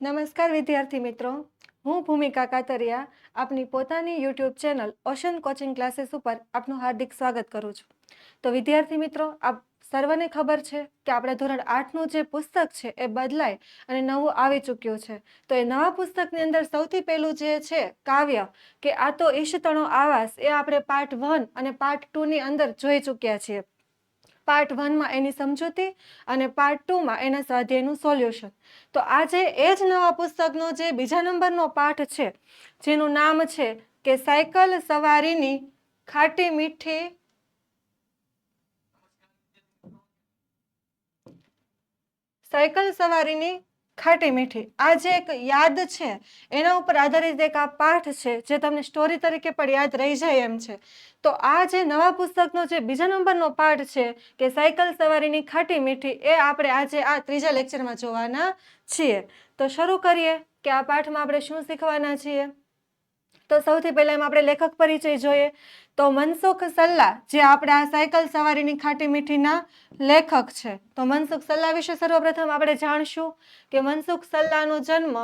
નમસ્કાર વિદ્યાર્થી મિત્રો, હું ભૂમિકા કાતરિયા આપની પોતાની YouTube channel ocean coaching classes ઉપર આપનું હાર્દિક સ્વાગત કરું છું. તો વિદ્યાર્થી મિત્રો, આપ સર્વને ખબર છે કે આપણે ધોરણ 8નું જે પુસ્તક છે એ બદલાય અને નવું આવી ચૂક્યું છે. તો એ નવા પુસ્તકની અંદર સૌથી પહેલું જે છે કાવ્ય કે આ તો ઈશતણો આવાસ, એ આપણે પાર્ટ 1 અને પાર્ટ 2ની અંદર જોઈ ચૂક્યા છીએ. પાર્ટ 1માં એની સમજૂતી અને પાર્ટ 2માં એના સ્વાધ્યાયનું સોલ્યુશન. તો આજે એ જ નવા પુસ્તકનો જે બીજા નંબરનો પાઠ છે, જેનું નામ છે કે સાયકલ સવારીની ખાટી મીઠી આ જે એક યાદ છે એના ઉપર આધારિત એક આ પાઠ છે, જે તમને સ્ટોરી તરીકે પણ યાદ રહી જાય એમ છે. તો આ જે નવા પુસ્તકનો જે બીજા નંબરનો પાઠ છે કે સાયકલ સવારીની ખાટી મીઠી, એ આપણે આજે આ ત્રીજા લેક્ચરમાં જોવાના છીએ. તો શરૂ કરીએ કે આ પાઠમાં આપણે શું શીખવાના છીએ. તો સૌથી પહેલા એમાં આપણે લેખક પરિચય જોઈએ. તો મનસુખ સલ્લા, જે આપણે આ સાયકલ સવારીની ખાટી મીઠીના લેખક છે. તો મનસુખ સલ્લા વિશે સર્વપ્રથમ આપણે જાણશું કે મનસુખ સલ્લાનો જન્મ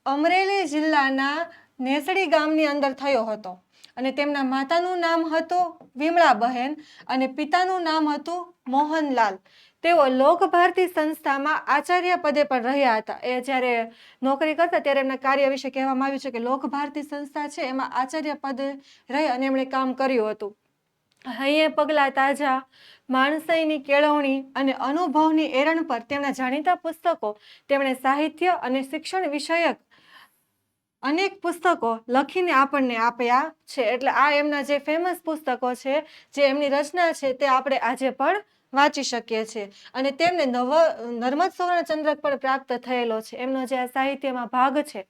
અમરેલી જિલ્લાના નેસડી ગામની અંદર થયો હતો અને તેમના માતાનું નામ હતું વિમળાબહેન અને પિતાનું નામ હતું મોહનલાલ. તેઓ લોકભારતી સંસ્થામાં આચાર્ય પદે પણ રહ્યા હતા. એ જ્યારે નોકરી કરતા ત્યારે એમના કાર્ય વિશે કહેવામાં આવ્યું છે કે લોકભારતી સંસ્થા છે એમાં આચાર્ય પદે રહી અને એમણે કામ કર્યું હતું. હૈયે પગલાં તાજા, માણસાઈની કેળવણી અને અનુભવની એરણ પર તેમના જાણીતા પુસ્તકો, તેમણે સાહિત્ય અને શિક્ષણ વિષયક અનેક પુસ્તકો લખીને આપણને આપ્યા છે. એટલે આ એમના જે ફેમસ પુસ્તકો છે, જે એમની રચના છે, તે આપણે આજે પણ વાંચી શકીએ છીએ. અને તેમને નર્મદ સુવર્ણચંદ્રક પણ પ્રાપ્ત થયેલો છે. એમનો જે આ સાહિત્યમાં ભાગ છે,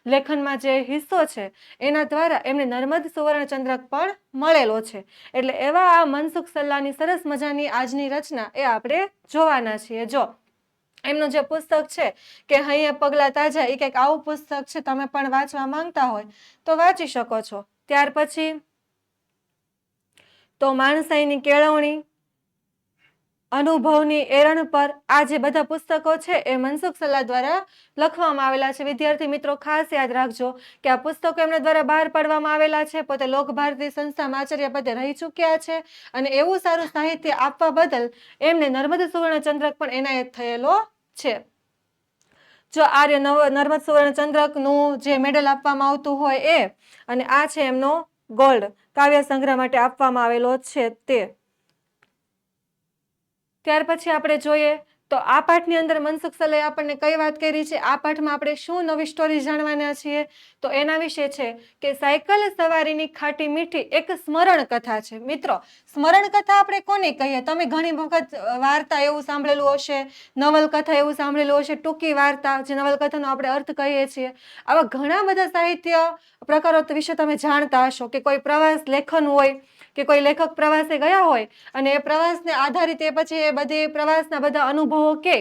લેખનમાં જે હિસ્સો છે, એના દ્વારા એમને નર્મદ સુવર્ણચંદ્રક પણ મળેલો છે. એટલે એવા આ મનસુખ સલ્લાની સરસ મજાની આજની રચના એ આપણે જોવાના છીએ. જો એમનું જે પુસ્તક છે કે હૈયે પગલાં તાજા, એ કંઈક આવું પુસ્તક છે. તમે પણ વાંચવા માંગતા હોય તો વાંચી શકો છો. ત્યાર પછી તો માણસાઈની કેળવણી, અનુભવની એરણ પર, આ જે બધા પુસ્તકો છે એ મનસુખ સલ્લા દ્વારા લખવામાં આવેલા છે. વિદ્યાર્થી મિત્રો, ખાસ યાદ રાખજો કે આ પુસ્તકો એમના દ્વારા બહાર પાડવામાં આવેલા છે. પોતે લોકભારતી સંસ્થામાં આચાર્ય પદે રહી ચૂક્યા છે અને એવું સારું સાહિત્ય આપવા બદલ એમને નર્મદ સુવર્ણચંદ્રક પણ એનાયત થયેલો છે. જો આ નર્મદ સુવર્ણચંદ્રકનું જે મેડલ આપવામાં આવતું હોય એ, અને આ છે એમનો ગોલ્ડ કાવ્ય સંગ્રહ માટે આપવામાં આવેલો છે તે. ત્યાર પછી આપણે જોઈએ તો આ પાઠની અંદર મનસુખ સલ્લાએ આપણને કઈ વાત કરી છે, આ પાઠમાં આપણે શું નવી સ્ટોરી જાણવાના છીએ. તો એના વિશે છે કે સાયકલ સવારીની ખાટી મીઠી એક સ્મરણ કથા છે. મિત્રો, સ્મરણ કથા આપણે કોને કહીએ? તમે ઘણી વખત વાર્તા એવું સાંભળેલું હશે, નવલકથા એવું સાંભળેલું હશે, ટૂંકી વાર્તા, જે નવલકથાનો આપણે અર્થ કહીએ છીએ. આવા ઘણા બધા સાહિત્ય પ્રકારો વિશે તમે જાણતા હશો કે કોઈ પ્રવાસ લેખન હોય કે કોઈ લેખક પ્રવાસે ગયા હોય અને એ પ્રવાસને આધારિત એ પછી એ બધી પ્રવાસના બધા અનુભવો કે,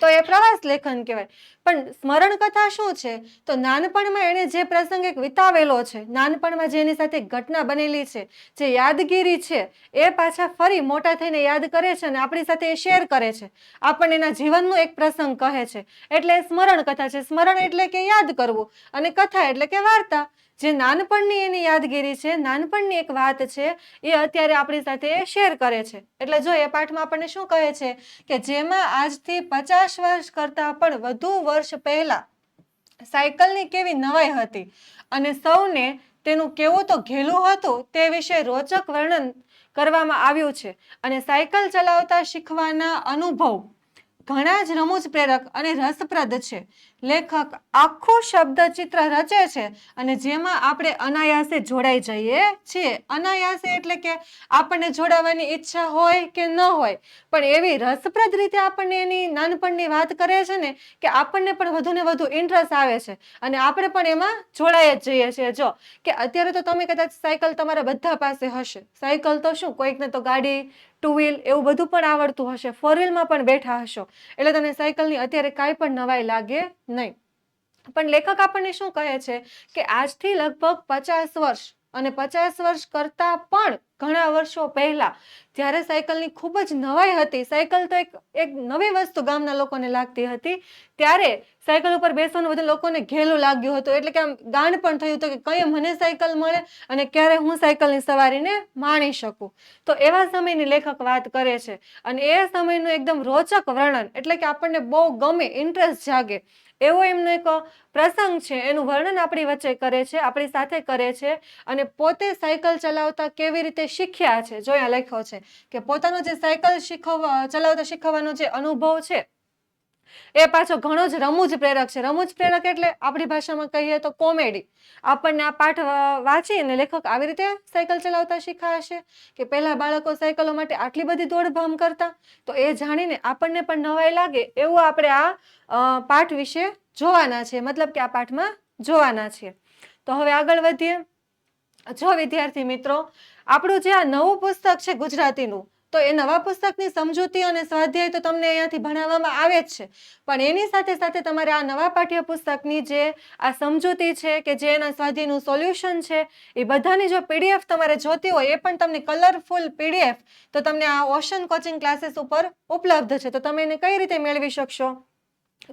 તો એ પ્રવાસ લેખન કહેવાય. પણ સ્મરણ કથા શું છે? તો નાનપણમાં એને જે પ્રસંગ એક વિતાવેલો છે, નાનપણમાં જે એની સાથે ઘટના બનેલી છે, જે યાદગીરી છે, એ પાછા ફરી મોટા થઈને યાદ કરે છે અને આપણી સાથે એ શેર કરે છે. આપણને એના જીવનનો એક પ્રસંગ કહે છે. એટલે સ્મરણ કથા છે. સ્મરણ એટલે કે યાદ કરવું અને કથા એટલે કે વાર્તા. જે નાનપણની એની યાદગીરી છે, નાનપણની એક વાત છે, એ અત્યારે આપણી સાથે શેર કરે છે. એટલે જો એ પાઠમાં આપણને શું કહે છે કે જેમાં આજથી 50 વર્ષ કરતાં પણ વધુ વર્ષ પહેલા સાયકલની કેવી નવાઈ હતી અને સૌને તેનું કેવું તો ઘેલું હતું, તે વિશે રોચક વર્ણન કરવામાં આવ્યું છે. અને સાયકલ ચલાવતા શીખવાના અનુભવ ઘણા જ રમૂજ પ્રેરક અને રસપ્રદ છે. લેખક આખું શબ્દ ચિત્ર રચે છે અને જેમાં આપણે અનાયાસે જોડાઈ જઈએ છીએ. અનાયાસે એટલે કે આપણને જોડાવાની ઈચ્છા હોય કે ન હોય, પણ એવી રસપ્રદ રીતે આપણને એની નાનપણની વાત કરે છે ને કે આપણને પણ વધુ ને વધુ ઇન્ટરેસ્ટ આવે છે અને આપણે પણ એમાં જોડાઈ જ જઈએ છીએ. જો કે અત્યારે તો તમે કદાચ સાયકલ તમારા બધા પાસે હશે. સાયકલ તો શું, કોઈકને તો ગાડી, ટુ વ્હીલ એવું બધું પણ આવડતું હશે, ફોર વ્હીલમાં પણ બેઠા હશો. એટલે તમને સાયકલની અત્યારે કાંઈ પણ નવાઈ લાગે નહીં. પણ લેખક આપણને શું કહે છે કે આજથી લગભગ 50 વર્ષ અને 50 વર્ષ કરતાં પણ ઘણા વર્ષો પહેલા જ્યારે સાયકલની ખૂબ જ નવાઈ હતી, સાયકલ તો એક નવી વસ્તુ ગામના લોકોને લાગતી હતી, ત્યારે સાયકલ ઉપર બેસવાનું બધા લોકોને ઘેલું લાગ્યું હતું. એટલે કે આમ ગાંડ પણ થયું હતું કે કઈ મને સાયકલ મળે અને ક્યારે હું સાયકલની સવારીને માણી શકું. તો એવા સમયની લેખક વાત કરે છે અને એ સમયનું એકદમ રોચક વર્ણન, એટલે કે આપણને બહુ ગમે, ઇન્ટરેસ્ટ જાગે એવો એમનો એક પ્રસંગ છે, એનું વર્ણન આપણી વચ્ચે કરે છે, આપણી સાથે કરે છે. અને પોતે સાયકલ ચલાવતા કેવી રીતે શીખ્યા છે, જો અહીંયા લખ્યો છે કે પોતાનો જે સાયકલ ચલાવતા શીખવાનો જે અનુભવ છે એ પાછો ઘણો જ રમૂજ પ્રેરક છે. રમૂજ પ્રેરક એટલે આપણી ભાષામાં કહીએ તો કોમેડી. આપણને આ પાઠ વાંચીને લેખક આવી રીતે સાયકલ ચલાવતા શીખ્યા હશે કે પહેલા બાળકો સાયકલો માટે આટલી બધી દોડધામ કરતા. તો એ જાણીને આપણને પણ નવાઈ લાગે એવું આપણે આ પાઠ વિશે જોવાના છે, મતલબ કે આ પાઠમાં જોવાના છીએ. તો હવે આગળ વધીએ. જો વિદ્યાર્થી મિત્રો, આપણું જે આ નવું પુસ્તક છે ગુજરાતીનું, તો એ નવા પુસ્તકની સમજૂતી અને સ્વાધ્યાય તો તમને અહીંયાથી ભણાવવામાં આવે જ છે, પણ એની સાથે સાથે તમારે આ નવા પાઠ્યપુસ્તકની જે આ સમજૂતી છે કે જે એના સ્વાધ્યાયનું સોલ્યુશન છે, એ બધાની જો પીડીએફ તમારે જોતી હોય, એ પણ તમને કલરફુલ પીડીએફ તો તમને આ ઓશન કોચિંગ ક્લાસીસ ઉપર ઉપલબ્ધ છે. તો તમે એને કઈ રીતે મેળવી શકશો?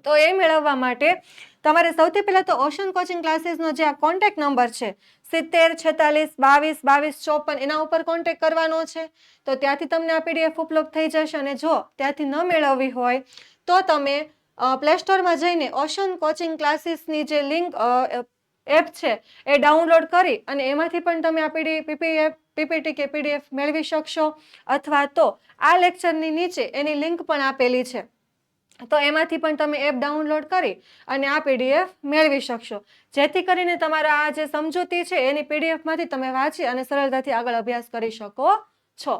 તો એ મેળવવા માટે તમારે સૌથી પહેલા તો ઓશન કોચિંગ ક્લાસીસનો જે આ કોન્ટેક્ટ નંબર છે 70 46 22 22 54, એના ઉપર કોન્ટેક્ટ કરવાનો છે. તો ત્યાંથી તમને આ પીડીએફ ઉપલબ્ધ થઈ જશે. અને જો ત્યાંથી ન મેળવવી હોય તો તમે પ્લે સ્ટોરમાં જઈને ઓશન કોચિંગ ક્લાસીસની જે લિંક એપ છે એ ડાઉનલોડ કરી અને એમાંથી પણ તમે આ પીપીટી કે પીડીએફ મેળવી શકશો. અથવા તો આ લેક્ચરની નીચે એની લિંક પણ આપેલી છે, તો એમાંથી પણ તમે એપ ડાઉનલોડ કરી અને આ પીડીએફ મેળવી શકશો, જેથી કરીને તમારા આ જે સમજૂતી છે એની પીડીએફમાંથી તમે વાંચી અને સરળતાથી આગળ અભ્યાસ કરી શકો છો.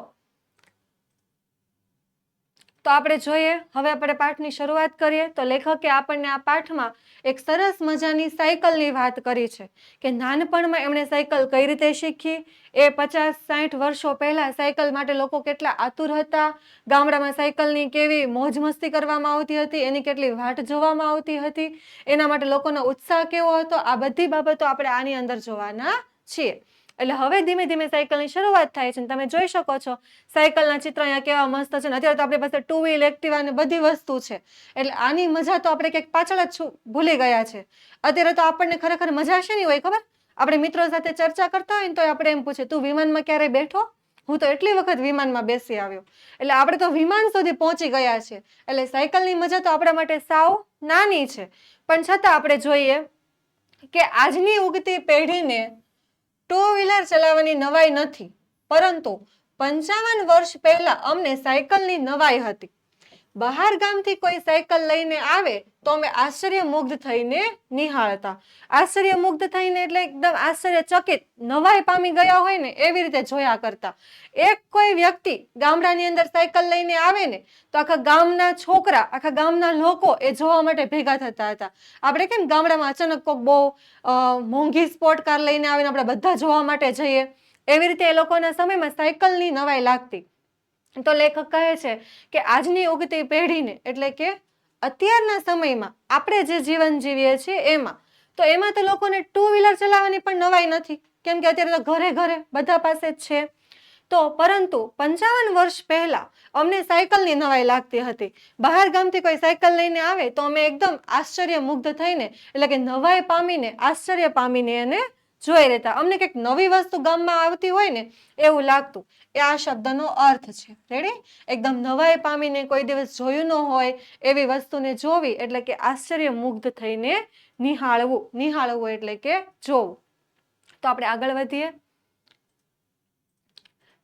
તો આપણે જોઈએ, હવે આપણે પાઠની શરૂઆત કરીએ. તો લેખકે આપણને આ પાઠમાં એક સરસ મજાની સાયકલની વાત કરી છે કે નાનપણમાં એમણે સાયકલ કઈ રીતે શીખી, એ 50-60 વર્ષો પહેલા સાયકલ માટે લોકો કેટલા આતુર હતા, ગામડામાં સાયકલની કેવી મોજ મસ્તી કરવામાં આવતી હતી, એની કેટલી વાટ જોવામાં આવતી હતી, એના માટે લોકોનો ઉત્સાહ કેવો હતો, આ બધી બાબતો આપણે આની અંદર જોવાના છીએ. એટલે હવે ધીમે ધીમે સાયકલની શરૂઆત થાય છે. તમે જોઈ શકો છો સાયકલના ચિત્ર અહીંયા કેવા મસ્ત છે. અત્યારે તો આપણી પાસે 2 વ્હીલ, એક્ટિવા ને બધી વસ્તુ છે, એટલે આની મજા તો આપણે ક્યાંક પાછળ જ ભૂલી ગયા છે. અત્યારે તો આપણને ખરેખર મજા શેની હોય ખબર? આપણે મિત્રો સાથે ચર્ચા કરતા હોય ને તો આપણે એમ પૂછે, તું વિમાનમાં ક્યારે બેઠો? હું તો એટલી વખત વિમાનમાં બેસી આવ્યો. એટલે આપણે તો વિમાન સુધી પહોંચી ગયા છે. એટલે સાયકલની મજા તો આપણા માટે સાવ નાની છે. પણ છતાં આપણે જોઈએ કે આજની ઉગતી પેઢીને 2 વ્હીલર ચલાવવાની નવાઈ નથી, પરંતુ 55 વર્ષ પહેલા અમને સાયકલની નવાઈ હતી. બહાર ગામથી કોઈ સાયકલ લઈને આવે તો અમે આશ્ચર્યમુગ્ધ થઈને નિહાળતા. આશ્ચર્યમુગ્ધ થઈને એટલે એકદમ આશ્ચર્યચકિત, નવાઈ પામી ગયા હોય ને એવી રીતે જોયા કરતા. એક કોઈ વ્યક્તિ ગામડાની અંદર સાયકલ લઈને આવે ને તો આખા ગામના છોકરા, આખા ગામના લોકો એ જોવા માટે ભેગા થતા હતા. આપણે કેમ ગામડામાં અચાનક કોઈક બહુ મોંઘી સ્પોર્ટ કાર લઈને આવીને આપણે બધા જોવા માટે જઈએ, એવી રીતે એ લોકોના સમયમાં સાયકલની નવાઈ લાગતી. તો લેખક કહે છે કે આજની ઉગતી પેઢીને, એટલે કે અત્યારના સમયમાં આપણે જે જીવન જીવીએ છીએ એમાં તો લોકોને 2 વ્હીલર ચલાવવાની પણ નવાઈ નથી, કેમ કે અત્યારે તો ઘરે ઘરે બધા પાસે જ છે. તો પરંતુ 55 વર્ષ પહેલા અમને સાયકલની નવાઈ લાગતી હતી. બહાર ગામથી કોઈ સાયકલ લઈને આવે તો અમે એકદમ આશ્ચર્યમુગ્ધ થઈને, એટલે કે નવાઈ પામીને, આશ્ચર્ય પામીને એને જોઈ રહેતા. અમને કંઈક નવી વસ્તુ ગામમાં આવતી હોય ને એવું લાગતું. એ આ શબ્દનો અર્થ છે. રેડી? એકદમ નવાઈ પામીને, કોઈ દિવસ જોયું ન હોય એવી વસ્તુને જોવી એટલે કે આશ્ચર્યમુગ્ધ થઈને નિહાળવું. નિહાળવું એટલે કે જોવું. તો આપણે આગળ વધીએ.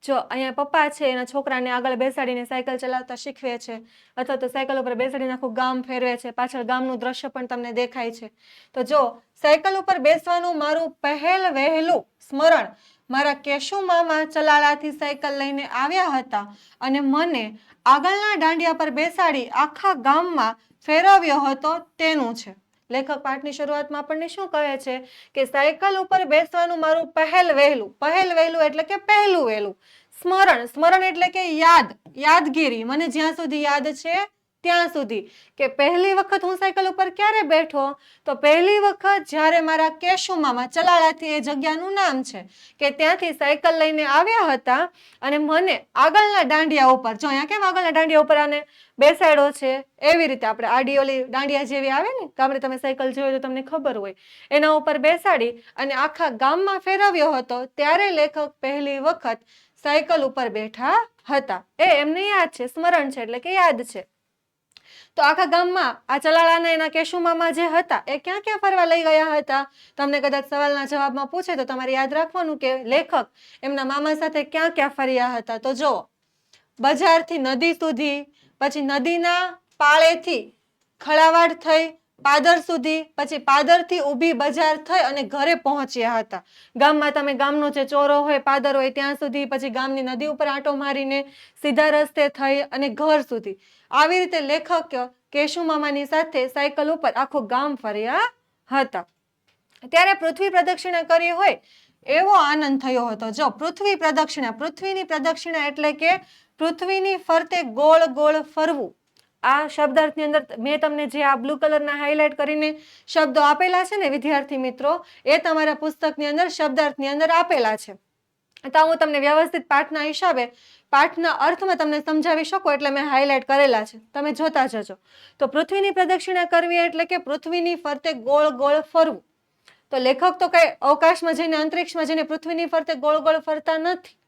જો અહીંયા પપ્પા છે એના છોકરાને આગળ બેસાડીને સાયકલ ચલાવતા શીખવે છે, અથવા તો સાયકલ ઉપર બેસાડીને આખું ગામ ફેરવે છે. પાછળ ગામનું દ્રશ્ય પણ તમને દેખાય છે. તો જો સાયકલ ઉપર બેસવાનું મારું પહેલ વહેલું સ્મરણ મારા કેશુ મામા ચલાળાથી સાયકલ લઈને આવ્યા હતા અને મને આગળના દાંડિયા પર બેસાડી આખા ગામમાં ફેરવ્યો હતો તેનું છે. લેખક પાઠની શરૂઆતમાં આપણને શું કહે છે કે સાયકલ ઉપર બેસવાનું મારું પહેલ વહેલું. પહેલ વહેલું એટલે કે પહેલું વહેલું. સ્મરણ, સ્મરણ એટલે કે યાદ, યાદગીરી. મને જ્યાં સુધી યાદ છે ત્યાં સુધી કે પહેલી વખત હું સાયકલ ઉપર ક્યારે બેઠો, તો પહેલી વખત જ્યારે મારા કેશુ મામા, ચલાળાથી એ જગ્યાનું નામ છે, કે ત્યાંથી સાયકલ લઈને આવ્યા હતા અને મને આગળના દાંડિયા ઉપર, જો અહીંયા કેમ આગળના દાંડિયા ઉપર આને બેસાડ્યો છે, એવી રીતે આપણે આડી ઓલી દાંડિયા જેવી આવે ને ગામડે, તમે સાયકલ જોઈ તો તમને ખબર હોય, એના ઉપર બેસાડી અને આખા ગામમાં ફેરવ્યો હતો. ત્યારે લેખક પહેલી વખત સાયકલ ઉપર બેઠા હતા. એ એમને યાદ છે, સ્મરણ છે, એટલે કે યાદ છે. તો આખા ગામમાં આ ચલાળાના એના કેશુ મામા જે હતા એ ક્યાં ક્યાં ફરવા લઈ ગયા હતા? તમને કદાચ સવાલના જવાબમાં પૂછે તો તમારે યાદ રાખવાનું કે લેખક એમના મામા સાથે ક્યાં ક્યાં ફર્યા હતા. તો જો બજારથી નદી સુધી, પછી નદીના પાળેથી ખળાવાડ થઈ પાદર સુધી, પછી પાદરથી ઊભી બજાર થઈ અને ઘરે પહોંચ્યા હતા. ગામમાં તમે ગામનો જે ચોરો હોય, પાદર હોય ત્યાં સુધી, પછી ગામની નદી ઉપર આંટો મારીને સીધા રસ્તે થઈ અને ઘર સુધી. આવી રીતે લેખક કેશુ મામાની સાથે સાયકલ ઉપર આખું ગામ ફર્યા હતા. ત્યારે પૃથ્વી પ્રદક્ષિણા કરી હોય એવો આનંદ થયો હતો. જો પૃથ્વી પ્રદક્ષિણા, પૃથ્વીની પ્રદક્ષિણા એટલે કે પૃથ્વીની ફરતે ગોળ ગોળ ફરવું. આ શબ્દાર્થની અંદર મેં તમને જે આ બ્લુ કલરના હાઇલાઇટ કરીને શબ્દો આપેલા છે ને વિદ્યાર્થી મિત્રો, એ તમારા પુસ્તકની અંદર શબ્દાર્થની અંદર આપેલા છે. તો હું તમને વ્યવસ્થિત પાઠના હિસાબે, પાઠના અર્થમાં તમને સમજાવી શકું એટલે મેં હાઇલાઇટ કરેલા છે, તમે જોતા જજો. તો પૃથ્વીની પ્રદક્ષિણા કરવી એટલે કે પૃથ્વીની ફરતે ગોળ ગોળ ફરવું. તો લેખક તો કઈ અવકાશમાં જઈને, અંતરિક્ષમાં જઈને પૃથ્વીની ફરતે ગોળ ગોળ ફરતા નથી,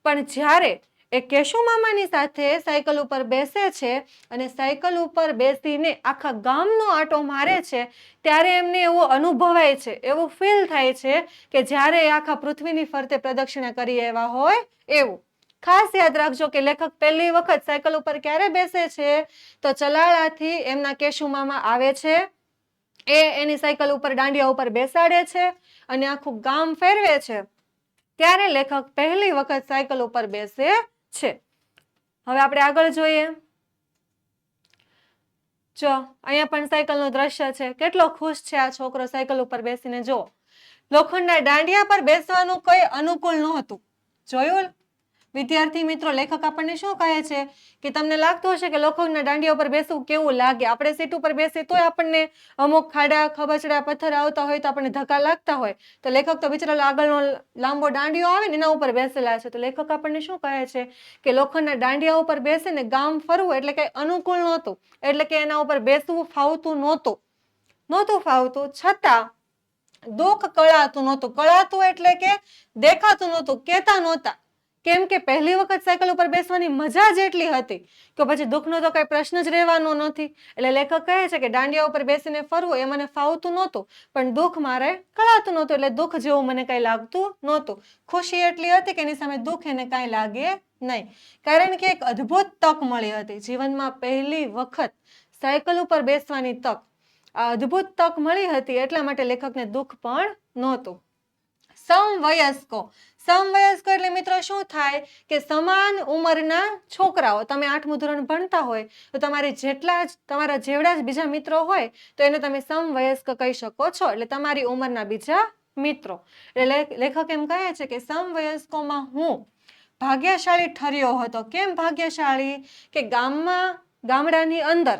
પણ જ્યારે એ કેશુ મામાની સાથે સાયકલ ઉપર બેસે છે અને સાયકલ ઉપર બેસીને આખા ગામનો આંટો મારે છે, ત્યારે એમને એવું અનુભવાય છે, એવું ફીલ થાય છે કે જ્યારે એ આખા પૃથ્વીની ફરતે પ્રદક્ષિણા કરી એવા હોય એવું. ખાસ યાદ રાખજો કે લેખક પહેલી વખત સાયકલ ઉપર ક્યારે બેસે છે, તો ચલાળાથી એમના કેશુ મામા આવે છે, એ એની સાયકલ ઉપર દાંડિયા ઉપર બેસાડે છે અને આખું ગામ ફેરવે છે, ત્યારે લેખક પહેલી વખત સાયકલ ઉપર બેસે છે. હવે આપણે આગળ જોઈએ. જો અહીંયા પણ સાયકલનું દ્રશ્ય છે. કેટલો ખુશ છે આ છોકરો સાયકલ ઉપર બેસીને. જો લોખંડના દાંડિયા પર બેસવાનું કોઈ અનુકૂળ નહોતું. જોયું વિદ્યાર્થી મિત્રો, લેખક આપણને શું કહે છે કે તમને લાગતું હશે કે લોખંડના દાંડિયા ઉપર બેસવું કેવું લાગે, આપણે સીટ ઉપર બેસીએ તોય આપણને અમુક ખાડા, ખબચડા, પથ્થર આવતા હોય તો આપણને ધક્કા લાગતા હોય. તો લેખક તો બિચારા આગળનો લાંબો દાંડિયો આવે ને એના ઉપર બેસેલા છે. તો લેખક આપણને શું કહે છે કે લોખંડના દાંડિયા ઉપર બેસીને ગામ ફરવું એટલે કઈ અનુકૂળ નહોતું, એટલે કે એના ઉપર બેસવું ફાવતું નહોતું ફાવતું, છતાં દુઃખ કળાતું નહોતું. કળાતું એટલે કે દેખાતું નહોતું, કહેતા નહોતા. કેમ કે પહેલી વખત સાયકલ ઉપર બેસવાની મજા જ એટલી હતી કે પછી દુઃખનો તો કઈ પ્રશ્ન જ રહેવાનો નથી. એટલે લેખક કહે છે કે દાંડિયા ઉપર બેસીને ફરવું એ મને ફાવતું નહોતું, પણ દુઃખ મારે કળાતું નહોતું, એટલે દુઃખ જેવું મને કઈ લાગતું નહોતું. ખુશી એટલી હતી કે એની સામે દુઃખ એને કાંઈ લાગે નહીં, કારણ કે એક અદ્ભુત તક મળી હતી જીવનમાં. પહેલી વખત સાયકલ ઉપર બેસવાની તક, આ અદ્ભુત તક મળી હતી, એટલા માટે લેખકને દુઃખ પણ નહોતું. સમવયસ્કો, સમવયસ્કો એટલે મિત્રો શું થાય કે સમાન ઉંમરના છોકરાઓ. તમે 8મું ધોરણ ભણતા હોય તો તમારા જેવડા જ બીજા મિત્રો હોય તો એને તમે સમવયસ્ક કહી શકો છો, એટલે તમારી ઉંમરના બીજા મિત્રો. એટલે લેખક એમ કહે છે કે સમવયસ્કોમાં હું ભાગ્યશાળી ઠર્યો હતો. કેમ ભાગ્યશાળી? કે ગામડાની અંદર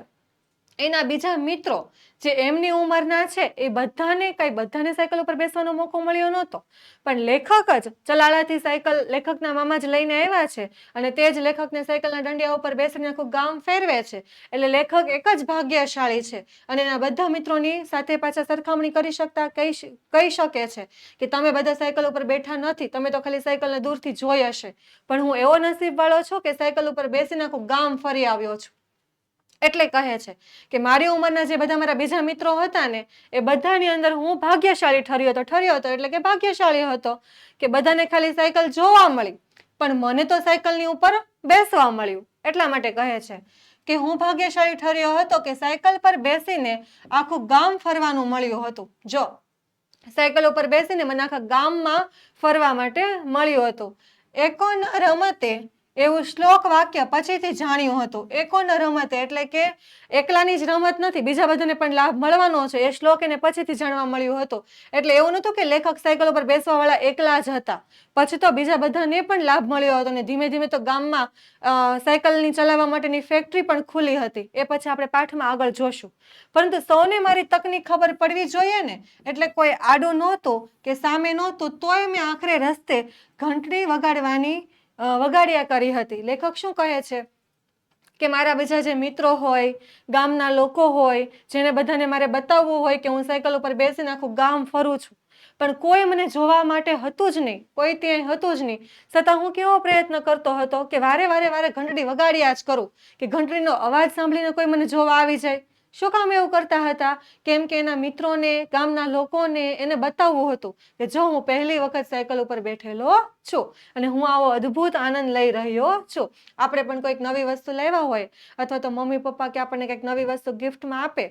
એના બીજા મિત્રો જે એમની ઉંમરના છે એ બધાને સાયકલ ઉપર બેસવાનો મોકો મળ્યો નહોતો, પણ લેખક જ ચલાળાથી સાયકલ લેખકના મામા જ લઈને આવ્યા છે અને તે જ લેખકને સાયકલના દંડિયા ઉપર બેસીને આખું ગામ ફેરવે છે. એટલે લેખક એક જ ભાગ્યશાળી છે અને એના બધા મિત્રોની સાથે પાછા સરખામણી કરી શકતા કહી શકે છે કે તમે બધા સાયકલ ઉપર બેઠા નથી, તમે તો ખાલી સાયકલને દૂરથી જોઈ હશે, પણ હું એવો નસીબ વાળો છું કે સાયકલ ઉપર બેસીને આખું ગામ ફરી આવ્યો છું. એટલે કહે છે કે મારી ઉંમરના જે બધા મારા બીજા મિત્રો હતા ને એ બધાની અંદર હું ભાગ્યશાળી ઠર્યો હતો એટલે કે ભાગ્યશાળી હતો કે બધાને ખાલી સાયકલ જોવા મળી, પણ મને તો સાયકલની ઉપર બેસવા મળ્યું. એટલા માટે કહે છે કે હું ભાગ્યશાળી ઠર્યો હતો કે સાયકલ પર બેસીને આખું ગામ ફરવાનું મળ્યું હતું. જો સાયકલ ઉપર બેસીને મને આખા ગામમાં ફરવા માટે મળ્યું હતું. એકોન રમતે એવું શ્લોક વાક્ય પછીથી જાણ્યું હતું. એકોન રમત એટલે કે એકલાની જ રમત નથી, બીજા બધાને પણ લાભ મળવાનો છે. એ શ્લોક એને પછીથી જાણવા મળ્યું હતું. એટલે એવું નહોતું કે લેખક સાયકલ ઉપર બેસવાવાળા એકલા જ હતા. પછી તો બીજા બધાને પણ લાભ મળ્યો હતો અને ધીમે ધીમે તો ગામમાં સાયકલની ચલાવવા માટેની ફેક્ટરી પણ ખુલી હતી. એ પછી આપણે પાઠમાં આગળ જોશું. પરંતુ સૌને મારી તકની ખબર પડવી જોઈએ ને, એટલે કોઈ આડું નહોતું કે સામે નહોતું, તોય મેં આખરે રસ્તે ઘંટડી વગાડ્યા કરી હતી. લેખક શું કહે છે કે મારા બીજા જે મિત્રો હોય, ગામના લોકો હોય, જેને બધાને મારે બતાવવું હોય કે હું સાયકલ ઉપર બેસીને આખું ગામ ફરું છું, પણ કોઈ મને જોવા માટે હતું જ નહીં, કોઈ ત્યાં હતું જ નહીં. છતાં હું કેવો પ્રયત્ન કરતો હતો કે વારે ઘંટડી વગાડ્યા જ કરું, કે ઘંટડીનો અવાજ સાંભળીને કોઈ મને જોવા આવી જાય. શું કામ એવું કરતા હતા? કેમ કે એના મિત્રોને, ગામના લોકોને એને બતાવવું હતું કે જો હું પહેલી વખત સાયકલ ઉપર બેઠેલો છું અને હું આવો અદ્ભુત આનંદ લઈ રહ્યો છું. આપણે પણ કોઈક નવી વસ્તુ લેવા હોય અથવા તો મમ્મી પપ્પા કે આપણને કંઈક નવી વસ્તુ ગિફ્ટમાં આપે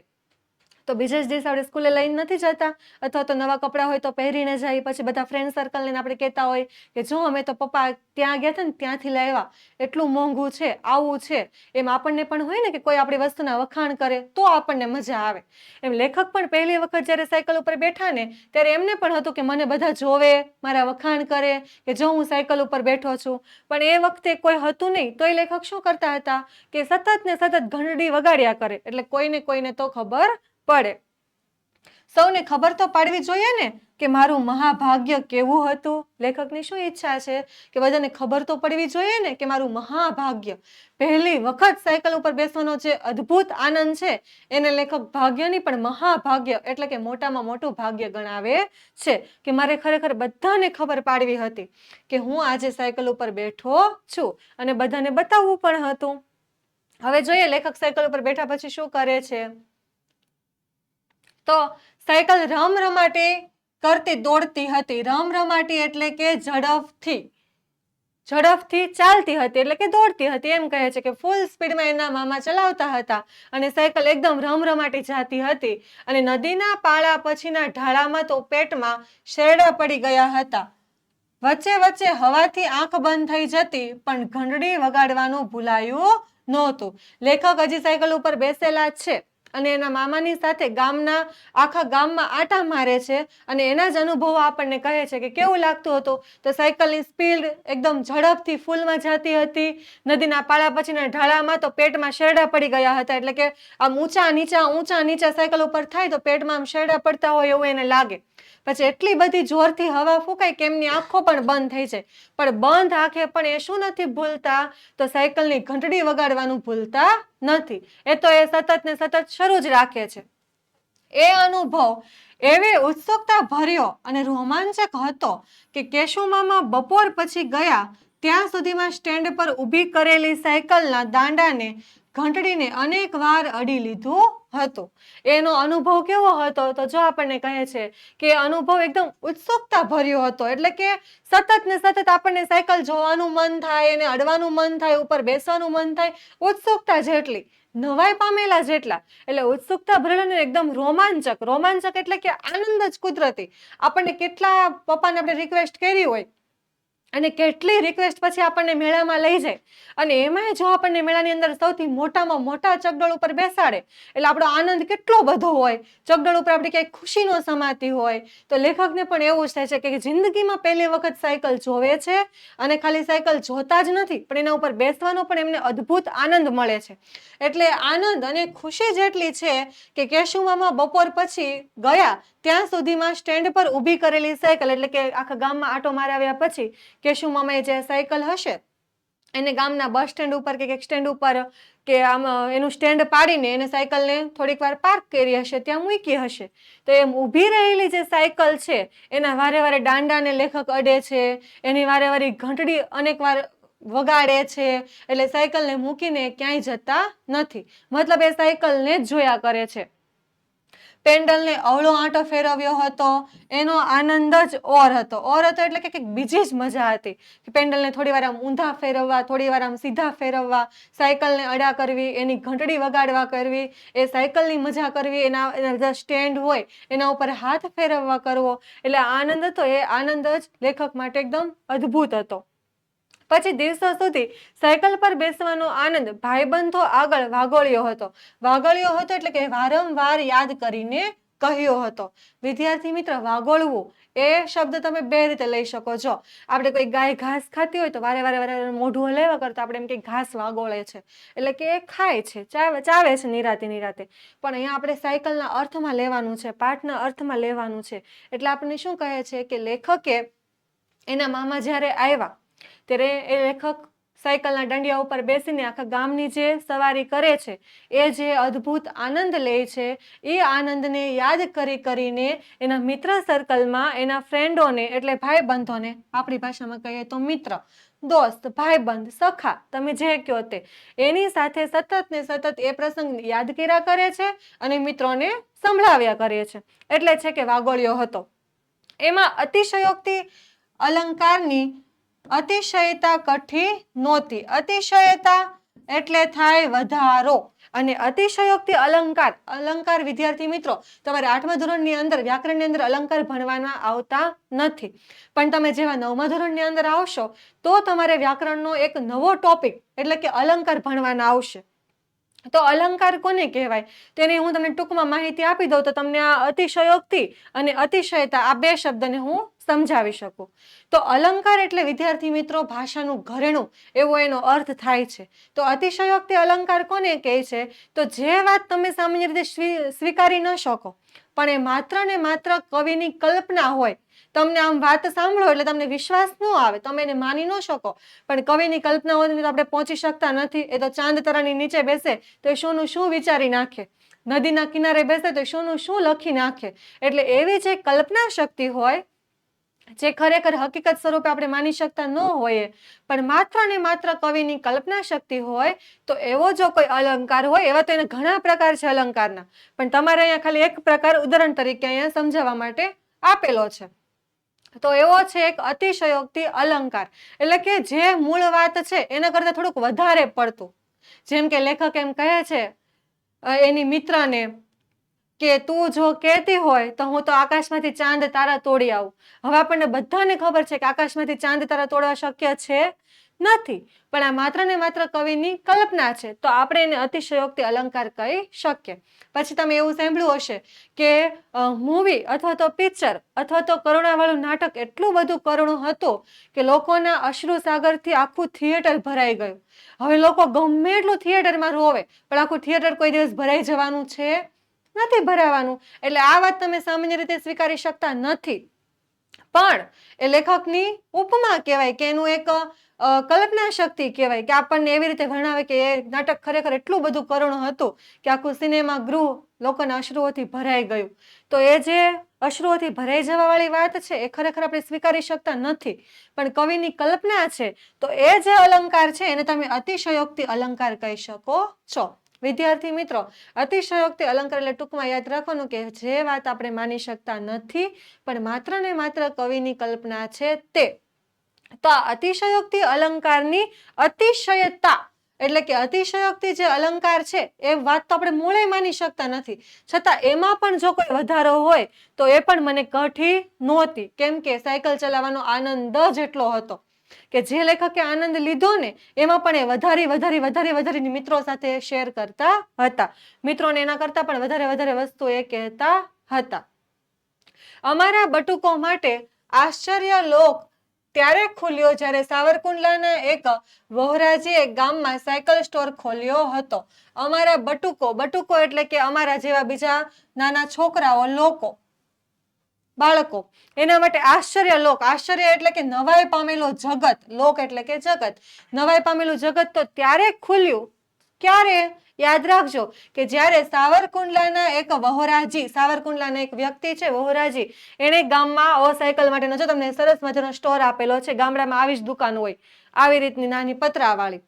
તો બીજા જ દિવસે આપણે સ્કૂલે લઈને નથી જતા, અથવા તો નવા કપડાં હોય તો પહેરીને જાય. પછી બધા ફ્રેન્ડ સર્કલને આપણે કહેતા હોય કે જો અમે તો પપ્પા ત્યાં ગયા હતા ને ત્યાંથી લાવ્યા, એટલું મોંઘું છે, આવું છે. એમ આપણને પણ હોય ને કે કોઈ આપણી વસ્તુના વખાણ કરે તો આપણને મજા આવે. એમ લેખક પણ પહેલી વખત જ્યારે સાયકલ ઉપર બેઠા ને ત્યારે એમને પણ હતું કે મને બધા જોવે, મારા વખાણ કરે કે જો હું સાયકલ ઉપર બેઠો છું. પણ એ વખતે કોઈ હતું નહીં, તોય લેખક શું કરતા હતા કે સતત ને સતત ઘંટડી વગાડ્યા કરે, એટલે કોઈને તો ખબર પડે. સૌને ખબર તો પાડવી જોઈએ ને કે મારું મહાભાગ્ય કેવું હતું. લેખકની શું ઈચ્છા છે કે બધાને ખબર તો પડવી જોઈએ ને કે મારું મહાભાગ્ય, પહેલી વખત સાયકલ ઉપર બેસવાનો જે અદ્ભુત આનંદ છે એને લેખક ભાગ્યની પણ મહાભાગ્ય એટલે કે મોટામાં મોટું ભાગ્ય ગણાવે છે. કે મારે ખરેખર બધાને ખબર પાડવી હતી કે હું આજે સાયકલ ઉપર બેઠો છું અને બધાને બતાવવું પણ હતું. હવે જોઈએ લેખક સાયકલ ઉપર બેઠા પછી શું કરે છે. તો સાયકલ રમરમાટી કરતી દોડતી હતી. રમરમાટી એટલે કે ઝડપથી ચાલતી હતી એટલે કે દોડતી હતી. એમ કહે છે કે ફૂલ સ્પીડમાં એના મામા ચલાવતા હતા અને સાયકલ એકદમ રમરમાટી જાતી હતી. અને નદીના પાળા પછીના ઢાળામાં તો પેટમાં શેરડા પડી ગયા હતા. વચ્ચે વચ્ચે હવાથી આંખ બંધ થઈ જતી, પણ ઘંટડી વગાડવાનું ભૂલાયું નહોતું. લેખક હજી સાયકલ ઉપર બેસેલા જ છે અને એના મામાની સાથે આખા ગામમાં આટા મારે છે અને એના જ અનુભવો આપણને કહે છે કે કેવું લાગતું હતું. તો સાયકલની સ્પીડ એકદમ ઝડપથી ફૂલમાં જતી હતી. નદીના પાળા પછીના ઢાળામાં તો પેટમાં શેરડા પડી ગયા હતા, એટલે કે આમ ઊંચા નીચા સાયકલ ઉપર થાય તો પેટમાં આમ શેરડા પડતા હોય એવું એને લાગે. પછી એટલી બધી જોરથી હવા ફૂંકાય કે એમની આંખો પણ બંધ થઈ જાય, પણ બંધ આંખે પણ એ શું નથી ભૂલતા, તો સાયકલની ઘંટડી વગાડવાનું ભૂલતા નથી. એ તો એ સતત ને સતત શરૂ જ રાખે છે. એ અનુભવ એવી ઉત્સુકતા ભર્યો અને રોમાંચક હતો કે કેશુમામા બપોર પછી ગયા ત્યાં સુધીમાં સ્ટેન્ડ પર ઊભી કરેલી સાયકલના દાંડાને ઘંટડીને અનેક વાર અડી લીધું હતું. એનો અનુભવ કેવો હતો? તો જો આપણને કહે છે કે અનુભવ એકદમ ઉત્સુકતા ભર્યો હતો, એટલે કે સતત ને સતત આપણને સાયકલ જોવાનું મન થાય, એને અડવાનું મન થાય, ઉપર બેસવાનું મન થાય. ઉત્સુકતા જેટલી, નવાઈ પામેલા જેટલા, એટલે ઉત્સુકતા ભરેલું ને એકદમ રોમાંચક એટલે કે આનંદ જ કુદરતી. આપણને કેટલા પપ્પાને આપણે રિક્વેસ્ટ કરી હોય અને કેટલી રિક્વેસ્ટ પછી આપણને મેળામાં લઈ જાય, અને એમાંય જો આપણને મેળાની અંદર સૌથી મોટામાં મોટા ચકડોળ ઉપર બેસાડે એટલે આપણો આનંદ કેટલો બધો હોય. ચકડોળ ઉપર આપણી ક્યાંય ખુશી ન સમાતી હોય. તો લેખકને પણ એવું જ થાય છે કે જિંદગીમાં પહેલી વખત સાયકલ જોવે છે અને ખાલી સાયકલ જોતા જ નથી પણ એના ઉપર બેસવાનો પણ એમને અદ્ભુત આનંદ મળે છે. એટલે આનંદ અને ખુશી જેટલી છે કે કેશુમામા બપોર પછી ગયા ત્યાં સુધીમાં સ્ટેન્ડ પર ઊભી કરેલી સાયકલ, એટલે કે આખા ગામમાં આટો મારાવ્યા પછી કેશુમામાએ જે સાયકલ હશે એને ગામના બસ સ્ટેન્ડ ઉપર કે સ્ટેન્ડ ઉપર કે આમ એનું સ્ટેન્ડ પાડીને એને સાયકલને થોડીક વાર પાર્ક કરી હશે, ત્યાં મૂકી હશે. તો એમ ઊભી રહેલી જે સાયકલ છે એના વારે દાંડાને લેખક અડે છે, એની વારે ઘંટડી અનેક વાર વગાડે છે. એટલે સાયકલને મૂકીને ક્યાંય જતા નથી, મતલબ એ સાયકલને જ જોયા કરે છે. પેન્ડલને અવળો આંટો ફેરવ્યો હતો, એનો આનંદ જ ઓર હતો એટલે કે બીજી જ મજા હતી. પેન્ડલને થોડી વાર આમ ઊંધા ફેરવવા, થોડી વાર આમ સીધા ફેરવવા, સાયકલને અડા કરવી, એની ઘંટડી વગાડવા કરવી, એ સાયકલની મજા કરવી, એના જે સ્ટેન્ડ હોય એના ઉપર હાથ ફેરવવા કરવો. એટલે આનંદ હતો, એ આનંદ જ લેખક માટે એકદમ અદ્ભુત હતો. પછી દિવસો સુધી સાયકલ પર બેસવાનો આનંદ ભાઈબંધો આગળ વાગોળ્યો હતો. વાગોળ્યો હતો એટલે કે વારંવાર યાદ કરીને કહ્યો હતો. વિદ્યાર્થી મિત્ર, વાગોળવું એ શબ્દ તમે બે રીતે લઈ શકો છો. આપણે કોઈ ગાય ઘાસ ખાતી હોય તો વારે વારે મોઢું હલાવ્યા કરતા આપણે એમ કે ઘાસ વાગોળે છે, એટલે કે એ ખાય છે, ચાવે છે નિરાતે નિરાતે. પણ અહીંયા આપણે સાયકલના અર્થમાં લેવાનું છે, પાઠના અર્થમાં લેવાનું છે. એટલે આપણને શું કહે છે કે લેખકે એના મામા જ્યારે આવ્યા ત્યારે એ લેખક સાયકલના દંડિયા ઉપર બેસીને આખા ગામની જે સવારી કરે છે, એ જે અદ્ભુત આનંદ લે છે, એ આનંદને યાદ કરીને એના મિત્ર સર્કલમાં એના ફ્રેન્ડોને એટલે ભાઈબંધોને, આપણી ભાષામાં કહીએ તો મિત્ર, દોસ્ત, ભાઈબંધ, સખા, તમે જે કહો તે, એની સાથે સતત ને સતત એ પ્રસંગ યાદ કર્યા કરે છે અને મિત્રોને સંભળાવ્યા કરે છે. એટલે છે કે વાગોળ્યો હતો. એમાં અતિશયોક્તિ અલંકારની અતિશયતા કઠી નહોતી. અતિશયતા એટલે થાય વધારો, અને અતિશયોક્તિ અલંકાર, અલંકાર વિદ્યાર્થી મિત્રો તમારે 8મા ધોરણની અંદર વ્યાકરણની અંદર અલંકાર ભણવાના આવતા નથી, પણ તમે જેવા 9મા ધોરણની અંદર આવશો તો તમારે વ્યાકરણનો એક નવો ટોપિક એટલે કે અલંકાર ભણવાના આવશે. તો અલંકાર કોને કહેવાય તેની હું તમને ટૂંકમાં માહિતી આપી દઉં તો તમને આ અતિશયોક્તિ અને અતિશયતા આ બે શબ્દને હું સમજાવી શકું. તો અલંકાર એટલે વિદ્યાર્થી મિત્રો ભાષાનું ઘરેણું એવો એનો અર્થ થાય છે. તો અતિશયોક્તિ અલંકાર કોને કહે છે? તો જે વાત તમે સામાન્ય રીતે સ્વીકારી ન શકો, પણ એ માત્ર ને માત્ર કવિની કલ્પના હોય. તમને આમ વાત સાંભળો એટલે તમને વિશ્વાસ ન આવે, તમે એને માની ન શકો, પણ કવિની કલ્પના હોય તો આપણે પહોંચી શકતા નથી. એ તો ચાંદ તારાની નીચે બેસે તો શુંનું શું વિચારી નાખે, નદીના કિનારે બેસે તો શુંનું શું લખી નાખે. એટલે એવી જે કલ્પના શક્તિ હોય જે ખરેખર હકીકત સ્વરૂપે આપણે માની શકતા ન હોઈએ, પણ માત્ર ને માત્ર કવિની કલ્પના શક્તિ હોય, તો એવો જો કોઈ અલંકાર હોય, એવા તો એને ઘણા પ્રકાર છે અલંકારના, પણ તમારે અહીંયા ખાલી એક પ્રકાર ઉદાહરણ તરીકે અહીંયા સમજાવવા માટે આપેલો છે. તો એવો છે એક અતિશયોક્તિ અલંકાર, એટલે કે જે મૂળ વાત છે એના કરતા થોડુંક વધારે પડતું. જેમ કે લેખક એમ કહે છે એની મિત્રને કે તું જો કહેતી હોય તો હું તો આકાશમાંથી ચાંદ તારા તોડી આવું. હવે આપણને બધાને ખબર છે કે આકાશમાંથી ચાંદ તારા તોડવા શક્ય છે નથી, પણ આ માત્ર ને માત્ર કવિની કલ્પના છે, તો આપણે એને અતિશયોક્તિ અલંકાર કહી શકીએ. પછી તમે એવું સાંભળ્યું હશે કે મૂવી અથવા તો પિક્ચર અથવા તો કરુણાવાળું નાટક એટલું બધું કરુણ હતું કે લોકોના અશ્રુ સાગરથી આખું થિયેટર ભરાઈ ગયું. હવે લોકો ગમે એટલું થિયેટરમાં રોવે, પણ આખું થિયેટર કોઈ દિવસ ભરાઈ જવાનું છે નથી ભરાવાનું. એટલે આ વાત તમે સામાન્ય રીતે સ્વીકારી શકતા નથી, પણ એ લેખકની ઉપમા કહેવાય કે એનું એક કલ્પના શક્તિ કહેવાય કે આપણને એવી રીતે વર્ણવે કે એ નાટક ખરેખર એટલું બધું કરુણ હતું કે આખું સિનેમા ગૃહ લોકોના અશ્રુઓથી ભરાઈ ગયું. તો એ જે અશ્રુઓથી ભરાઈ જવા વાળી વાત છે એ ખરેખર આપણે સ્વીકારી શકતા નથી, પણ કવિની કલ્પના છે, તો એ જે અલંકાર છે એને તમે અતિશયોક્તિ અલંકાર કહી શકો છો. વિદ્યાર્થી મિત્રો, અતિશયોક્તિ અલંકાર એટલે ટૂંકમાં યાદ રાખવાનું કે જે વાત આપણે માની શકતા નથી, પણ માત્ર ને માત્ર કવિની કલ્પના છે તે. તો આ અતિશયોક્તિ અલંકારની અતિશયતા એટલે કે અતિશયોક્તિ જે અલંકાર છે એ વાત તો આપણે મૂળે માની શકતા નથી, છતાં એમાં પણ જો કોઈ વધારો હોય તો એ પણ મને કઠી નહોતી. કેમ કે સાયકલ ચલાવવાનો આનંદ જ એટલો હતો કે જે લેખકે આનંદ લીધો ને એમાં પણ એ વધારે મિત્રો સાથે શેર કરતા હતા. મિત્રોને એના કરતા પણ વધારે વસ્તુ એ કહેતા હતા. અમારા બટુકો માટે આશ્ચર્ય લોક ત્યારે ખુલ્યો જ્યારે સાવરકુંડલાના એક વહોરાજીએ ગામમાં સાયકલ સ્ટોર ખોલ્યો હતો. અમારા બટુકો, બટુકો એટલે કે અમારા જેવા બીજા નાના છોકરાઓ, લોકો, બાળકો, એના માટે આશ્ચર્ય લોક, આશ્ચર્ય એટલે કે નવાઈ પામેલો જગત, લોક એટલે કે જગત, નવાઈ પામેલું જગત તો ત્યારે ખુલ્યું. ક્યારે? યાદ રાખજો કે જ્યારે સાવરકુંડલાના એક વહોરાજી, સાવરકુંડલાના એક વ્યક્તિ છે વહોરાજી, એને ગામમાં સાયકલ માટેનો જો તમને સરસ મજાનો સ્ટોર આપેલો છે, ગામડામાં આવી જ દુકાન હોય, આવી રીતની નાની પતરાવાળી.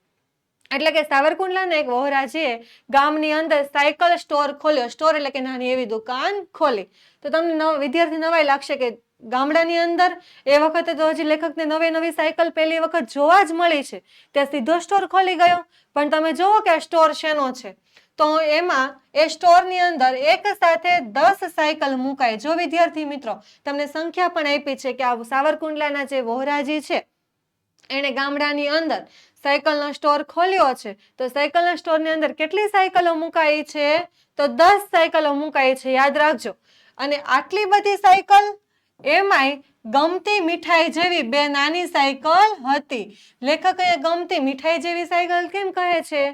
એટલે કે સાવરકુંડલાના એક વહોરાજીએ ગામની અંદર સાયકલ સ્ટોર ખોલ્યો. સ્ટોર એટલે કે નાની એવી દુકાન ખોલી. તો તમને વિદ્યાર્થી નવાઈ લાગશે કે ગામડાની અંદર એ વખતે તો હજી લેખકને નવી સાયકલ પહેલી વખત જોવા જ મળી છે, ત્યાં સીધો સ્ટોર ખોલી ગયો. પણ તમે જુઓ કે આ સ્ટોર શેનો છે, તો એમાં એ સ્ટોરની અંદર એક સાથે 10 સાયકલ મુકાય. જો વિદ્યાર્થી મિત્રો તમને સંખ્યા પણ આપી છે કે આ સાવરકુંડલાના જે વહોરાજી છે એણે ગામડાની અંદર સાયકલનો સ્ટોર ખોલ્યો છે. તો સાયકલના સ્ટોરની અંદર કેટલી સાયકલો મુકાઈ છે? તો 10 સાયકલો મુકાઈ છે, યાદ રાખજો. અને આટલી બધી સાયકલ, એમાંય ગમતી મીઠાઈ જેવી 2 નાની સાયકલ હતી. લેખકે ગમતી મીઠાઈ જેવી સાયકલ કેમ કહે છે?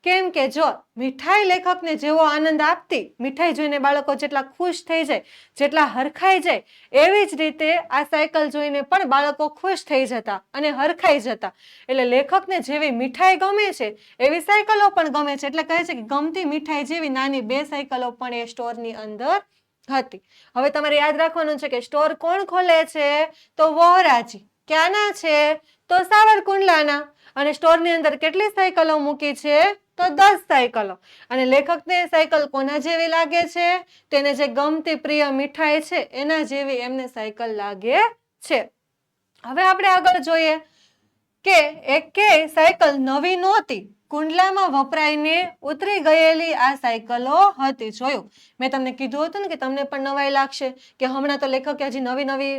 કેમ કે જો મીઠાઈ લેખકને જેવો આનંદ આપતી, મીઠાઈ જોઈને બાળકો જેટલા ખુશ થઈ જાય, જેટલા હરખાઈ જાય, એવી જ રીતે આ સાયકલ જોઈને પણ બાળકો ખુશ થઈ જતા અને હરખાઈ જતા. એટલે લેખકને જેવી મીઠાઈ ગમે છે એવી સાયકલો પણ ગમે છે. એટલે કહે છે કે ગમતી મીઠાઈ જેવી નાની 2 સાયકલો પણ એ સ્ટોરની અંદર હતી. હવે તમારે યાદ રાખવાનું છે કે સ્ટોર કોણ ખોલે છે? તો વોરાજી. ક્યાંના છે? તો સાવરકુંડલાના. અને સ્ટોરની અંદર કેટલી સાયકલો મૂકી છે? તો 10 સાયકલો. અને લેખકને સાયકલ કોના જેવી લાગે છે? તેને જે ગમતી પ્રિય મીઠાઈ છે એના જેવી એમને સાયકલ લાગે છે. હવે આપણે આગળ જોઈએ કે એકેય સાયકલ નવી નહોતી, કુંડલામાં વપરાઈને ઉતરી ગયેલી આ સાયકલો હતી. જોયું, મેં તમને કીધું હતું ને કે તમને પણ નવાઈ લાગશે કે હમણાં તો લેખકે હજી નવી નવી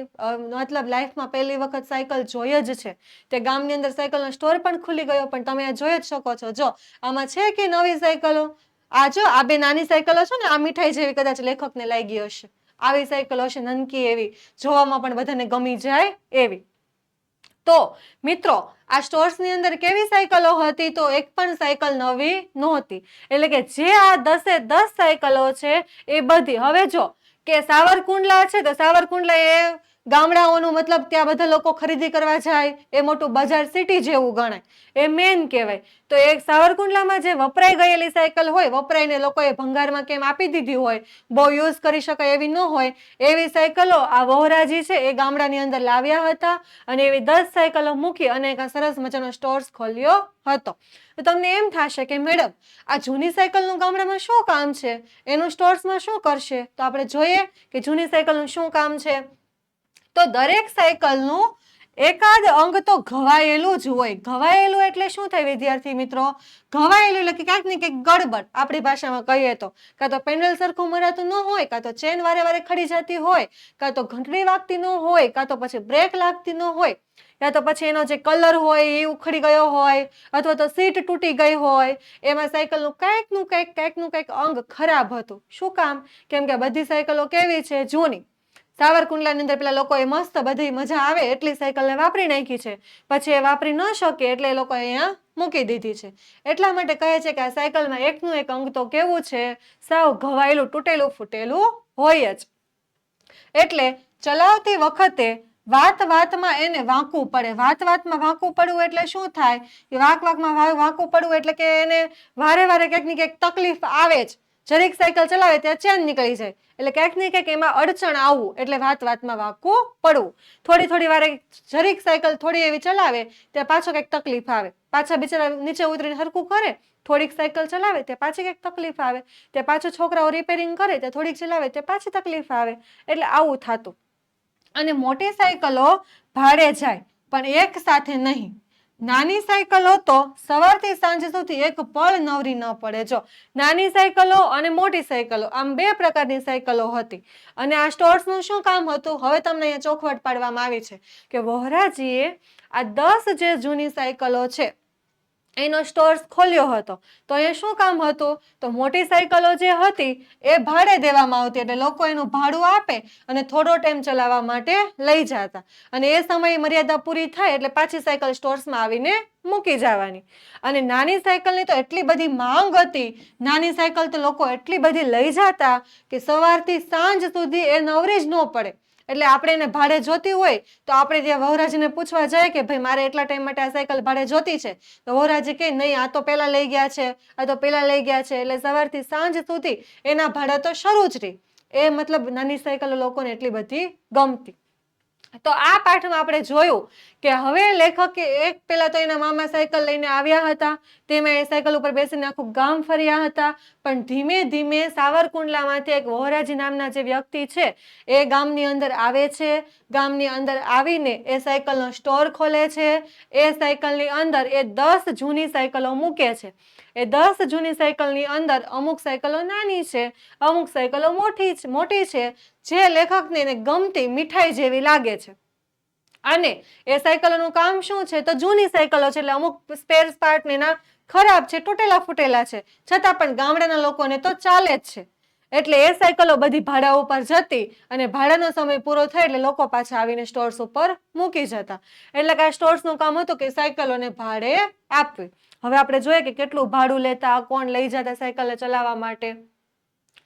મતલબ લાઈફમાં પહેલી વખત સાયકલ જોઈ જ છે. તે ગામની અંદર સાયકલનો સ્ટોર પણ ખુલી ગયો, પણ તમે આ જોઈ જ શકો છો. જો આમાં છે કે નવી સાયકલો? આ જો આ 2 નાની સાયકલો છે ને, આ મીઠાઈ જેવી કદાચ લેખકને લાગી હશે. આવી સાયકલો હશે નનકી એવી, જોવામાં પણ બધાને ગમી જાય એવી. તો મિત્રો, આ સ્ટોર્સની અંદર કેવી સાયકલો હતી? તો એક પણ સાયકલ નવી નહોતી. એટલે કે જે આ 10 સાયકલો છે એ બધી, હવે જો કે સાવરકુંડલા છે તો સાવરકુંડલા એ ગામડાઓનું મતલબ ત્યાં બધા લોકો ખરીદી કરવા જાય, એ મોટું બજાર સિટી જેવું ગણાય, એ મેન કહેવાય. તો એક સાવરકુંડલામાં જે વપરાઈ ગયેલી સાયકલ હોય, વપરાઈને લોકોએ ભંગારમાં કેમ આપી દીધી હોય, બહુ યુઝ કરી શકાય એવી ન હોય, એવી સાયકલો આ વહોરાજી છે એ ગામડાની અંદર લાવ્યા હતા. અને એવી 10 સાયકલો મૂકી અને એક સરસ મજાનો સ્ટોર્સ ખોલ્યો હતો. તો તમને એમ થશે કે મેડમ, આ જૂની સાયકલનું ગામડામાં શું કામ છે? એનું સ્ટોર્સમાં શું કરશે? તો આપણે જોઈએ કે જૂની સાયકલનું શું કામ છે. તો દરેક સાયકલનું એકાદ અંગ તો ઘવાયેલું જ હોય. ઘવાયેલું એટલે શું થાય વિદ્યાર્થી મિત્રો? ઘવાયેલું એટલે કે ક્યાંક ને ક્યાંક ગડબડ, આપણી ભાષામાં કહીએ તો. કાં તો પેન્ડલ સરખું મરાતું ન હોય, કાં તો ચેન વારે વારે ખડી જતી હોય, કાં તો ઘંટડી વાગતી ન હોય, કાં તો પછી બ્રેક લાગતી ન હોય, યા તો પછી એનો જે કલર હોય એ ઉખડી ગયો હોય, અથવા તો સીટ તૂટી ગઈ હોય. એમાં સાયકલનું કંઈકનું કંઈક અંગ ખરાબ હતું. શું કામ? કેમ કે બધી સાયકલો કેવી છે? જૂની. સાવરકુંડલાની અંદર પેલા લોકોએ મસ્ત બધી મજા આવે એટલી સાયકલને વાપરી નાખી છે. પછી એ વાપરી ન શકે એટલે એ લોકો અહીંયા મૂકી દીધી છે. એટલા માટે કહે છે કે આ સાયકલમાં એકનું એક અંગ તો કેવું છે? સાવ ઘવાયેલું, તૂટેલું ફૂટેલું હોય જ. એટલે ચલાવતી વખતે વાત વાતમાં એને વાંકવું પડે. વાત વાતમાં વાંકવું પડવું એટલે શું થાય? વાક વાકમાં વાંકવું પડવું એટલે કે એને વારે વારે ક્યાંક ને ક્યાંક તકલીફ આવે જ. જરીક સાયકલ ચલાવે ત્યાં ચેન નીકળી જાય, એટલે ક્યાંક ને ક્યાંક એમાં અડચણ આવવું, એટલે વાત વાતમાં વાંકવું પડવું. થોડી થોડી વારે જરીક સાયકલ થોડી એવી ચલાવે ત્યાં પાછો કંઈક તકલીફ આવે, પાછા બિચારા નીચે ઉતરીને હરખું કરે. થોડીક સાયકલ ચલાવે ત્યાં પાછી કંઈક તકલીફ આવે, ત્યાં પાછું છોકરાઓ રિપેરિંગ કરે ત્યાં થોડીક ચલાવે ત્યાં પાછી તકલીફ આવે. એટલે આવું થતું. અને મોટી સાયકલો ભાડે જાય પણ એક સાથે નહીં. નાની સાયકલો તો સવારથી સાંજ સુધી એક પળ નવરી ન પડે. જો નાની સાયકલો અને મોટી સાયકલો, આમ 2 પ્રકારની સાયકલો હતી. અને આ સ્ટોર્સનું શું કામ હતું? હવે તમને અહીંયા ચોખવટ પાડવામાં આવી છે કે વહોરાજીએ આ 10 જે જૂની સાયકલો છે એનો સ્ટોર્સ ખોલ્યો હતો. તો એ શું કામ હતું? તો મોટી સાયકલો જે હતી એ ભાડે દેવામાં આવતી, એટલે લોકો એનું ભાડું આપે અને થોડો ટાઈમ ચલાવવા માટે લઈ જતા. અને એ સમયે મર્યાદા પૂરી થાય એટલે પાછી સાયકલ સ્ટોર્સમાં આવીને મૂકી જવાની. અને નાની સાયકલની તો એટલી બધી માંગ હતી, નાની સાયકલ તો લોકો એટલી બધી લઈ જતા કે સવારથી સાંજ સુધી એ નવરી જ ન પડે. એટલે આપણે એને ભાડે જોતી હોય તો આપણે ત્યાં વહુરાજીને પૂછવા જાય કે ભાઈ મારે એટલા ટાઈમ માટે આ સાયકલ ભાડે જોતી છે, તો વહુરાજી કે નહીં, આ તો પેલા લઈ ગયા છે, આ તો પેલા લઈ ગયા છે. એટલે સવારથી સાંજ સુધી એના ભાડા તો શરૂ જ રહી. એ મતલબ નાની સાયકલો લોકોને એટલી બધી ગમતી. તો આ પાઠમાં આપણે જોયું કે હવે લેખકે એક પેલા તો એના મામા સાયકલ લઈને આવ્યા હતા, તેમાં એ સાયકલ ઉપર બેસીને આખું ગામ ફર્યા હતા. પણ ધીમે ધીમે સાવરકુંડલામાંથી એક વહોરાજી નામના જે વ્યક્તિ છે એ ગામની અંદર આવે છે. ગામની અંદર આવીને એ સાયકલનો સ્ટોર ખોલે છે. એ સાયકલની અંદર એ 10 જૂની સાયકલો મૂકે છે. એ 10 જૂની સાયકલની અંદર અમુક સાયકલો નાની છે, અમુક સાયકલો મોટી છે, જે લેખકને ગમતી મીઠાઈ જેવી લાગે છે. અને એ સાયકલોનું કામ શું છે? તો જૂની સાયકલો છે એટલે અમુક સ્પેર પાર્ટ એના ખરાબ છે, તૂટેલા ફૂટેલા છે, છતાં પણ ગામડાના લોકોને તો ચાલે જ છે. એટલે એ સાયકલો બધી ભાડા ઉપર જતી અને ભાડાનો સમય પૂરો થાય એટલે લોકો પાછા આવીને સ્ટોર્સ ઉપર મૂકી જતા. એટલે કે આ સ્ટોર્સનું કામ હતું કે સાયકલોને ભાડે આપવી. હવે આપણે જોઈએ કે કેટલું ભાડું લેતા, કોણ લઈ જતા સાયકલ ચલાવવા માટે.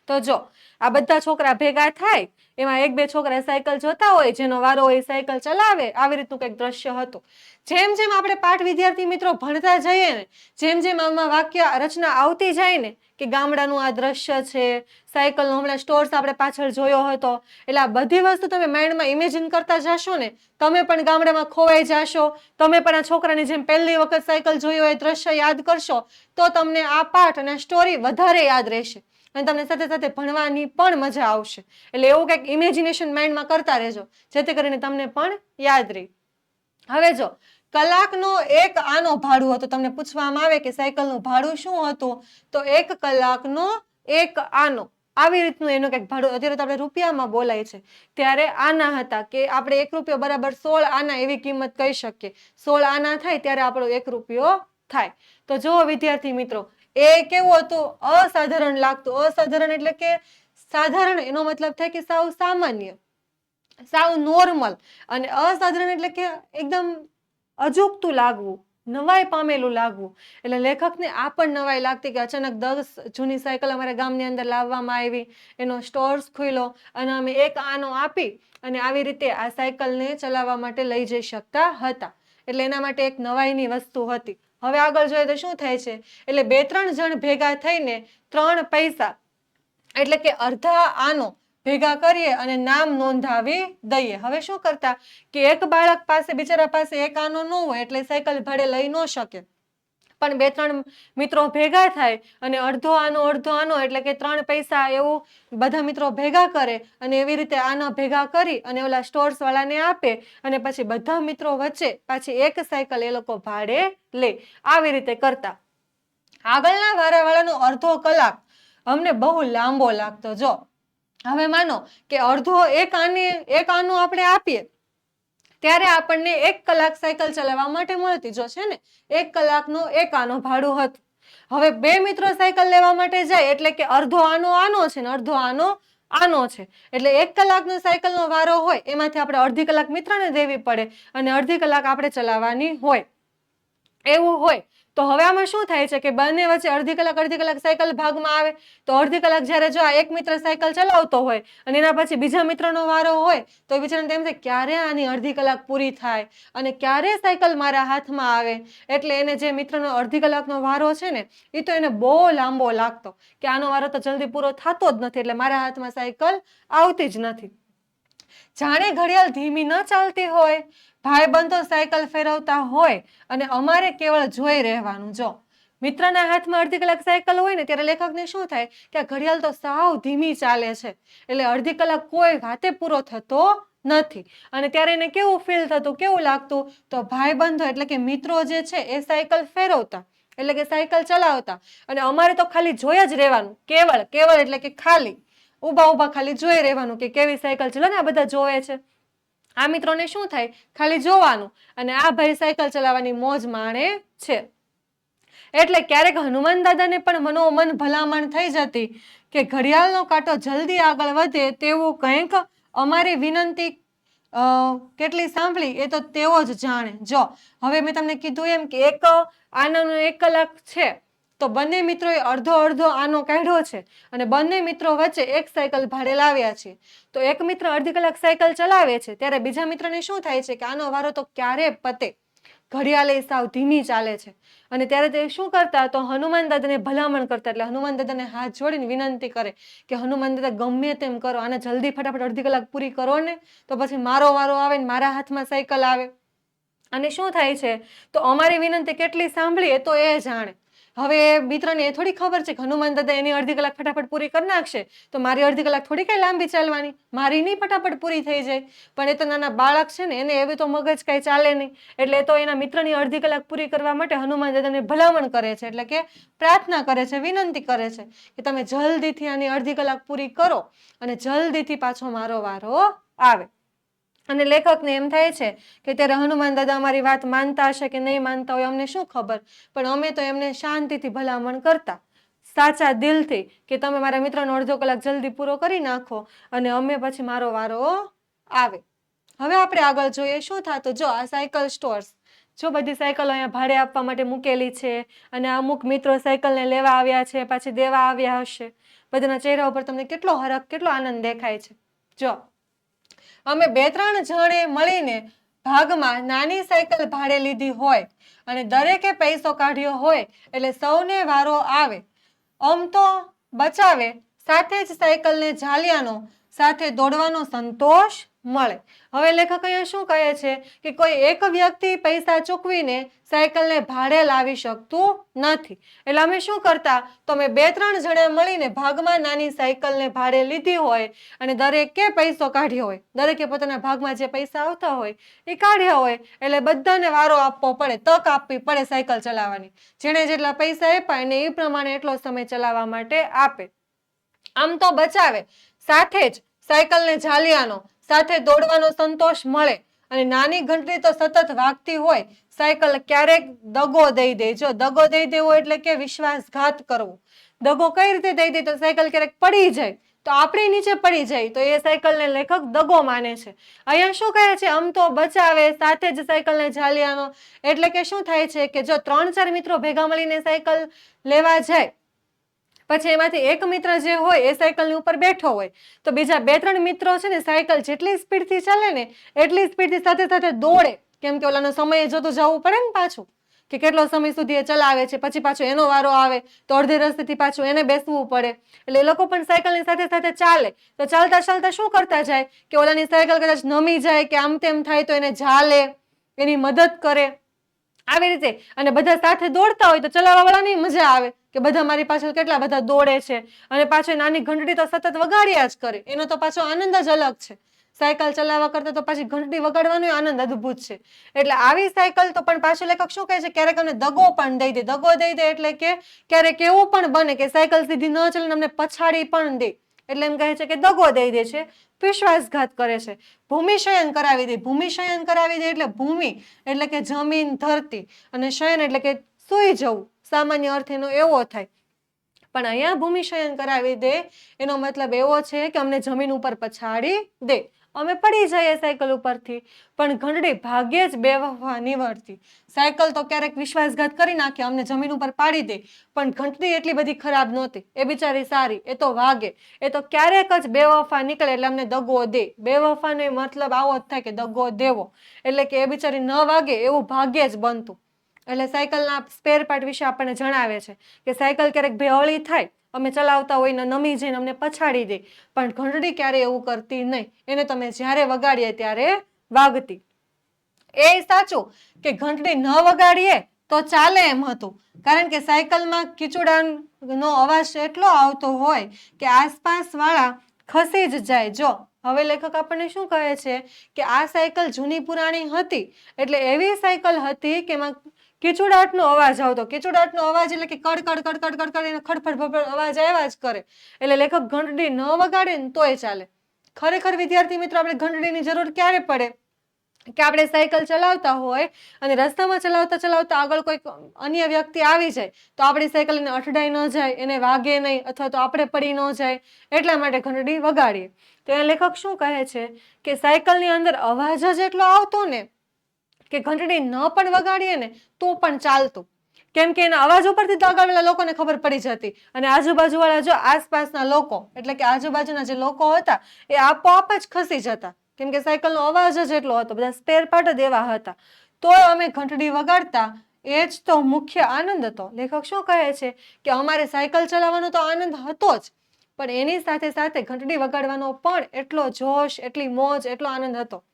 તો જો આ બધા છોકરા ભેગા થાય, એમાં એક બે છોકરા સાયકલ જોતા હોય, જેનો વારો હોય સાયકલ ચલાવે. આવી રીતનું કંઈક દ્રશ્ય હતું. જેમ જેમ આપણે પાઠ વિદ્યાર્થી મિત્રો ભણતા જઈએ ને, જેમ જેમ આમાં વાક્ય રચના આવતી જાય ને કે ગામડાનું આ દ્રશ્ય છે, સાયકલનો હમણાં સ્ટોર્સ આપણે પાછળ જોયો હતો, એટલે આ બધી વસ્તુ તમે માઇન્ડમાં ઇમેજિન કરતા જશો ને, તમે પણ ગામડામાં ખોવાઈ જશો. તમે પણ આ છોકરાની જેમ પહેલી વખત સાયકલ જોયો એ દ્રશ્ય યાદ કરશો, તો તમને આ પાઠ અને સ્ટોરી વધારે યાદ રહેશે અને તમને સાથે સાથે ભણવાની પણ મજા આવશે. એટલે એવું કંઈક ઇમેજિનેશન માઇન્ડમાં કરતા રહેજો, જેથી કરીને તમને પણ યાદ રહે. હવે જો કલાકનો એક આનો ભાડું હતું. તમને પૂછવામાં આવે કે સાયકલનું ભાડું શું હતું, તો 1 કલાકનો 1 આનો. આવી રીતનું એનું કંઈક ભાડું. અત્યારે તો આપણે રૂપિયામાં બોલાય છે, ત્યારે આના હતા કે આપણે 1 રૂપિયો બરાબર 16 આના એવી કિંમત કહી શકીએ. 16 આના થાય ત્યારે આપણો 1 રૂપિયો થાય. તો જો વિદ્યાર્થી મિત્રો, એ કેવું હતું? અસાધારણ લાગતું. અસાધારણ એટલે કે સાધારણ, એનો મતલબ થાય કે સાવ સામાન્ય, સાવ નોર્મલ. અને અસાધારણ એટલે કે એકદમ અજુગતું લાગવું, નવાઈ પામેલું લાગવું. એટલે લેખકને આ પણ નવાઈ લાગતી કે અચાનક 10 જૂની સાયકલ અમારા ગામની અંદર લાવવામાં આવી, એનો સ્ટોર્સ ખુલ્યો અને અમે 1 આનો આપી અને આવી રીતે આ સાયકલને ચલાવવા માટે લઈ જઈ શકતા હતા. એટલે એના માટે એક નવાઈની વસ્તુ હતી. હવે આગળ જોઈએ તો શું થાય છે? એટલે 2-3 જણ ભેગા થઈને 3 પૈસા એટલે કે અડધા આનો ભેગા કરીએ અને નામ નોંધાવી દઈએ. હવે શું કરતા કે એક બાળક પાસે, બિચારા પાસે 1 આનો ન હોય એટલે સાયકલ ભાડે લઈ ન શકે, પણ 2-3 મિત્રો ભેગા થાય અને અડધો આનો એટલે કે 3 પૈસા એવું બધા મિત્રો ભેગા કરે અને એવી રીતે આના ભેગા કરી અને ઓલા સ્ટોર્સ વાળાને આપે અને પછી બધા મિત્રો વચ્ચે પાછી 1 સાયકલ એ લોકો ભાડે લે. આવી રીતે કરતા. આગળના વારાવાળાનો અડધો કલાક અમને બહુ લાંબો લાગતો. જો હવે માનો કે અડધો 1 આનો આપણે આપીએ ત્યારે આપણને 1 કલાક સાયકલ ચલાવવા માટે મળતી. જો છે ને 1 કલાકનો 1 આનો ભાડું હતું. હવે 2 મિત્રો સાયકલ લેવા માટે જાય એટલે કે અડધો આનો છે ને અડધો આનો છે. એટલે 1 કલાકનો સાયકલનો વારો હોય, એમાંથી આપણે અડધી કલાક મિત્રને દેવી પડે અને અડધી કલાક આપણે ચલાવવાની હોય. એવું હોય તો હવે આમાં શું થાય છે કે બંને વચ્ચે અડધી કલાક સાયકલ ભાગમાં આવે. તો અડધી કલાક જ્યારે જો આ એક મિત્ર સાયકલ ચલાવતો હોય અને એના પછી બીજા મિત્રનો વારો હોય, તો એ બિચારાને તેમ થાય ક્યારે આની અડધી કલાક પૂરી થાય અને ક્યારે સાયકલ મારા હાથમાં આવે. એટલે એને જે મિત્રનો અડધી કલાકનો વારો છે ને, એ તો એને બહુ લાંબો લાગતો કે આનો વારો તો જલ્દી પૂરો થતો જ નથી, એટલે મારા હાથમાં સાયકલ આવતી જ નથી. જાણે ઘડિયાળ ધીમી ન ચાલતી હોય, ભાઈબંધો સાયકલ ફેરવતા હોય અને અમારે કેવળ જોઈ રહેવાનું. જો મિત્રના હાથમાં અડધી કલાક સાયકલ હોય ને, ત્યારે લેખકને શું થાય કે આ ઘડિયાળ તો સાવ ધીમી ચાલે છે, એટલે અડધી કલાક કોઈ વાતે પૂરો થતો નથી. અને ત્યારે એને કેવું ફીલ થતું, કેવું લાગતું? તો ભાઈબંધો એટલે કે મિત્રો જે છે એ સાયકલ ફેરવતા એટલે કે સાયકલ ચલાવતા અને અમારે તો ખાલી જોઈ જ રહેવાનું. કેવળ એટલે કે ખાલી ઊભા ખાલી જોઈ રહેવાનું કે કેવી સાયકલ ચલાવે. આ બધા જોવે છે, આ મિત્રોને શું થાય? ખાલી જોવાનું અને આ ભાઈ સાયકલ ચલાવવાની મોજ માણે છે. એટલે ક્યારેક હનુમાન દાદાને પણ મનોમન ભલામણ થઈ જતી કે ઘડિયાળનો કાંટો જલ્દી આગળ વધે તેવું કંઈક અમારી વિનંતી કેટલી સાંભળી એ તો તેઓ જ જાણે. જો હવે મેં તમને કીધું એમ કે આનાનો 1 કલાક છે, તો બંને મિત્રોએ અડધો આનો કાઢ્યો છે અને બંને મિત્રો વચ્ચે 1 સાયકલ ભાડે લાવ્યા છે. તો એક મિત્ર અડધી કલાક સાયકલ ચલાવે છે, ત્યારે બીજા મિત્રને શું થાય છે કે આનો વારો તો ક્યારે પતે, ઘડિયાળ સાવ ધીમી ચાલે છે. અને ત્યારે તે શું કરતા? તો હનુમાન દાદાને ભલામણ કરતા. એટલે હનુમાન દાદાને હાથ જોડીને વિનંતી કરે કે હનુમાન દાદા ગમે તેમ કરો, આને જલ્દી ફટાફટ અડધી કલાક પૂરી કરો ને, તો પછી મારો વારો આવે ને મારા હાથમાં સાયકલ આવે. અને શું થાય છે? તો અમારી વિનંતી કેટલી સાંભળી એ તો એ જાણે. હવે મિત્રને એ થોડી ખબર છે કે હનુમાન દાદા એની અડધી કલાક ફટાફટ પૂરી કરી નાખશે, તો મારી અડધી કલાક થોડી કઈ લાંબી ચાલવાની, મારી નહીં ફટાફટ પૂરી થઈ જાય. પણ એ તો નાના બાળક છે ને, એને એવી તો મગજ કઈ ચાલે નહીં. એટલે એ તો એના મિત્રની અડધી કલાક પૂરી કરવા માટે હનુમાન દાદાને ભલામણ કરે છે, એટલે કે પ્રાર્થના કરે છે, વિનંતી કરે છે કે તમે જલ્દીથી આની અડધી કલાક પૂરી કરો અને જલ્દીથી પાછો મારો વારો આવે. અને લેખકને એમ થાય છે કે ત્યારે હનુમાન દાદા અમારી વાત માનતા હશે કે નહીં માનતા હોય અમને શું ખબર, પણ અમે તો એમને શાંતિથી ભલામણ કરતા સાચા દિલથી કે તમે મારા મિત્રનો અડધો કલાક જલ્દી પૂરો કરી નાખો અને અમે પછી મારો વારો આવે. હવે આપણે આગળ જોઈએ શું થતું. જો આ સાયકલ સ્ટોર્સ, જો બધી સાયકલો અહીંયા ભાડે આપવા માટે મૂકેલી છે અને અમુક મિત્રો સાયકલને લેવા આવ્યા છે, પાછી દેવા આવ્યા હશે. બધાના ચહેરા ઉપર તમને કેટલો હરખ, કેટલો આનંદ દેખાય છે. જો અમે 2-3 જણે મળીને ભાગમાં નાની સાયકલ ભાડે લીધી હોય અને દરેકે પૈસો કાઢ્યો હોય એટલે સૌને વારો આવે. આમ તો બચાવે, સાથે જ સાયકલને ઝાલિયાનો સાથે દોડવાનો સંતોષ મળે. હવે લેખક અહીંયા શું કહે છે કે કોઈ એક વ્યક્તિ પૈસા ચૂકવીને સાયકલને ભાડે લાવી શકતું નથી. એટલે અમે શું કરતા, તો અમે 2-3 જણા મળીને ભાગમાં નાની સાયકલને ભાડે લીધી હોય અને દરેકે પૈસો કાઢ્યો હોય, દરેકે પોતાના ભાગમાં જે પૈસા આવતા હોય એ કાઢ્યા હોય એટલે બધાને વારો આપવો પડે, તક આપવી પડે સાયકલ ચલાવવાની. જેણે જેટલા પૈસા આપ્યા એને એ પ્રમાણે એટલો સમય ચલાવવા માટે આપે. આમ તો બચાવે, સાથે જ સાયકલને ઝાલિયાનો સાથે દોડવાનો સંતોષ મળે અને નાની ઘંટડી તો સતત વાગતી હોય. સાયકલ ક્યારેક દગો દઈ દે. જો દગો દઈ દેવો એટલે કે વિશ્વાસઘાત કરવો. દગો કઈ રીતે દઈ દે, તો સાયકલ ક્યારેક પડી જાય તો આપણી નીચે પડી જાય તો એ સાયકલને લેખક દગો માને છે. અહીંયા શું કહે છે, આમ તો બચાવે, સાથે જ સાયકલને ઝાલિયાનો એટલે કે શું થાય છે કે જો 3-4 મિત્રો ભેગા મળીને સાયકલ લેવા જાય, પછી એમાંથી એક મિત્ર જે હોય એ સાયકલની ઉપર બેઠો હોય તો બીજા 2-3 મિત્રો છે ને સાયકલ જેટલી સ્પીડથી ચાલે ને એટલી સ્પીડથી સાથે સાથે દોડે, કેમ કે ઓલાનો સમય જોતું જવું પડે ને પાછું કે કેટલો સમય સુધી એ ચલાવે છે. પછી પાછો એનો વારો આવે તો અડધે રસ્તેથી પાછું એને બેસવું પડે. એટલે એ લોકો પણ સાયકલની સાથે સાથે ચાલે. તો ચાલતા ચાલતા શું કરતા જાય કે ઓલાની સાયકલ કદાચ નમી જાય કે આમ તેમ થાય તો એને ઝાલે, એની મદદ કરે, આવી રીતે. અને બધા સાથે દોડતા હોય તો ચલાવવા વાળાની મજા આવે કે બધા મારી પાછળ કેટલા બધા દોડે છે. અને પાછળ નાની ઘંટડી તો સતત વગાડ્યા જ કરે, એનો તો પાછો આનંદ જ અલગ છે. સાયકલ ચલાવવા કરતા તો પાછી ઘંટડી વગાડવાનો આનંદ અદ્ભુત છે. એટલે આવી સાયકલ તો પણ પાછું લેખક શું કહે છે, ક્યારેક અમને દગો પણ દઈ દે. દગો દઈ દે એટલે કે ક્યારેક એવું પણ બને કે સાયકલ સીધી ન ચાલે ને અમને પછાડી પણ દે, એટલે એમ કહે છે કે દગો દઈ દે છે, વિશ્વાસઘાત કરે છે. ભૂમિશયન કરાવી દે. ભૂમિશયન કરાવી દે એટલે ભૂમિ એટલે કે જમીન, ધરતી, અને શયન એટલે કે સૂઈ જવું. સામાન્ય અર્થ એનો એવો થાય, પણ અહીંયા ભૂમિશયન કરાવી દે એનો મતલબ એવો છે કે અમને જમીન ઉપર પછાડી દે, અમે પડી જઈએ સાયકલ ઉપરથી. પણ ઘંટડી ભાગ્યે જ બેવફા નીવડતી. સાયકલ તો ક્યારેક વિશ્વાસઘાત કરી નાખે, અમને જમીન ઉપર પાડી દે, પણ ઘંટડી એટલી બધી ખરાબ નહોતી. એ બિચારી સારી, એ તો વાગે, એ તો ક્યારેક જ બેવફા નીકળે એટલે અમને દગો દે. બેવફાનો મતલબ આવો જ થાય કે દગો દેવો, એટલે કે એ બિચારી ન વાગે એવું ભાગ્યે જ બનતું. એટલે સાયકલના સ્પેર પાર્ટ વિશે આપણને જણાવે છે કે સાયકલ ક્યારેક બેહળી થાય, અમે ચલાવતા હોય ને નમી જઈને અમને પછાડી દે, પણ ઘંટડી ક્યારે એવું કરતી નહીં. એને તમે જ્યારે વગાડીએ ત્યારે વાગતી. એ સાચું કે ઘંટડી ન વગાડીએ તો ચાલે એમ હતું, કારણ કે સાયકલમાં કીચુડાનો અવાજ એટલો આવતો હોય કે આસપાસ વાળા ખસી જ જાય. જો હવે લેખક આપણને શું કહે છે કે આ સાયકલ જૂની પુરાણી હતી એટલે એવી સાયકલ હતી કે એમાં કીચુડાટનો અવાજ આવતો. કીચુડાટનો અવાજ એટલે કે કડ કડ કડ કડ કડ એને ખડફડ ફડફડ અવાજ આવ્યા જ કરે. એટલે લેખક ઘંટડી ન વગાડે ને તોય ચાલે. ખરેખર વિદ્યાર્થી મિત્રો આપણે ઘંટડીની જરૂર ક્યારે પડે કે આપણે સાયકલ ચલાવતા હોય અને રસ્તામાં ચલાવતા ચલાવતા આગળ કોઈક અન્ય વ્યક્તિ આવી જાય તો આપણી સાયકલ એને અઠડાઈ ન જાય, એને વાગે નહીં, અથવા તો આપણે પડી ન જાય, એટલા માટે ઘંટડી વગાડીએ. તો એ લેખક શું કહે છે કે સાયકલની અંદર અવાજ જ એટલો આવતો ને કે ઘંટડી ન પણ વગાડીએ ને તો પણ ચાલતું, કેમ કે એના અવાજ ઉપરથી તો આગળના લોકોને ખબર પડી જતી અને આજુબાજુવાળા જો આસપાસના લોકો એટલે કે આજુબાજુના જે લોકો હતા એ આપોઆપ જ ખસી જતા, કેમ કે સાયકલનો અવાજ જ એટલો હતો, બધા સ્પેર પાર્ટ જ એવા હતા. તો અમે ઘંટડી વગાડતા, એ જ તો મુખ્ય આનંદ હતો. લેખક શું કહે છે કે અમારે સાયકલ ચલાવવાનો તો આનંદ હતો જ, પણ એની સાથે સાથે ઘંટડી વગાડવાનો પણ એટલો જોશ, એટલી મોજ, એટલો આનંદ હતો.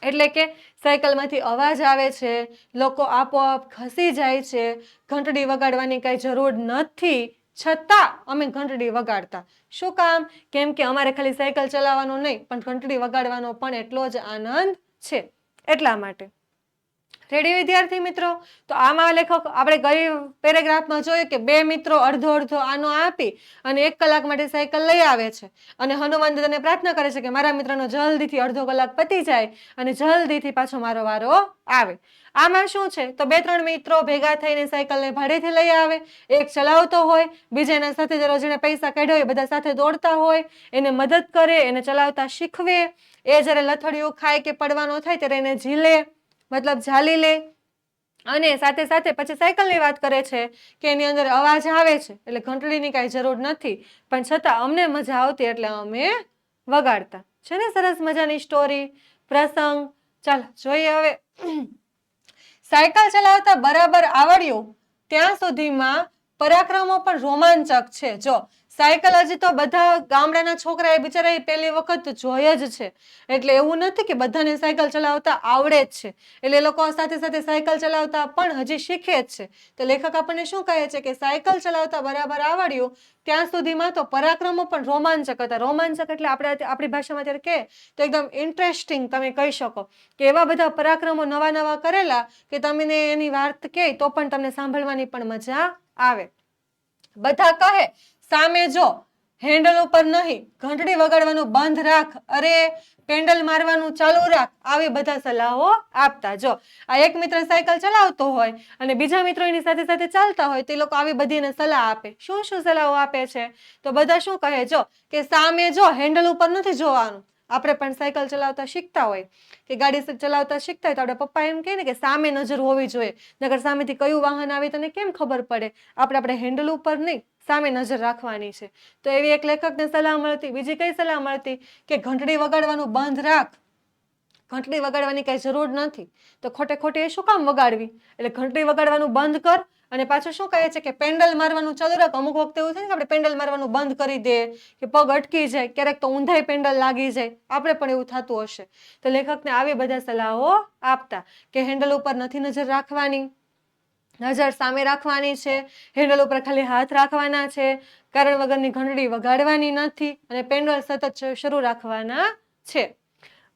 એટલે કે સાયકલમાંથી અવાજ આવે છે, લોકો આપોઆપ ખસી જાય છે, ઘંટડી વગાડવાની કઈ જરૂર નથી, છતાં અમે ઘંટડી વગાડતા. શું કામ? કેમ કે અમારે ખાલી સાયકલ ચલાવવાનો નહીં પણ ઘંટડી વગાડવાનો પણ એટલો જ આનંદ છે, એટલા માટે. રેડી વિદ્યાર્થી મિત્રો? તો આમાં લેખક આપણે ગઈ પેરેગ્રાફમાં જોયું કે બે મિત્રો અડધો અડધો આનો આપી અને 1 કલાક માટે સાયકલ લઈ આવે છે અને હનુમાન દાદાને પ્રાર્થના કરે છે કે મારા મિત્રનો જલ્દીથી અડધો કલાક પતી જાય અને જલ્દીથી પાછો મારો વારો આવે. આમાં શું છે તો 2-3 મિત્રો ભેગા થઈને સાયકલને ભાડેથી લઈ આવે. એક ચલાવતો હોય, બીજાના સાથે જેને પૈસા કાઢ્યા હોય બધા સાથે દોડતા હોય, એને મદદ કરે, એને ચલાવતા શીખવે. એ જ્યારે લથડિયું ખાય કે પડવાનો થાય ત્યારે એને ઝીલે, મતલબ ઝાલી લે. અને સાથે સાથે પછી સાયકલની વાત કરે છે કે એની અંદર અવાજ આવે છે એટલે ઘંટડીની કાંઈ જરૂર નથી, પણ છતાં અમને મજા આવતી એટલે અમે વગાડતા. છે ને સરસ મજાની સ્ટોરી, પ્રસંગ? ચાલો જોઈએ હવે. સાયકલ ચલાવતા બરાબર આવડ્યું ત્યાં સુધીમાં પરાક્રમો પણ રોમાંચક છે. જો સાયકલ હજી તો બધા ગામડાના છોકરા એ બિચારા પહેલી વખત જોઈ જ છે, એટલે એવું નથી કે બધાને સાયકલ ચલાવતા આવડે જ છે, એટલે એ લોકો સાથે સાથે સાયકલ ચલાવતા પણ હજી શીખે જ છે. તો લેખક આપણને શું કહે છે કે સાયકલ ચલાવતા બરાબર આવડ્યું ત્યાં સુધીમાં તો પરાક્રમો પણ રોમાંચક હતા. રોમાંચક એટલે આપણી ભાષામાં અત્યારે કે તો એકદમ ઇન્ટરેસ્ટિંગ તમે કહી શકો કે એવા બધા પરાક્રમો નવા નવા કરેલા કે તમને એની વાત કહે તો પણ તમને સાંભળવાની પણ મજા આવે. બધા કહે સામે જો, હેન્ડલ ઉપર નહીં, ઘંટડી વગાડવાનું બંધ રાખ, અરે પેન્ડલ મારવાનું ચાલુ રાખ, આવી બધા સલાહો આપતા. જો આ એક મિત્ર સાયકલ ચલાવતો હોય અને બીજા મિત્રો એની સાથે સાથે ચાલતા હોય તો એ લોકો આવી બધી એને સલાહ આપે. શું શું સલાહો આપે છે તો બધા શું કહે જો કે સામે જો, હેન્ડલ ઉપર નથી જોવાનું. આપણે પણ સાયકલ ચલાવતા શીખતા હોય કે ગાડી ચલાવતા શીખતા હોય તો આપણે પપ્પા એમ કહે ને કે સામે નજર હોવી જોઈએ, નકર સામેથી કયું વાહન આવે તને કેમ ખબર પડે? આપણે હેન્ડલ ઉપર નહીં, સામે નજર રાખવાની છે. તો એવી એક લેખકને સલાહ મળતી. બીજી કઈ સલાહ મળતી કે ઘંટડી વગાડવાનું બંધ રાખ, ઘંટડી વગાડવાની કઈ જરૂર નથી, તો ખોટે ખોટી એ શું કામ વગાડવી? એટલે ઘંટડી વગાડવાનું બંધ કર. અને પાછું શું કહે છે કે પેન્ડલ મારવાનું ચાલુ રાખ. અમુક વખતે એવું થાય ને કે આપણે પેન્ડલ મારવાનું બંધ કરી દે કે પગ અટકી જાય, ક્યારેક તો ઊંધાઈ પેન્ડલ લાગી જાય, આપણે પણ એવું થતું હશે. તો લેખકને આવી બધા સલાહો આપતા કે હેન્ડલ ઉપર નથી નજર રાખવાની, નજર સામે રાખવાની છે, હેન્ડલ ઉપર ખાલી હાથ રાખવાના છે, કારણ વગરની ઘંટડી વગાડવાની નથી અને પેન્ડલ સતત શરૂ રાખવાના છે.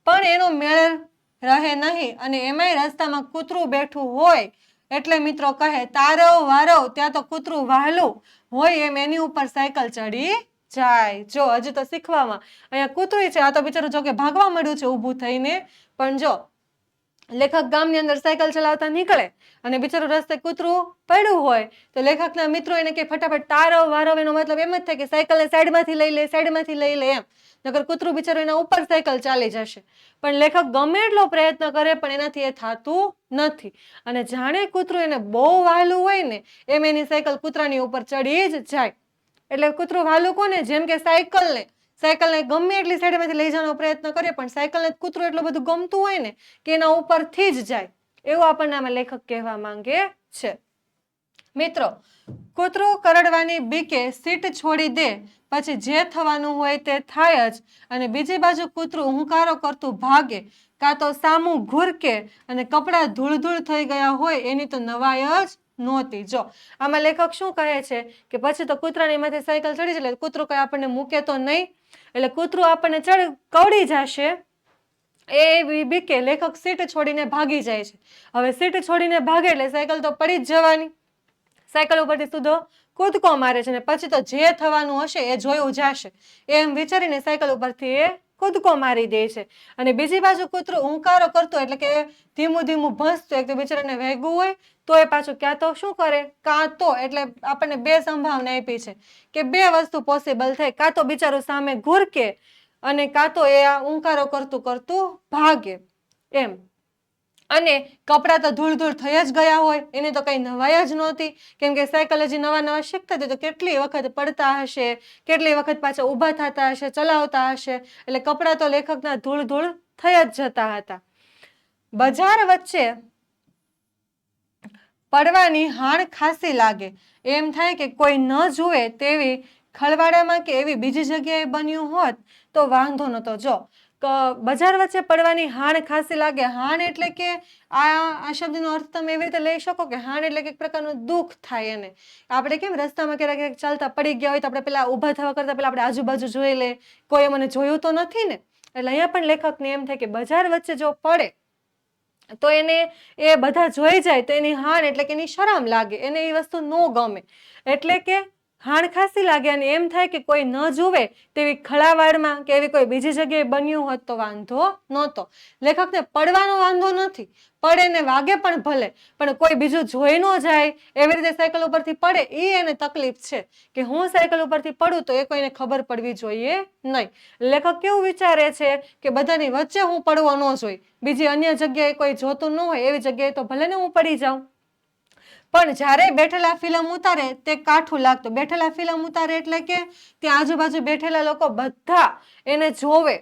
પણ એનો મેળ રહે નહીં અને એમાંય રસ્તામાં કૂતરું બેઠું હોય એટલે મિત્રો કહે તારવ વારવ ત્યાં તો કૂતરું વહાલું હોય એમ એની ઉપર સાયકલ ચડી જાય. જો હજી તો શીખવામાં અહીંયા કૂતરું છે, આ તો બિચારું જો કે ભાગવા મળ્યું છે ઊભું થઈને, પણ જો લેખક ગામની અંદર સાયકલ ચલાવતા નીકળે અને બિચારું રસ્તે કૂતરું પડ્યું હોય તો લેખકના મિત્રો એને કે ફટાફટ તારવ વારવ, એનો મતલબ એમ જ થાય કે સાયકલને સાઈડમાંથી લઈ લે, સાઈડમાંથી લઈ લે એમ, નકર કૂતરું બિચારું એના ઉપર સાયકલ ચાલી જશે. પણ લેખક ગમે એટલો પ્રયત્ન કરે પણ એનાથી એ થતું નથી અને જાણે કૂતરું એને બહુ વહાલું હોય ને એમ એની સાયકલ કૂતરાની ઉપર ચડી જ જાય. એટલે કૂતરું વહાલું કોને? જેમ કે સાયકલને ગમે એટલી સાઈડમાંથી લઈ જવાનો પ્રયત્ન કરે પણ સાયકલને કૂતરું એટલું બધું ગમતું હોય ને કે એના ઉપરથી જ જાય, એવું આપણને આમાં લેખક કહેવા માંગે છે. મિત્રો, કૂતરું કરડવાની બીકે સીટ છોડી દે પછી જે થવાનું હોય તે થાય જ અને બીજી બાજુ કૂતરું હુંકારો કરતું ભાગે, કાં તો સામું ઘૂરકે અને કપડાં ધૂળ ધૂળ થઈ ગયા હોય એની તો નવાઈ જ નહોતી. જો આમાં લેખક શું કહે છે કે પછી તો કૂતરાની માથે સાયકલ ચડી જાય, કૂતરું કઈ આપણને મૂકે તો નહીં, એટલે કૂતરું આપણને કવડી જશે એ બીકે લેખક સીટ છોડીને ભાગી જાય છે. હવે સીટ છોડીને ભાગે એટલે સાયકલ તો પડી જ જવાની, સાયકલ ઉપરથી સીધો કૂદકો મારે છે ને પછી તો જે થવાનું હશે એ જોયું જશે એમ વિચારીને સાયકલ ઉપરથી એ કૂદકો મારી દે છે. અને બીજી બાજુ કૂતરું હુંકારો કરતું એટલે કે ધીમું ધીમું ભસતું, એક તો બિચારાને વેગવું હોય તો એ પાછું ક્યાં તો શું કરે, કાં તો એટલે આપણને બે સંભાવના આપી છે કે બે વસ્તુ પોસિબલ થાય, કાં તો બિચારું સામે ઘૂરકે અને કાં તો એ હુંકારો કરતું કરતું ભાગે એમ. અને કપડાં તો ધૂળ ધૂળ થઈ જ ગયા હોય એને તો કઈ નવાઈ જ નહોતી, કેમ કે સાયકલ હજી નવા નવા શીખતા હતા તો કેટલી વખત પડતા હશે, કેટલી વખત પાછા ઊભા થતા હશે, ચલાવતા હશે, એટલે કપડાં તો લેખકના ધૂળ ધૂળ થઈ જ જતા હતા. બજાર વચ્ચે પડવાની હાણ ખાસી લાગે, એમ થાય કે કોઈ ન જુએ તેવી ખળવાડામાં કે એવી બીજી જગ્યાએ બન્યું હોત તો વાંધો નહોતો. જો બજાર વચ્ચે પડવાની હાણ ખાસી લાગે, હાણ એટલે કે આ શબ્દનો અર્થ તમે એવી રીતે લઈ શકો કે હાણ એટલે કે એક પ્રકારનું દુઃખ થાય એને. આપણે કેમ રસ્તામાં ક્યારેક ચાલતા પડી ગયા હોય તો આપણે પેલા ઊભા થવા કરતા પેલા આપણે આજુબાજુ જોઈ લે, કોઈ મને જોયું તો નથી ને, એટલે અહીંયા પણ લેખકને એમ થાય કે બજાર વચ્ચે જો પડે તો એને એ બધા જોઈ જાય તો એની હાણ એટલે કે એની શરમ લાગે, એને એ વસ્તુ ન ગમે, એટલે કે હાણ ખાસી લાગે અને એમ થાય કે કોઈ ન જુએ તેવી ખળાવાળમાં કે એવી કોઈ બીજી જગ્યાએ બન્યું હોત તો વાંધો નહોતો. લેખકને પડવાનો વાંધો નથી, પડે ને વાગે પણ ભલે, પણ કોઈ બીજું જોઈ ન જાય એવી રીતે સાયકલ ઉપરથી પડે એ એને તકલીફ છે કે હું સાયકલ ઉપરથી પડું તો એ કોઈને ખબર પડવી જોઈએ નહીં. લેખક કેવું વિચારે છે કે બધાની વચ્ચે હું પડવો ન જોઈએ, બીજી અન્ય જગ્યાએ કોઈ જોતું ન હોય એવી જગ્યાએ તો ભલે ને હું પડી જાઉં. પણ જ્યારે બેઠેલા ફિલ્મ ઉતારે તે કાઠું લાગતું. બેઠેલા ફિલ્મ ઉતારે એટલે કે ત્યાં આજુબાજુ બેઠેલા લોકો બધા એને જોવે,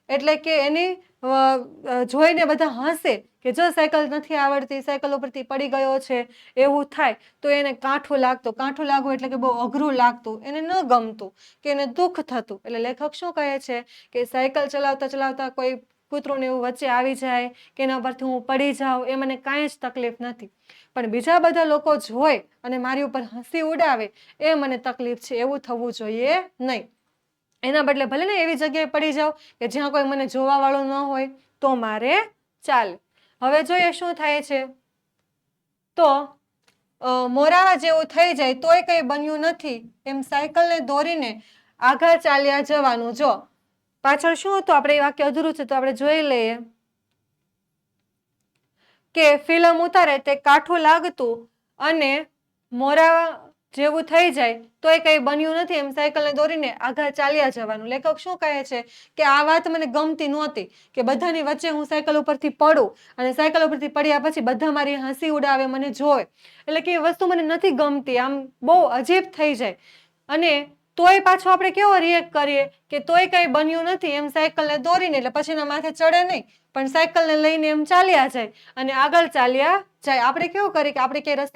એટલે કે એની જોઈને બધા હસે કે જો સાયકલ નથી આવડતી, સાયકલ ઉપરથી પડી ગયો છે, એવું થાય તો એને કાઠું લાગતું. કાઠું લાગવું એટલે કે બહુ અઘરું લાગતું, એને ન ગમતું કે એને દુઃખ થતું. એટલે લેખક શું કહે છે કે સાયકલ ચલાવતા ચલાવતા કોઈ કૂતરું ને એવું વચ્ચે આવી જાય કે એના પરથી હું પડી જાઉં એ મને કાંઈ જ તકલીફ નથી, પણ બીજા બધા લોકો જોઈ અને મારી ઉપર હસી ઉડાવે એ મને તકલીફ છે, એવું થવું જોઈએ નહીં. એના બદલે ભલે ને એવી જગ્યાએ પડી જાઉં કે જ્યાં કોઈ મને જોવા વાળું ન હોય તો મારે ચાલે. હવે જોઈએ શું થાય છે, તો મોરાવા જેવું થઈ જાય તોય કંઈ બન્યું નથી એમ સાયકલને દોરીને આગળ ચાલ્યા જવાનું. જો પાછળ શું હતું, આપણે એ વાક્ય અધૂરું છે તો આપણે જોઈ લઈએ કે ફિલ્મ ઉતારે તે કાઠું લાગતું અને મોરાવા જેવું થઈ જાય તોય કંઈ બન્યું નથી એમ સાયકલને દોરીને આગળ ચાલ્યા જવાનું. લેખક શું કહે છે કે આ વાત મને ગમતી નહોતી કે બધાની વચ્ચે હું સાયકલ ઉપરથી પડું અને સાયકલ ઉપરથી પડ્યા પછી બધા મારી હસી ઉડાવે, મને જોવે, એટલે કે એ વસ્તુ મને નથી ગમતી, આમ બહુ અજીબ થઈ જાય. અને તોય પાછું આપણે કેવો રિએક્ટ કરીએ કે તોય કંઈ બન્યું નથી એમ સાયકલને દોરીને, એટલે પછી એના માથે ચડે નહીં પણ સાયકલને લઈને એમ ચાલ્યા જાય અને આગળ ચાલ્યા જાય. આપણે કેવું કરીએ કે આપણે ક્યાંય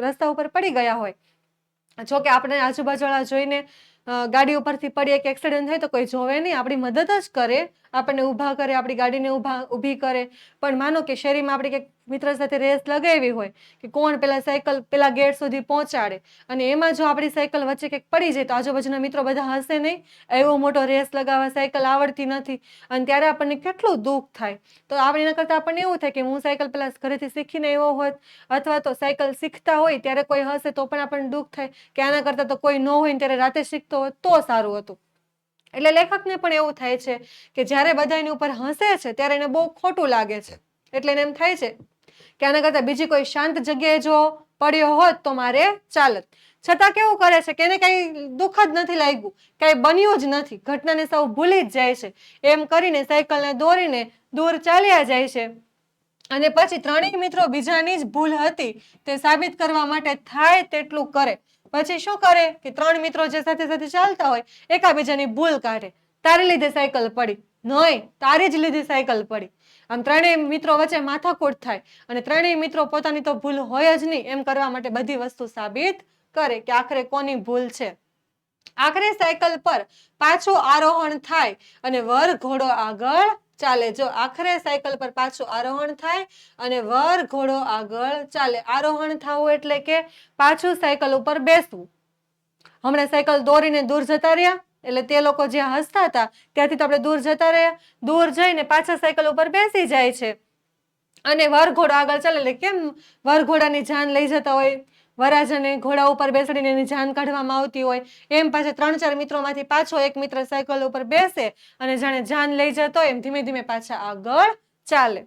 રસ્તા ઉપર પડી ગયા હોય, જો કે આપણે આજુબાજુવાળા જોઈને ગાડી ઉપરથી પડીએ કે એક્સિડન્ટ થાય તો કોઈ જોવે નહીં, આપણી મદદ જ કરે, આપણને ઊભા કરે, આપણી ગાડીને ઊભી કરે. પણ માનો કે શેરીમાં આપણે કંઈક મિત્ર સાથે રેસ લગાવી હોય કે કોણ પેલા ગેટ સુધી પહોંચાડે અને એમાં જો આપણી સાયકલ વચ્ચે કંઈક પડી જાય તો આજુબાજુના મિત્રો બધા હસે નહીં, એવો મોટો રેસ લગાવવા સાયકલ આવડતી નથી, અને ત્યારે આપણને કેટલું દુઃખ થાય. તો આપણે એના કરતાં આપણને એવું થાય કે હું સાયકલ પેલા ઘરેથી શીખીને એવો હોત, અથવા તો સાયકલ શીખતા હોય ત્યારે કોઈ હસે તો પણ આપણને દુઃખ થાય કે આના કરતાં તો કોઈ ન હોય ને ત્યારે રાતે શીખતો હોત તો સારું હતું. એટલે લેખકને પણ એવું થાય છે કે જ્યારે બધા એની ઉપર હસે છે ત્યારે એને બહુ ખોટું લાગે છે, એટલે એને એમ થાય છે કે આના કરતાં બીજી કોઈ શાંત જગ્યાએ જો પડ્યો હોત તો મારે ચાલત. છતાં કેવું કરે છે કે એને કઈ દુઃખ જ નથી લાગ્યું, કઈ બન્યું જ નથી, ઘટનાને સૌ ભૂલી જ જાય છે. એમ કરીને સાયકલને દોરીને દૂર ચાલ્યા જાય છે અને પછી ત્રણેય મિત્રો બીજાની જ ભૂલ હતી તે સાબિત કરવા માટે થાય તેટલું કરે. પછી શું કરે કે ત્રણ મિત્રો જે સાથે સાથે ચાલતા હોય એકાબીજાની ભૂલ કાઢે, તારી લીધે સાયકલ પડી, નહીં તારી જ લીધે સાયકલ પડી. આમ ત્રણેય મિત્રો વચ્ચે માથાકૂટ થાય અને ત્રણેય મિત્રો પોતાની તો ભૂલ હોય જ નહીં એમ કરવા માટે બધી વસ્તુ સાબિત કરે કે આખરે કોની ભૂલ છે. આખરે સાયકલ પર પાછું આરોહણ થાય અને વર ઘોડો આગળ ચાલે. જો આખરે સાયકલ પર પાછું આરોહણ થાય અને વર ઘોડો આગળ ચાલે. આરોહણ થવું એટલે કે પાછું સાયકલ ઉપર બેસવું. હમણાં સાયકલ દોરીને દૂર જતા રહ્યા એટલે તે લોકો જ્યાં હસતા હતા ત્યાંથી તો આપણે દૂર જતા રહ્યા, દૂર જઈને પાછા સાયકલ ઉપર બેસી જાય છે અને વરઘોડો આગળ ચાલે. એટલે કેમ વરઘોડાની જાન લઈ જતા હોય, વરાજાને ઘોડા ઉપર બેસાડીને એની જાન કાઢવામાં આવતી હોય, એમ પાછા 3-4 મિત્રોમાંથી પાછો એક મિત્ર સાયકલ ઉપર બેસે અને જાણે જાન લઈ જતો હોય એમ ધીમે ધીમે પાછા આગળ ચાલે.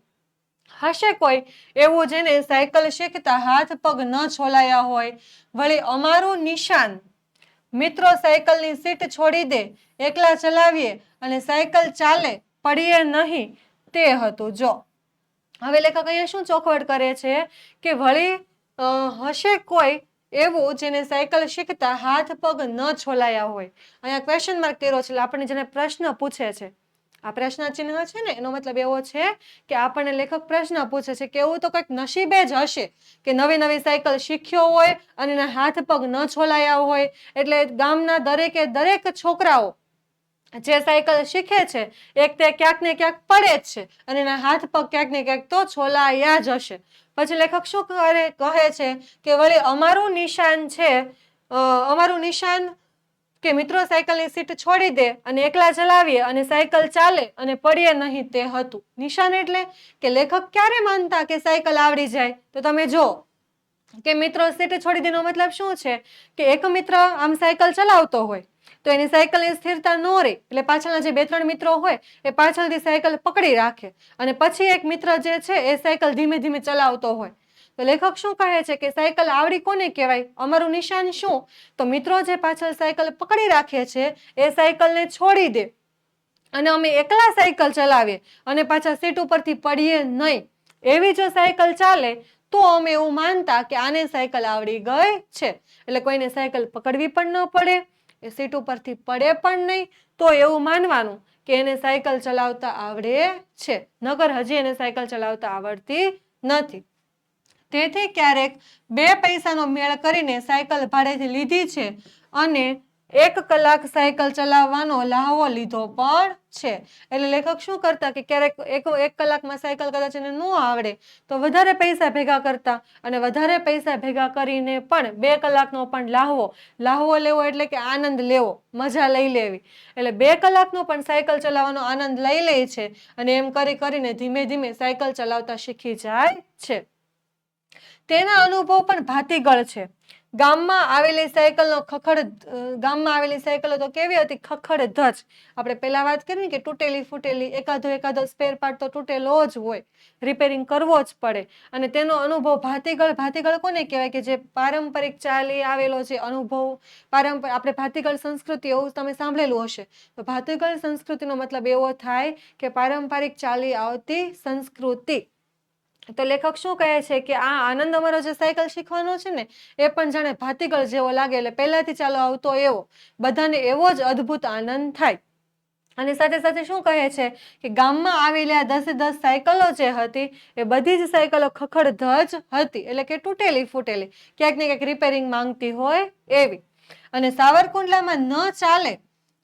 હશે કોઈ એવું જેને સાયકલ શીખતા હાથ પગ ન છોલાયા હોય, વળી અમારું નિશાન મિત્રો સાયકલની સીટ છોડી દે, એકલા ચલાવીએ અને સાયકલ ચાલે, પડીએ નહીં, તે હતું. જો હવે લેખક અહીંયા શું ચોખવટ કરે છે કે વળી હશે કોઈ એવું જેને સાયકલ શીખતા હાથ પગ ન છોલાયા હોય. અહીંયા ક્વેશ્ચન માર્ક કર્યો છે, આપણને જેને પ્રશ્ન પૂછે છે, આ પ્રશ્ન ચિહ્ન છે ને એનો મતલબ એવો છે કે આપણને લેખક પ્રશ્ન પૂછે છે કે એવું તો કંઈક નસીબે જ હશે કે નવી નવી સાયકલ શીખ્યો હોય અને એના હાથ પગ ન છોલાયા હોય. એટલે ગામના દરેક છોકરાઓ જે સાયકલ શીખે છે એક તે ક્યાંક ને ક્યાંક પડે જ છે અને એના હાથ પગ ક્યાંક ને ક્યાંક તો છોલાયા જ હશે. પછી લેખક શું કહે છે કે વળી અમારું નિશાન છે, અમારું નિશાન કે મિત્રો સાયકલની સીટ છોડી દે અને એકલા ચલાવીએ અને સાયકલ ચાલે અને પડીએ નહીં તે હતું. નિશાન એટલે કે લેખક ક્યારે માનતા કે સાયકલ આવડી જાય? તો તમે જો કે મિત્રો સીટ છોડી દેનો મતલબ શું છે કે એક મિત્ર આમ સાયકલ ચલાવતો હોય તો એની સાયકલની સ્થિરતા ન રહે એટલે પાછળના જે 2-3 મિત્રો હોય એ પાછળથી સાયકલ પકડી રાખે અને પછી એક મિત્ર જે છે એ સાયકલ ધીમે ધીમે ચલાવતો હોય. તો લેખક શું કહે છે કે સાયકલ આવડી કોને કહેવાય? અમારું નિશાન શું? તો મિત્રો જે પાછળ સાયકલ પકડી રાખે છે એ સાયકલને છોડી દે અને અમે એકલા સાયકલ ચલાવીએ અને પાછા સીટ ઉપરથી પડીએ નહીં. એવી જો સાયકલ ચાલે તો અમે એવું માનતા કે આને સાયકલ આવડી ગઈ છે. એટલે કોઈને સાયકલ પકડવી પણ ન પડે, એ સીટ ઉપરથી પડે પણ નહીં, તો એવું માનવાનું કે એને સાયકલ ચલાવતા આવડે છે, નકર હજી એને સાયકલ ચલાવતા આવડતી નથી. તેથી ક્યારેક 2 પૈસાનો મેળ કરીને સાયકલ ભાડેથી લીધી છે અને 1 કલાક સાયકલ ચલાવવાનો લહાવો લીધો પણ છે. એટલે લેખક શું કરતા કે ક્યારેક એક કલાકમાં સાયકલ કદાચ એને ન આવડે તો વધારે પૈસા ભેગા કરતા અને વધારે પૈસા ભેગા કરીને પણ 2 કલાકનો પણ લહાવો લેવો એટલે કે આનંદ લેવો, મજા લઈ લેવી. એટલે 2 કલાકનો પણ સાયકલ ચલાવવાનો આનંદ લઈ લે છે અને એમ કરીને ધીમે ધીમે સાયકલ ચલાવતા શીખી જાય છે. તેના અનુભવ પણ ભાતીગળ છે. ગામમાં આવેલી સાયકલો તો કેવી હતી? ખખડધજ. આપણે પહેલા વાત કરી કે તૂટેલી ફૂટેલી એકાદો સ્પેર પાર્ટ તો તૂટેલો જ હોય, રિપેરિંગ કરવો જ પડે. અને તેનો અનુભવ ભાતીગળ કોને કહેવાય? કે જે પારંપરિક ચાલી આવેલો છે અનુભવ. આપણે ભાતીગળ સંસ્કૃતિ એવું તમે સાંભળેલું હશે. તો ભાતીગળ સંસ્કૃતિનો મતલબ એવો થાય કે પારંપરિક ચાલી આવતી સંસ્કૃતિ. તો લેખક શું કહે છે કે આ આનંદ અમારો જે સાયકલ શીખવાનો છે ને એ પણ જાણે ભાતીગળ જેવો લાગે, એટલે પહેલાથી ચાલો આવતો એવો, બધાને એવો જ અદ્ભુત આનંદ થાય. અને સાથે સાથે શું કહે છે કે ગામમાં આવેલી આ 10 સાયકલો જે હતી એ બધી જ સાયકલો ખખડધજ હતી, એટલે કે તૂટેલી ફૂટેલી, ક્યાંક ને ક્યાંક રિપેરિંગ માંગતી હોય એવી. અને સાવરકુંડલામાં ન ચાલે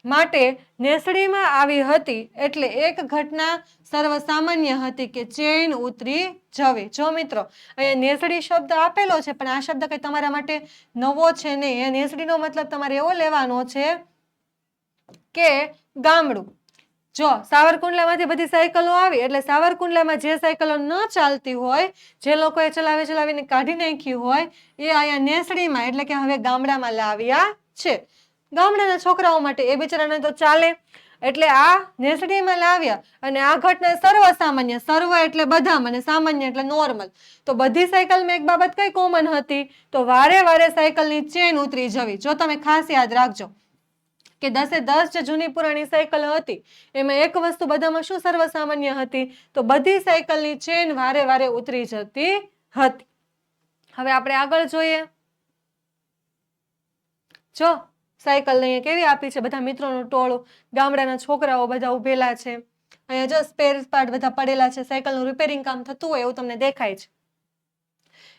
માટે નેસડીમાં આવી હતી. એટલે એક ઘટના સર્વસામાન્ય હતી કે ચેન ઉતરી જવી. જો મિત્રો અહીંયા નેસડી શબ્દ આપેલો છે પણ આ શબ્દ કઈ તમારા માટે નવો છે નહીં. એ નેસડીનો મતલબ તમારે એવો લેવાનો છે કે ગામડું. જો સાવરકુંડલામાંથી બધી સાયકલો આવી એટલે સાવરકુંડલામાં જે સાયકલો ન ચાલતી હોય, જે લોકોએ ચલાવીને કાઢી નાખી હોય, એ અહીંયા નેસડીમાં એટલે કે હવે ગામડામાં લાવ્યા છે. ગામડાના છોકરાઓ માટે એ બિચારાને તો ચાલે એટલે આ નેસડીમાં લાવ્યા. અને આ ઘટના સર્વસામાન્ય, સર્વ એટલે બધા અને સામાન્ય એટલે નોર્મલ. તો બધી સાયકલમાં એક બાબત કઈ કોમન હતી? તો વારે વારે સાયકલની ચેન ઉતરી જવી. જો તમે ખાસ યાદ રાખજો કે 10 જે જૂની પુરાણી સાયકલ હતી એમાં એક વસ્તુ બધામાં શું સર્વસામાન્ય હતી? તો બધી સાયકલની ચેન વારે વારે ઉતરી જતી હતી. હવે આપણે આગળ જોઈએ. જો સાયકલ અહીંયા કેવી આપી છે, બધા મિત્રોનું ટોળું, ગામડાના છોકરાઓ બધા ઉભેલા છે. અહીંયા જો સ્પેર પાર્ટ બધા પડેલા છે, સાયકલનું રિપેરિંગ કામ થતું હોય એવું તમને દેખાય છે.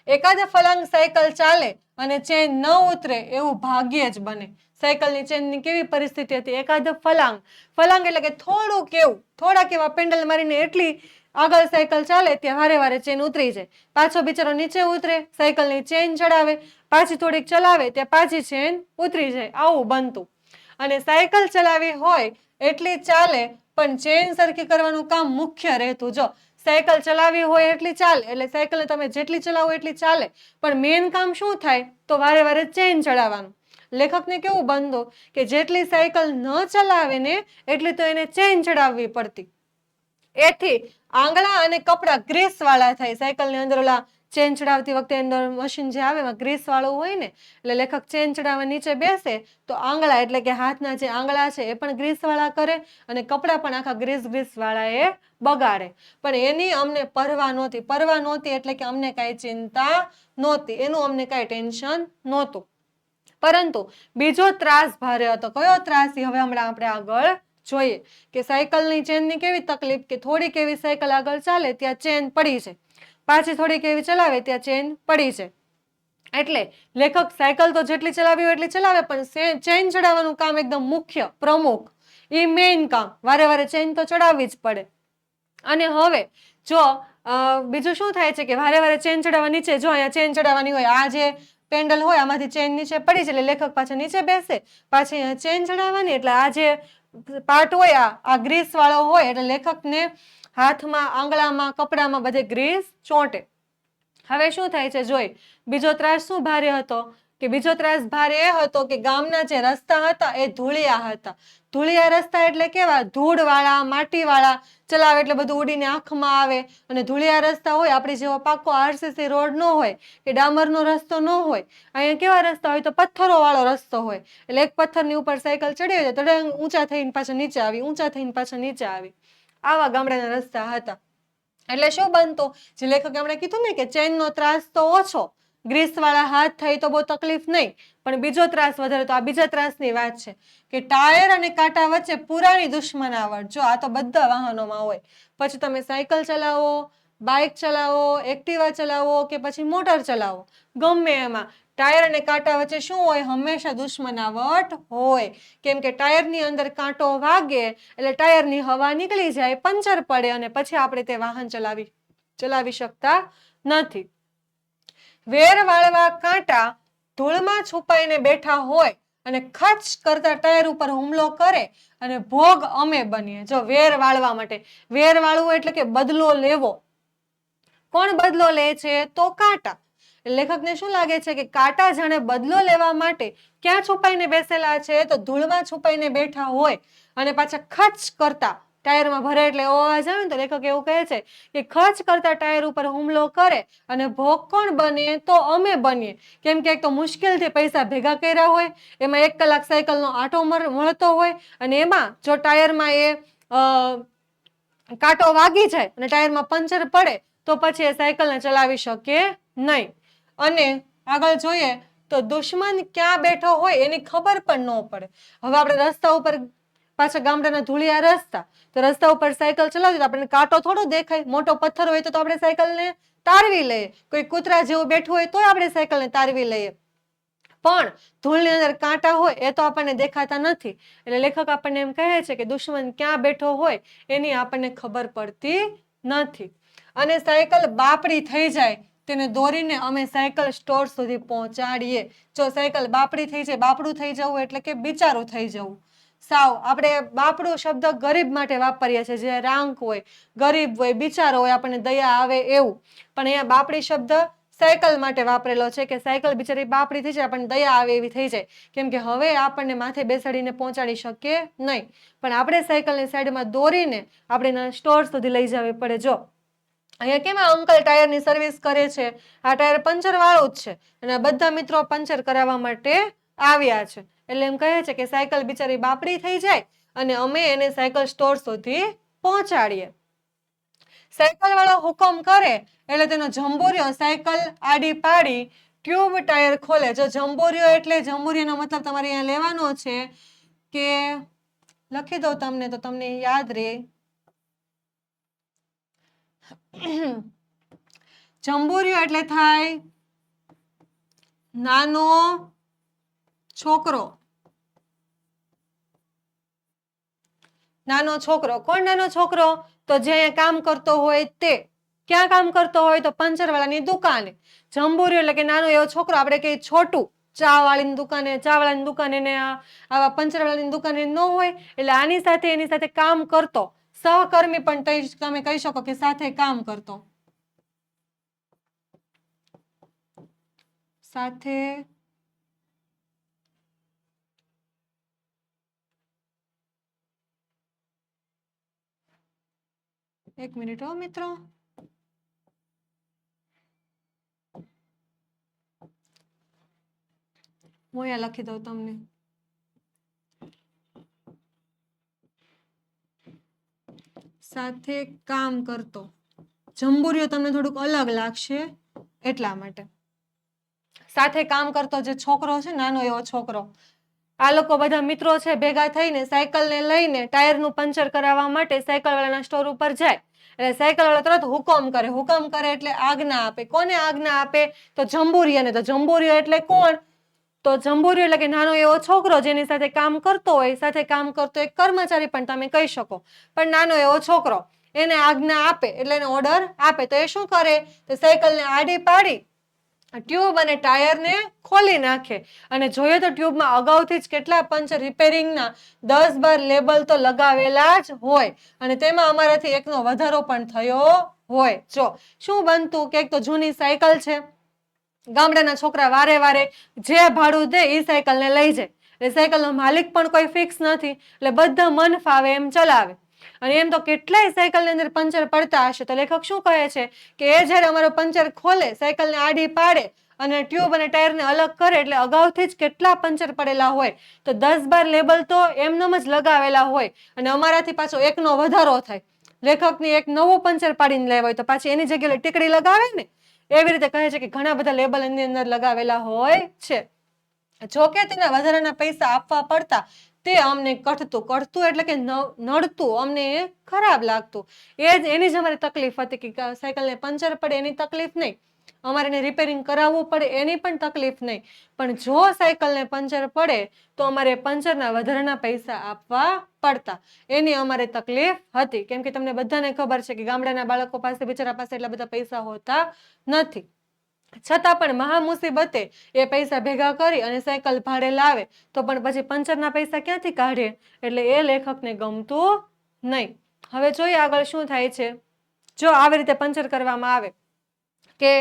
એકાદ ફલાંગ સાયકલ ચાલે અને ચેન ન ઉતરે એવું ભાગ્યે જ બને. સાયકલની ચેનની કેવી પરિસ્થિતિ હતી? એકાદ ફલાંગ એટલે કે થોડાક એવા પેન્ડલ મારીને એટલી આગળ સાયકલ ચાલે ત્યાં વારે વારે ચેન ઉતરી જાય. પાછો બિચારો નીચે ઉતરે, સાયકલની ચેન ચડાવે, પાછી થોડીક ચલાવે ત્યાં પાછી ચેન ઉતરી જાય, આવું બનતું. અને સાયકલ ચલાવી હોય એટલી ચાલે પણ ચેન સરખી કરવાનું કામ મુખ્ય રહેતું. જો સાયકલ ચલાવી હોય એટલી ચાલે એટલે સાયકલને તમે જેટલી ચલાવો એટલી ચાલે, પણ મેઇન કામ શું થાય? તો વારે વારે ચેન ચડાવવાનું. લેખકને કેવું બનતું કે જેટલી સાયકલ ન ચલાવે ને એટલી તો એને ચેન ચડાવવી પડતી. એથી આંગળા અને કપડા ગ્રીસ વાળા થાય. સાયકલની અંદર ઓલા ચેન ચડાવતી વખતે અંદર મશીન જે આવે એમાં ગ્રીસ વાળું હોય ને, એટલે લેખક ચેન ચડાવવા નીચે બેસે તો આંગળા એટલે કે હાથના જે આંગળા છે એ પણ ગ્રીસ વાળા કરે અને કપડા પણ આખા ગ્રીસ વાળા એ બગાડે. પણ એની અમને પરવા નહોતી એટલે કે અમને કાંઈ ચિંતા નહોતી, એનું અમને કાંઈ ટેન્શન નહોતું. પરંતુ બીજો ત્રાસ ભારે હતો. કયો ત્રાસ? હવે હમણાં આપણે આગળ જોઈએ કે સાયકલની ચેનની કેવી તકલીફ કે થોડીક એવી સાયકલ આગળ ચાલે ત્યાં ચેન પડી છે, પાછી થોડીક એવી ચલાવે ત્યાં ચેન પડી છે. એટલે લેખક સાયકલ તો જેટલી ચલાવી હોય એટલી ચલાવે પણ ચેન ચડાવવાનું કામ એકદમ મુખ્ય, પ્રમુખ, એ મેઇન કામ. વારે વારે ચેન તો ચડાવવી જ પડે. અને હવે જો બીજું શું થાય છે કે વારે વારે ચેન ચડાવવા નીચે જો અહીંયા ચેન ચડાવવાની હોય, આ જે પેન્ડલ હોય આમાંથી ચેન નીચે પડી જાય એટલે લેખક પાછા નીચે બેસે, પાછી ચેન ચડાવવાની, એટલે આ જે પાર્ટ હોય આ ગ્રીસ વાળો હોય એટલે લેખકને હાથમાં, આંગળામાં, કપડામાં બધે ગ્રીસ ચોંટે. હવે શું થાય છે જોઈ, બીજો ત્રાસ શું ભારે હતો કે બીજો ત્રાસ ભારે એ હતો કે ગામના જે રસ્તા હતા એ ધૂળિયા હતા. ધૂળિયા રસ્તા એટલે કેવા, ધૂળવાળા, માટીવાળા, ચલાવે એટલે બધું ઉડીને આંખમાં આવે. અને ધૂળિયા રસ્તા હોય, આપણી જેવો પાકો આરસીસી રોડ ન હોય કે ડામરનો રસ્તો ન હોય. અહીંયા કેવા રસ્તા હોય તો પથ્થરો વાળો રસ્તો હોય, એટલે એક પથ્થરની ઉપર સાયકલ ચડી હોય તો ઊંચા થઈને પાછા નીચે આવી, ઊંચા થઈને પાછા નીચે આવી. આવા ગામડાના રસ્તા હતા. એટલે શું બનતું, જે લેખકે હમણાં કીધું ને કે ચેનનો ત્રાસ તો ઓછો, ગ્રીસ વાળા હાથ થાય તો બહુ તકલીફ નહીં, પણ બીજો ત્રાસ વધારે. તો આ બીજા ત્રાસની વાત છે કે ટાયર અને કાંટા વચ્ચે પુરાણી દુશ્મનાવટ. જો આ તો બધા વાહનોમાં હોય, પછી તમે સાયકલ ચલાવો, બાઇક ચલાવો, એક્ટિવા ચલાવો કે પછી મોટર ચલાવો, ગમે એમાં ટાયર અને કાંટા વચ્ચે શું હોય, હંમેશા દુશ્મનાવટ હોય. કેમ કે ટાયરની અંદર કાંટો વાગે એટલે ટાયરની હવા નીકળી જાય, પંચર પડે અને પછી આપણે તે વાહન ચલાવી શકતા નથી. વેર વાળવા કાંટા ધૂળમાં છુપાઈને બેઠા હોય અને ખચ કરતા ટાયર ઉપર હુમલો કરે અને ભોગ અમે બનીએ. જો વેર વાળવા માટે, વેર વાળવું એટલે કે બદલો લેવો. કોણ બદલો લે છે તો કાંટા. લેખકને શું લાગે છે કે કાંટા જાણે બદલો લેવા માટે ક્યાં છુપાઈને બેસેલા છે તો ધૂળમાં છુપાઈને બેઠા હોય અને પાછા ખચ કરતા, ટાયરમાં ભરે એટલે એવો અવાજ આવે ને તો લેખક એવું કહે છે કે ખચ કરતા ટાયર ઉપર હુમલો કરે અને ભોગ કોણ બને તો અમે બનીએ. કેમ કે એક તો મુશ્કેલથી પૈસા ભેગા કર્યા હોય, એમાં 1 કલાક સાયકલનો આંટો મળતો હોય અને એમાં જો ટાયરમાં એ કાંટો વાગી જાય અને ટાયરમાં પંચર પડે તો પછી એ સાયકલને ચલાવી શકે નહીં. અને આગળ જોઈએ તો દુશ્મન ક્યાં બેઠો હોય એની ખબર પણ ન પડે. હવે આપણે રસ્તા ઉપર, પાછા ગામડાના ધૂળિયા રસ્તા, તો રસ્તા ઉપર સાયકલ ચલાવતી તો આપણને કાંટો થોડો દેખાય, મોટો પથ્થર હોય તો આપણે સાયકલને તારવી લઈએ, કોઈ કૂતરા જેવું બેઠું હોય તો આપણે સાયકલને તારવી લઈએ, પણ ધૂળની અંદર કાંટા હોય એ તો આપણને દેખાતા નથી. એટલે લેખક આપણને એમ કહે છે કે દુશ્મન ક્યાં બેઠો હોય એની આપણને ખબર પડતી નથી. અને સાયકલ બાપડી થઈ જાય તેને દોરીને અમે સાયકલ સ્ટોર સુધી પહોંચાડીએ. જો સાયકલ બાપડી થઈ જાય, બાપડું થઈ જવું એટલે કે બિચારું થઈ જવું. સાવ આપણે બાપડું શબ્દ ગરીબ માટે વાપરીએ છીએ, જે રાંક હોય, ગરીબ હોય, બિચારો હોય, આપણને દયા આવે એવું. પણ અહીંયા બાપડી શબ્દ સાયકલ માટે વાપરેલો છે કે સાયકલ બિચારી બાપડી થઈ જાય, આપણને દયા આવે એવી થઈ જાય. કેમ કે હવે આપણને માથે બેસાડીને પહોંચાડી શકીએ નહીં, પણ આપણે સાયકલની સાઈડમાં દોરીને આપણે સ્ટોર સુધી લઈ જવી પડે. જો અહીંયા કેમાં અંકલ ટાયરની સર્વિસ કરે છે, આ ટાયર પંચર વાળું જ છે અને આ બધા મિત્રો પંચર કરાવવા માટે આવ્યા છે. એટલે એમ કહે છે કે સાયકલ બિચારી બાપડી થઈ જાય અને અમે એને સાયકલ સ્ટોર સુધી પહોંચાડીએ. સાયકલ વાળો હુકમ કરે એટલે તેનો જંબુરિયો સાયકલ આડી પાડી ટ્યુબ ટાયર ખોલે. જો જંબુરિયો એટલે જંબુરિયાનો મતલબ તમારે અહીંયા લેવાનો છે કે લખી દઉં તમને તો તમને યાદ રહે. જંબુરિયો એટલે થાય નાનો છોકરો. નાનો છોકરો. કોણ નાનો છોકરો? તો જે અહીંયા કામ કરતો હોય તે. ક્યાં કામ કરતો હોય તો પંચર વાળાની દુકાને. જંબુરિયો એટલે કે નાનો એવો છોકરો. આપણે કહીએ છોટું, ચા વાળાની દુકાને, ચા વાળાની દુકાને ને આવા પંચર વાળાની દુકાને ન હોય, એટલે આની સાથે કામ કરતો સહકર્મી પણ તમે કહી શકો કે સાથે કામ કરતો. સાથે એક મિનિટ હો મિત્રો, હું અહીંયા લખી દઉં તમને. સાથે કામ કરતો. જંબુરિયો તમને થોડુંક અલગ લાગશે એટલા માટે. સાથે કામ કરતો જે છોકરો છે, નાનો એવો છોકરો, આ લોકો બધા મિત્રો છે ભેગા થઈને સાયકલને લઈને ટાયરનું પંચર કરાવવા માટે સાયકલ વાળાના સ્ટોર ઉપર જાય. એટલે સાયકલ વાળો તરત હુકમ કરે. હુકમ કરે એટલે આજ્ઞા આપે. કોને આજ્ઞા આપે? તો જંબુરિયાને. તો જંબુરિયો એટલે કોણ? તો જંબુરિયો એટલે કે નાનો એવો છોકરો જેની સાથે કામ કરતો હોય, સાથે કામ કરતો એક કર્મચારી પણ તમે કહી શકો, પણ નાનો એવો છોકરો એને આજ્ઞા આપે એટલે એને ઓર્ડર આપે. તો એ શું કરે? તો સાયકલને આડી પાડી ટ્યુબ અને ટાયરને ખોલી નાખે અને જોઈએ તો ટ્યુબમાં અગાઉથી જ કેટલા પંચર રિપેરિંગના 10-12 લેબલ તો લગાવેલા જ હોય અને તેમાં અમારાથી એકનો વધારો પણ થયો હોય. જો શું બનતું કે એક તો જૂની સાયકલ છે, ગામડાના છોકરા વારે વારે જે ભાડું દે એ સાયકલને લઈ જાય, એટલે સાયકલનો માલિક પણ કોઈ ફિક્સ નથી, એટલે બધા મન ફાવે એમ ચલાવે. અને એમ તો કેટલાય સાયકલની અંદર પંચર પડતા હશે, તો લેખક શું કહે છે કે એ જ્યારે અમારો પંચર ખોલે, સાયકલને આડી પાડે અને ટ્યુબ અને ટાયરને અલગ કરે, એટલે અગાઉથી જ કેટલા પંચર પડેલા હોય, તો 10-12 લેબલ તો એમનેમ જ લગાવેલા હોય અને અમારાથી પાછો એકનો વધારો થાય. લેખકની એક નવું પંચર પાડીને લેવાય હોય તો પાછી એની જગ્યાએ ટીકડી લગાવે ને, એવી રીતે કહે છે કે ઘણા બધા લેબલ એની અંદર લગાવેલા હોય છે. જોકે તેના વધારાના પૈસા આપવા પડતા તે અમને કઢતું એટલે કે નડતું, અમને એ ખરાબ લાગતું. એની જ અમારી તકલીફ હતી કે સાયકલને પંચર પડે એની તકલીફ નહીં, અમારે એને રિપેરિંગ કરાવવું પડે એની પણ તકલીફ નહીં, પણ જો સાયકલને પંચર પડે તો અમારે પંચરના વધારાના પૈસા આપવા પડતા, એની અમારે તકલીફ હતી. કેમ કે તમને બધાને ખબર છે કે ગામડાના બાળકો પાસે, બિચારા પાસે એટલા બધા પૈસા હોતા નથી, છતાં પણ મહા મુસીબતે એ પૈસા ભેગા કરી અને સાયકલ ભાડે લાવે, તો પણ પછી પંચરના પૈસા ક્યાંથી કાઢે, એટલે એ લેખકને ગમતું નહીં. હવે જોઈએ આગળ શું થાય છે. જો આવી રીતે પંચર કરવામાં આવે કે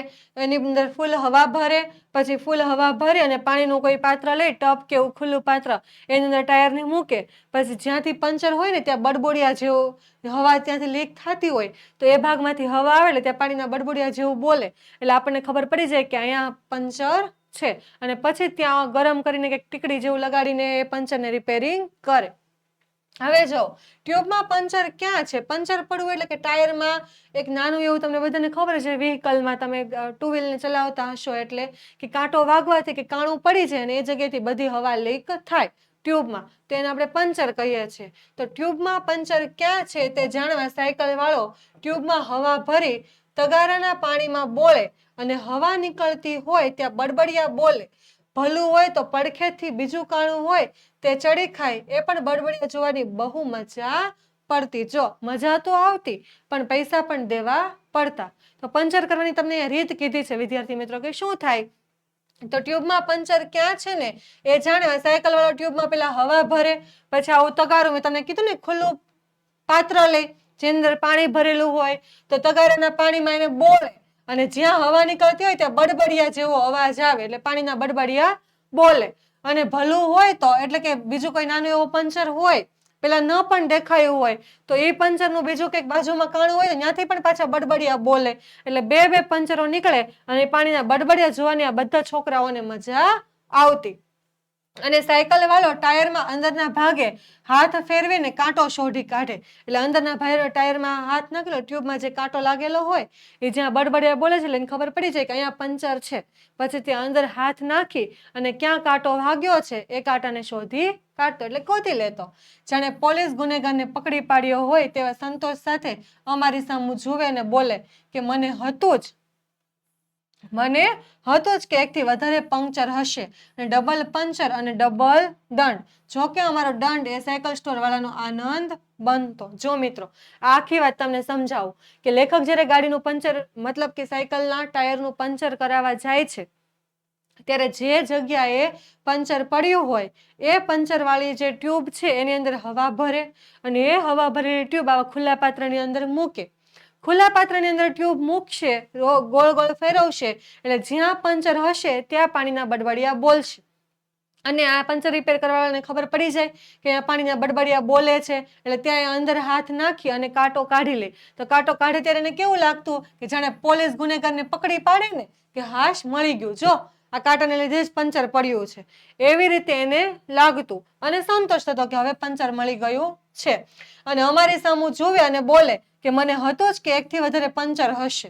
એની અંદર ફૂલ હવા ભરે, પછી ફૂલ હવા ભરી અને પાણીનું કોઈ પાત્ર લઈ, ટબ કે એવું ખુલ્લું પાત્ર, એની અંદર ટાયરને મૂકે, પછી જ્યાંથી પંચર હોય ને ત્યાં બડબોડિયા જેવું હવા ત્યાંથી લીક થતી હોય, તો એ ભાગમાંથી હવા આવે એટલે ત્યાં પાણીના બડબોડિયા જેવું બોલે, એટલે આપણને ખબર પડી જાય કે અહીંયા પંચર છે, અને પછી ત્યાં ગરમ કરીને કંઈક ટીકડી જેવું લગાડીને એ પંચરને રિપેરિંગ કરે. હવે જો ટ્યુબમાં પંચર ક્યાં છે, પંચર પડવું એટલે કે ટાયરમાં એક નાનું એવું, તમને બધાને ખબર છે વ્હીકલમાં તમે ટુ વ્હીલને ચલાવતા હશો એટલે કે કાંટો વાગવાથી કે કાણું પડી જાય અને એ જગ્યાએથી બધી હવા લીક થાય ટ્યુબમાં, તો એને આપણે પંચર કહીએ છીએ. તો ટ્યુબમાં પંચર ક્યાં છે તે જાણવા સાયકલ વાળો ટ્યુબમાં હવા ભરી તગારાના પાણીમાં બોળે અને હવા નીકળતી હોય ત્યાં બડબડિયા બોલે. ભલું હોય તો પડખેથી બીજું કાણું હોય તે ચડી ખાય, એ પણ બડબડિયા જોવાની બહુ મજા પડતી. જો મજા તો આવતી પણ પૈસા પણ દેવા પડતા. તો પંચર કરવાની તમને રીત કીધી છે વિદ્યાર્થી મિત્રો કે શું થાય, તો ટ્યુબમાં પંચર ક્યાં છે ને એ જાણવા સાયકલ વાળો ટ્યુબમાં પેલા હવા ભરે, પછી આવું તગારું, મેં તમને કીધું ને ખુલ્લું પાત્ર લે જેની અંદર પાણી ભરેલું હોય, તો તગારાના પાણીમાં એને બોળે અને જ્યાં હવા નીકળતી હોય ત્યાં બડબડિયા જેવો અવાજ આવે એટલે પાણીના બડબડિયા બોલે. અને ભલું હોય તો એટલે કે બીજું કોઈ નાનું એવું પંચર હોય, પેલા ન પણ દેખાયું હોય, તો એ પંચરનું બીજું કંઈક બાજુમાં કાણું હોય ત્યાંથી પણ પાછા બડબડિયા બોલે, એટલે બે પંચરો નીકળે અને પાણીના બડબડિયા જોવાની આ બધા છોકરાઓને મજા આવતી. અને સાયકલ વાળો ટાયરમાં અંદરના ભાગે હાથ ફેરવીને કાંટો શોધી કાઢે, એટલે અંદરના ટાયરમાં હાથ નાખેલો, ટ્યુબમાં જે કાંટો લાગેલો હોય એ જ્યાં બડબડિયા બોલે છે એટલે એને ખબર પડી જાય કે અહીંયા પંચર છે, પછી ત્યાં અંદર હાથ નાખી અને ક્યાં કાંટો વાગ્યો છે એ કાંટાને શોધી કાઢતો, એટલે ગોતી લેતો. જાણે પોલીસ ગુનેગારને પકડી પાડ્યો હોય તેવા સંતોષ સાથે અમારી સામું જુએ ને બોલે કે મને હતું જ કે એકથી વધારે પંક્ચર હશે, અને ડબલ પંચર અને ડબલ દંડ. જો કે અમારો દંડ એ સાયકલ સ્ટોર વાળાનો આનંદ બનતો. જો મિત્રો આ આખી વાત તમને સમજાવું કે લેખક જ્યારે ગાડીનું પંચર મતલબ કે સાયકલના ટાયરનું પંચર કરાવવા જાય છે, ત્યારે જે જગ્યાએ પંચર પડ્યું હોય એ પંચર વાળી જે ટ્યુબ છે એની અંદર હવા ભરે અને એ હવા ભરેલી ટ્યુબ આવા ખુલ્લા પાત્રની અંદર મૂકે. ખુલ્લા પાત્રની અંદર ટ્યુબ મૂકશે, ગોળ ગોળ ફેરવશે, એટલે જ્યાં પંચર હશે ત્યાં પાણીના બડબડિયા બોલશે. અને આ પંચર રિપેર કરવાવાળાને ખબર પડી જાય કે આ પાણીના બડબડિયા બોલે છે, એટલે ત્યાં અંદર હાથ નાખી અને કાંટો કાઢી લે. તો કાંટો કાઢે ત્યારે એને કેવું લાગતું કે જાણે પોલીસ ગુનેગારને પકડી પાડે ને કે હાશ મળી ગયું, જો આ કાંટાને લીધે જ પંચર પડ્યું છે, એવી રીતે એને લાગતું અને સંતોષ થતો કે હવે પંચર મળી ગયું છે. અને અમારી સામું જોવે અને બોલે કે મને હતું જ કે એકથી વધારે પંચર હશે.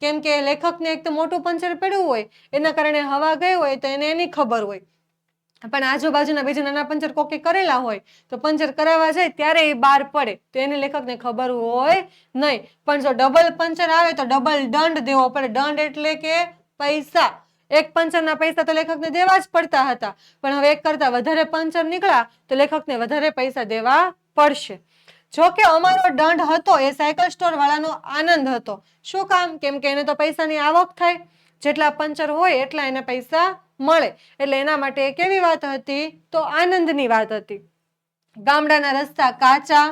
કેમ કે લેખકને એક તો મોટું પંચર પડ્યું હોય એના કારણે હવા ગઈ હોય તો એને એની ખબર હોય, પણ આજુબાજુના બીજા નાના પંચર કોકે કરેલા હોય તો પંચર કરાવવા જાય ત્યારે એ બહાર પડે તો એને લેખકને ખબર હોય નહીં. પણ જો ડબલ પંચર આવે તો ડબલ દંડ દેવો પડે. દંડ એટલે કે પૈસા. એક પંચરના પૈસા તો લેખકને દેવા જ પડતા હતા, પણ હવે એક કરતા વધારે પંચર નીકળ્યા તો લેખકને વધારે પૈસા દેવા પડશે. જો કે અમારો દંડ હતો એ સાયકલ સ્ટોર વાળાનો આનંદ હતો. શું કામ? કેમ કે એને તો પૈસાની આવક થાય. જેટલા પંચર હોય એટલા એને પૈસા મળે. એટલે એના માટે કેવી વાત હતી? તો આનંદની વાત હતી. ગામડાના રસ્તા કાચા,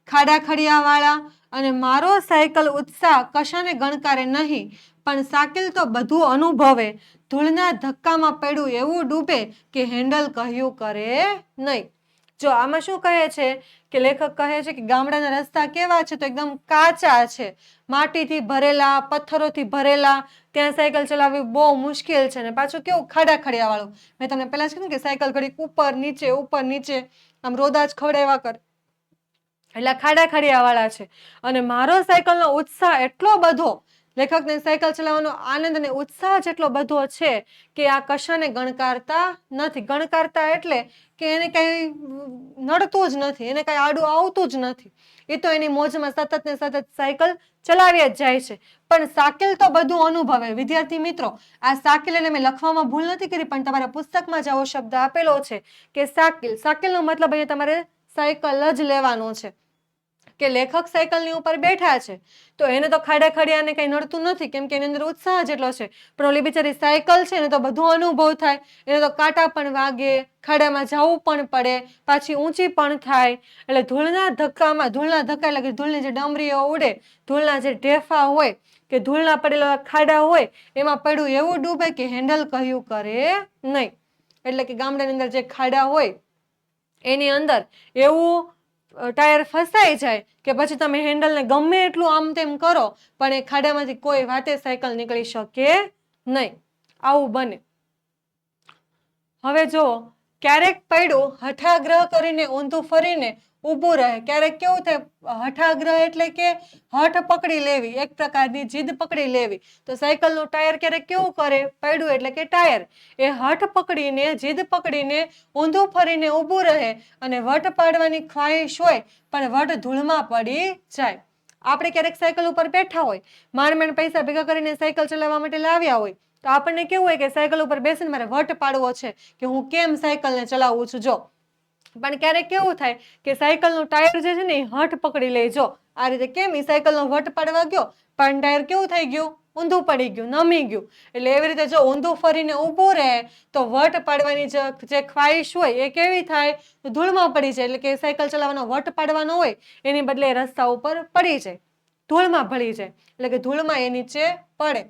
ખાડા ખડિયાવાળા અને મારો સાયકલ ઉત્સાહ કશાને ગણકારે નહીં, પણ સાયકલ તો બધું અનુભવે. ધૂળના ધક્કામાં પડ્યું એવું ડૂબે કે હેન્ડલ કહ્યું કરે નહીં. જો આમાં શું કહે છે કે લેખક કહે છે કે ગામડાના રસ્તા કેવા છે? તો એકદમ કાચા છે, માટીથી ભરેલા, પથ્થરોથી ભરેલા. ત્યાં સાયકલ ચલાવવી બહુ મુશ્કેલ છે. ને પાછું કેવું ખાડા ખડિયાવાળું. મેં તમને પહેલા જ કીધું કે સાયકલ ઘડીક ઉપર નીચે આમ રોદા જ ખવડાવ્યા કરે, એટલે ખાડા ખડિયાવાળા છે. અને મારો સાયકલનો ઉત્સાહ એટલો બધો, લેખકને સાયકલ ચલાવવાનો આનંદ અને ઉત્સાહ જેટલો બધો છે કે આ કશાને ગણકારતા નથી. ગણકારતા એટલે કે એને કઈ નડતું જ નથી, એને કઈ આડું આવતું જ નથી. એ તો એની મોજમાં સતત ને સતત સાયકલ ચલાવી જ જાય છે. પણ સાયકલ તો બધું અનુભવે. વિદ્યાર્થી મિત્રો, આ સાયકલ એટલે મેં લખવામાં ભૂલ નથી કરી, પણ તમારા પુસ્તકમાં જ આવો શબ્દ આપેલો છે કે સાયકલ. સાયકલનો મતલબ અહીંયા તમારે સાયકલ જ લેવાનો છે. કે લેખક સાયકલની ઉપર બેઠા છે તો એને તો ખાડા ખડિયાને કઈ નડતું નથી, કેમ કે એની અંદર ઉત્સાહ જેટલો છે. પણ ઓલી બિચારી સાયકલ છે એને તો બધું અનુભવ થાય. એને તો કાંટા પણ વાગે, ખાડામાં જવું પણ પડે, પાછી ઊંચી પણ થાય. એટલે ધૂળના ધક્કા એટલે કે ધૂળની જે ડમરીઓ ઉડે, ધૂળના જે ઢેફા હોય કે ધૂળના પડેલા ખાડા હોય, એમાં પડ્યું એવું ડૂબે કે હેન્ડલ કહ્યું કરે નહીં. એટલે કે ગામડાની અંદર જે ખાડા હોય એની અંદર એવું ટાયર ફસાઈ જાય કે પછી તમે હેન્ડલને ગમે એટલું આમ તેમ કરો પણ એ ખાડામાંથી કોઈ વાતે સાયકલ નીકળી શકે નહીં. આવું બને. હવે જો ક્યારેક પડ્યું હઠાગ્રહ કરીને ઊંધું ફરીને ઊભું રહે. ક્યારેક કેવું થાય, હઠાગ્રહ એટલે કે હઠ પકડી લેવી, એક પ્રકારની જીદ પકડી લેવી. તો સાયકલનું ટાયર ક્યારેક કેવું કરે? પડ્યું એટલે કે ટાયર એ હઠ પકડીને, જીદ પકડીને ઊંધું ફરીને ઊભું રહે અને વટ પાડવાની ખ્વાહિશ હોય પણ વટ ધૂળમાં પડી જાય. આપણે ક્યારેક સાયકલ ઉપર બેઠા હોય, માંડ પૈસા ભેગા કરીને સાયકલ ચલાવવા માટે લાવ્યા હોય, તો આપણને કેવું હોય કે સાયકલ ઉપર બેસીને મારે વટ પાડવો છે કે હું કેમ સાયકલને ચલાવું છું. જો પણ ક્યારેક કેવું થાય કે સાયકલનું ટાયર જે છે ને એ હઠ પકડી લે. જો આ રીતે કેમ એ સાયકલનો વટ પાડવા ગયો પણ ટાયર કેવું થઈ ગયું? ઊંધું પડી ગયું, નમી ગયું. એટલે એવી રીતે જો ઊંધું ફરીને ઊભું રહે તો વટ પાડવાની જે ખ્વાહિશ હોય એ કેવી થાય? ધૂળમાં પડી જાય. એટલે કે સાયકલ ચલાવવાનો વટ પાડવાનો હોય એની બદલે રસ્તા ઉપર પડી જાય, ધૂળમાં ભળી જાય. એટલે કે ધૂળમાં એ નીચે પડે.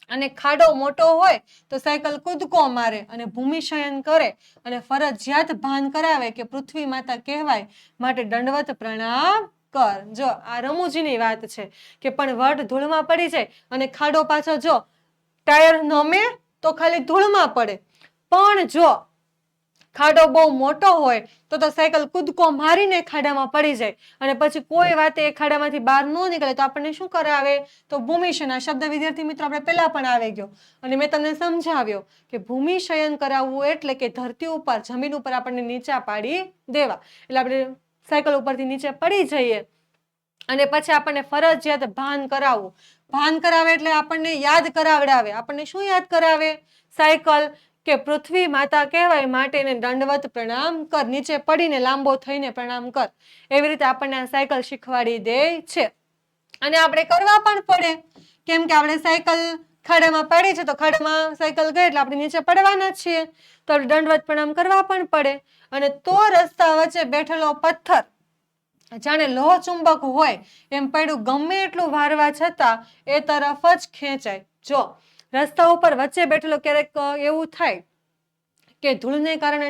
અને ખાડો મોટો હોય તો સાયકલ કૂદકો મારે અને ભૂમિશયન કરે અને ફરજિયાત ભાન કરાવે કે પૃથ્વી માતા કહેવાય, માટે દંડવત પ્રણામ કર. જો આ રમૂજીની વાત છે કે પણ વટ ધૂળમાં પડી જાય અને ખાડો પાછો જો ટાયર નમે તો ખાલી ધૂળમાં પડે, પણ જો ખાડો બહુ મોટો હોય તો સાયકલ કૂદકો મારીને ખાડામાં પડી જાય અને પછી કોઈ વાતે એ ખાડામાંથી બહાર ન નીકળે તો આપણને શું કરાવે? તો ભૂમિશયન. આ શબ્દ વિદ્યાર્થી મિત્રો આપણે પહેલા પણ આવી ગયો અને મેં તમને સમજાવ્યો કે ભૂમિશયન કરાવવું એટલે કે ધરતી ઉપર, જમીન ઉપર આપણને નીચા પાડી દેવા. એટલે આપણે સાયકલ ઉપરથી નીચે પડી જઈએ અને પછી આપણને ફરજિયાત ભાન કરાવવું. ભાન કરાવે એટલે આપણને યાદ કરાવડાવે. આપણને શું યાદ કરાવે? સાયકલ કે પૃથ્વી માતા કહેવાય માટે એને દંડવત પ્રણામ કર, નીચે પડીને લાંબો થઈને પ્રણામ કર. એવી રીતે આપણને આ સાયકલ શીખવાડી દે છે અને આપણે કરવા પણ પડે, કેમ કે આપણે સાયકલ ખાડામાં પાડી છે તો ખાડામાં સાયકલ ગઈ એટલે આપણે નીચે પડવાના જ છીએ, તો દંડવત પ્રણામ કરવા પણ પડે. અને તો રસ્તા વચ્ચે બેઠેલો પથ્થર જાણે લોહ ચુંબક હોય એમ પડ્યું, ગમે એટલું વારવા છતાં એ તરફ જ ખેંચાય. જો રસ્તા ઉપર વચ્ચે બેઠેલો ક્યારેક એવું થાય કે ધૂળને કારણે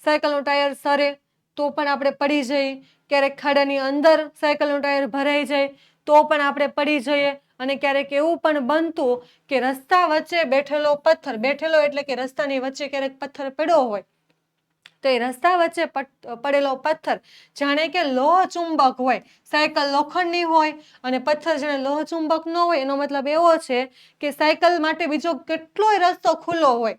સાયકલનું ટાયર સરે તો પણ આપણે પડી જઈએ. ક્યારેક ખાડાની અંદર સાયકલનું ટાયર ભરાઈ જાય તો પણ આપણે પડી જઈએ. અને ક્યારેક એવું પણ બનતું કે રસ્તા વચ્ચે બેઠેલો પથ્થર, બેઠેલો એટલે કે રસ્તાની વચ્ચે ક્યારેક પથ્થર પડ્યો હોય તો એ રસ્તા વચ્ચે પડેલો પથ્થર જાણે કે લોહ ચુંબક હોય. સાયકલ લોખંડની હોય અને પથ્થર જાણે લોહ ચુંબક ન હોય, એનો મતલબ એવો છે કે સાયકલ માટે બીજો કેટલોય રસ્તો ખુલ્લો હોય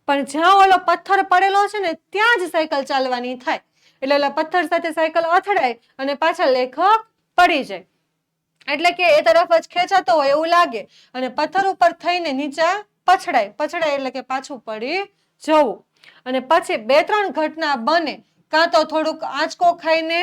પણ જ્યાં ઓલો પથ્થર પડેલો છે ને ત્યાં જ સાયકલ ચાલવાની થાય. એટલે ઓલા પથ્થર સાથે સાયકલ અથડાય અને પાછા લેખક પડી જાય. એટલે કે એ તરફ જ ખેંચાતો હોય એવું લાગે અને પથ્થર ઉપર થઈને નીચે પછડાય એટલે કે પાછું પડી જવું. અને પછી 2-3 ઘટના બને, કાં તો થોડુંક આંચકો ખાઈને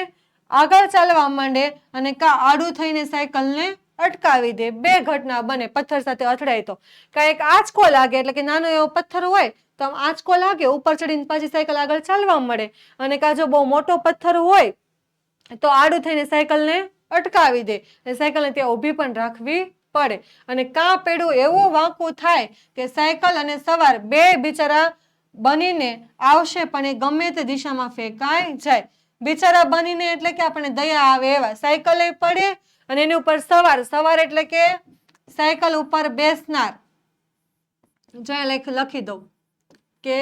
આગળ ચાલવા માંડે અને કાં આડું થઈને સાયકલને અટકાવી દે. બે ઘટના બને પથ્થર સાથે અથડાય તો. કાંઈક આંચકો લાગે, એટલે કે નાનો એવો પથ્થર હોય તો આમ આંચકો લાગે, ઉપર ચડીને પાછી સાયકલ આગળ ચાલવા મળે. અને કાં જો બહુ મોટો પથ્થર હોય તો આડું થઈને સાયકલને અટકાવી દે, સાયકલને ત્યાં ઊભી પણ રાખવી પડે. અને કાં પેડું એવું વાંકું થાય કે સાયકલ અને સવાર બે બિચારા બનીને આવશે પણ એ ગમે તે દિશામાં ફેંકાઈ જાય. બિચારા બનીને એટલે કે આપણને દયા આવે એવા. સાયકલે પડે અને એની ઉપર સવાર. સવાર એટલે કે સાયકલ ઉપર બેસનાર. જો અહીંયા લખી દઉં કે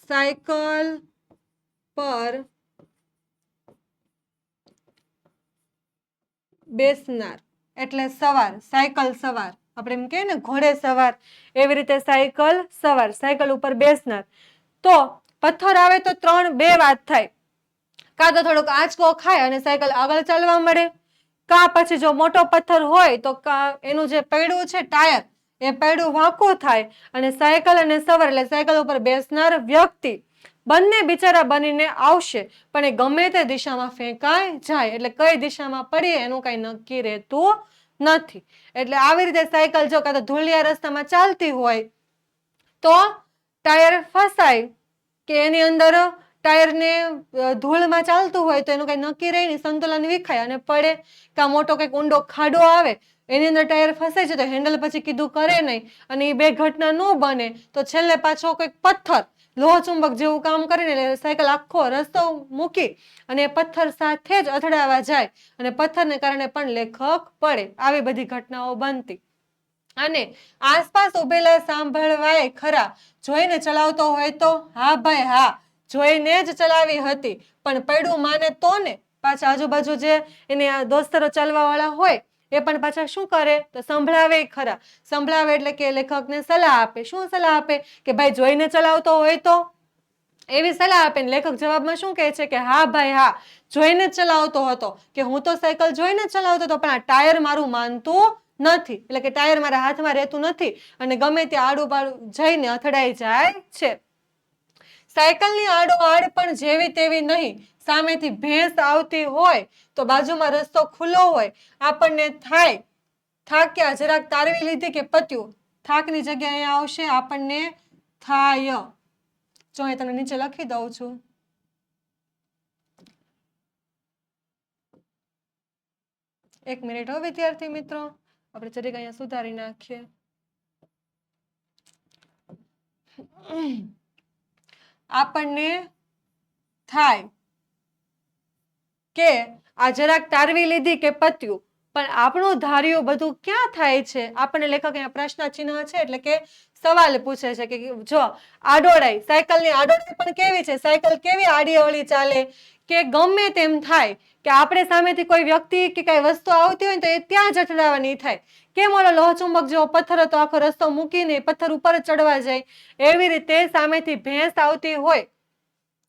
સાયકલ પર બેસનાર એટલે સવાર. સાયકલ સવાર, આપણે એમ કહીએ ને ઘોડે સવાર, એવી રીતે સાયકલ સવાર, સાયકલ ઉપર બેસનાર. તો પથ્થર આવે તો બે વાત થાય. કાં તો થોડોક આંચકો ખાય અને સાયકલ આગળ ચાલવા મળે, કાં પછી જો મોટો પથ્થર હોય તો એનું જે પૈડું છે ટાયર, એ પૈડું વાંકું થાય અને સાયકલ અને સવાર એટલે સાયકલ ઉપર બેસનાર વ્યક્તિ બંને બિચારા બનીને આવશે પણ એ ગમે તે દિશામાં ફેંકાઈ જાય. એટલે કઈ દિશામાં પડીએ એનું કઈ નક્કી રહેતું નથી. એટલે આવી રીતે સાયકલ જો કાં તો ધૂળિયા રસ્તામાં ચાલતી હોય તો ટાયર ફસાય કે એની અંદર ટાયરને ધૂળમાં ચાલતું હોય તો એનું કઈ નક્કી રહે નહીં, સંતુલન વિખાય અને પડે. કાં મોટો કંઈક ઊંડો ખાડો આવે એની અંદર ટાયર ફસાય છે તો હેન્ડલ પછી કીધું કરે નહીં અને એ બે ઘટના ન બને તો છેલ્લે પાછો કંઈક પથ્થર લોહ ચુંબક જેવું કામ કરીને સાયકલ આખો રસ્તો મૂકી અને પથ્થર સાથે જ અથડાવા જાય અને પથ્થરને કારણે પણ લેખક પડે. આવી બધી ઘટનાઓ બનતી. અને આસપાસ ઉભેલા સાંભળવાય ખરા, જોઈને ચલાવતો હોય તો હા ભાઈ હા, જોઈને જ ચલાવી હતી પણ પૈડું માને તો ને. પાછા આજુબાજુ જે એને દોસ્તરો ચાલવા વાળા હોય એ પણ પાછા શું કરે તો સંભળાવે ખરા. સંભળાવે એટલે કે લેખકને સલાહ આપે. શું સલાહ આપે કે ભાઈ જોઈને ચલાવતો હોય તો, એવી સલાહ આપે. લેખક જવાબમાં શું કહે છે કે હા ભાઈ હા, જોઈને જ ચલાવતો હતો, કે હું તો સાયકલ જોઈને ચલાવતો હતો પણ આ ટાયર મારું માનતું નથી, એટલે કે ટાયર મારા હાથમાં રહેતું નથી અને ગમે ત્યાં આડું પાડું જઈને અથડાઈ જાય છે. સાયકલની આડોઆડ પણ જેવી તેવી નહીં. સામેથી ભેંસ આવતી હોય તો બાજુમાં રસ્તો ખુલ્લો હોય, આપણને થાય થાક્યા, જરાક તારવી લીધી કે પત્યું. થાકની જગ્યાએ આવશે આપણને થાય. જો અહીં તમને નીચે લખી દઉં છું. એક મિનિટ હો વિદ્યાર્થી મિત્રો, આપણે જરીક અહીંયા સુધારી નાખીએ. આપણને થાય કે આ જરાક તારવી લીધી કે પત્યું, પણ આપણું ધાર્યું બધું ક્યાં થાય છે? આપણને લેખક અહીંયા પ્રશ્ન ચિહ્ન છે એટલે કે સવાલ પૂછે છે કે જો આડોડાઈ, સાયકલની આડોડાઈ પણ કેવી છે? સાયકલ કેવી આડી અવળી ચાલે કે ગમે તેમ થાય કે આપણે સામેથી કોઈ વ્યક્તિ કે કઈ વસ્તુ આવતી હોય ને તો એ ત્યાં જ અથડાવાની થાય. કેમ ઓલો લોહચુંબક જેવો પથ્થર હતો આખો રસ્તો મૂકીને પથ્થર ઉપર જ ચડવા જાય, એવી રીતે સામેથી ભેંસ આવતી હોય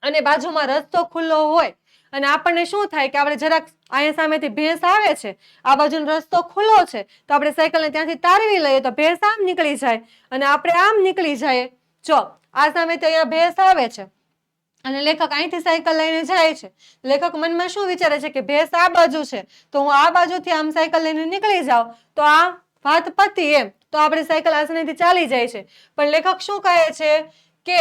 અને બાજુમાં રસ્તો ખુલ્લો હોય અને આપણને શું થાય કે આપણે જરાક અહીંયા સામેથી ભેંસ આવે છે, આ બાજુનો રસ્તો ખુલ્લો છે તો આપણે સાયકલને ત્યાંથી તારવી લઈએ તો ભેંસ આમ નીકળી જાય અને આપણે આમ નીકળી જઈએ. જો આ સામેથી અહીંયા ભેંસ આવે છે અને લેખક અહીંથી સાયકલ લઈને જાય છે. લેખક મનમાં શું વિચારે છે કે ભેંસ આ બાજુ છે તો હું આ બાજુથી આમ સાયકલ લઈને નીકળી જાઉં તો આ વાત પતી એમ, તો આપણે સાયકલ આસાનીથી ચાલી જાય છે. પણ લેખક શું કહે છે કે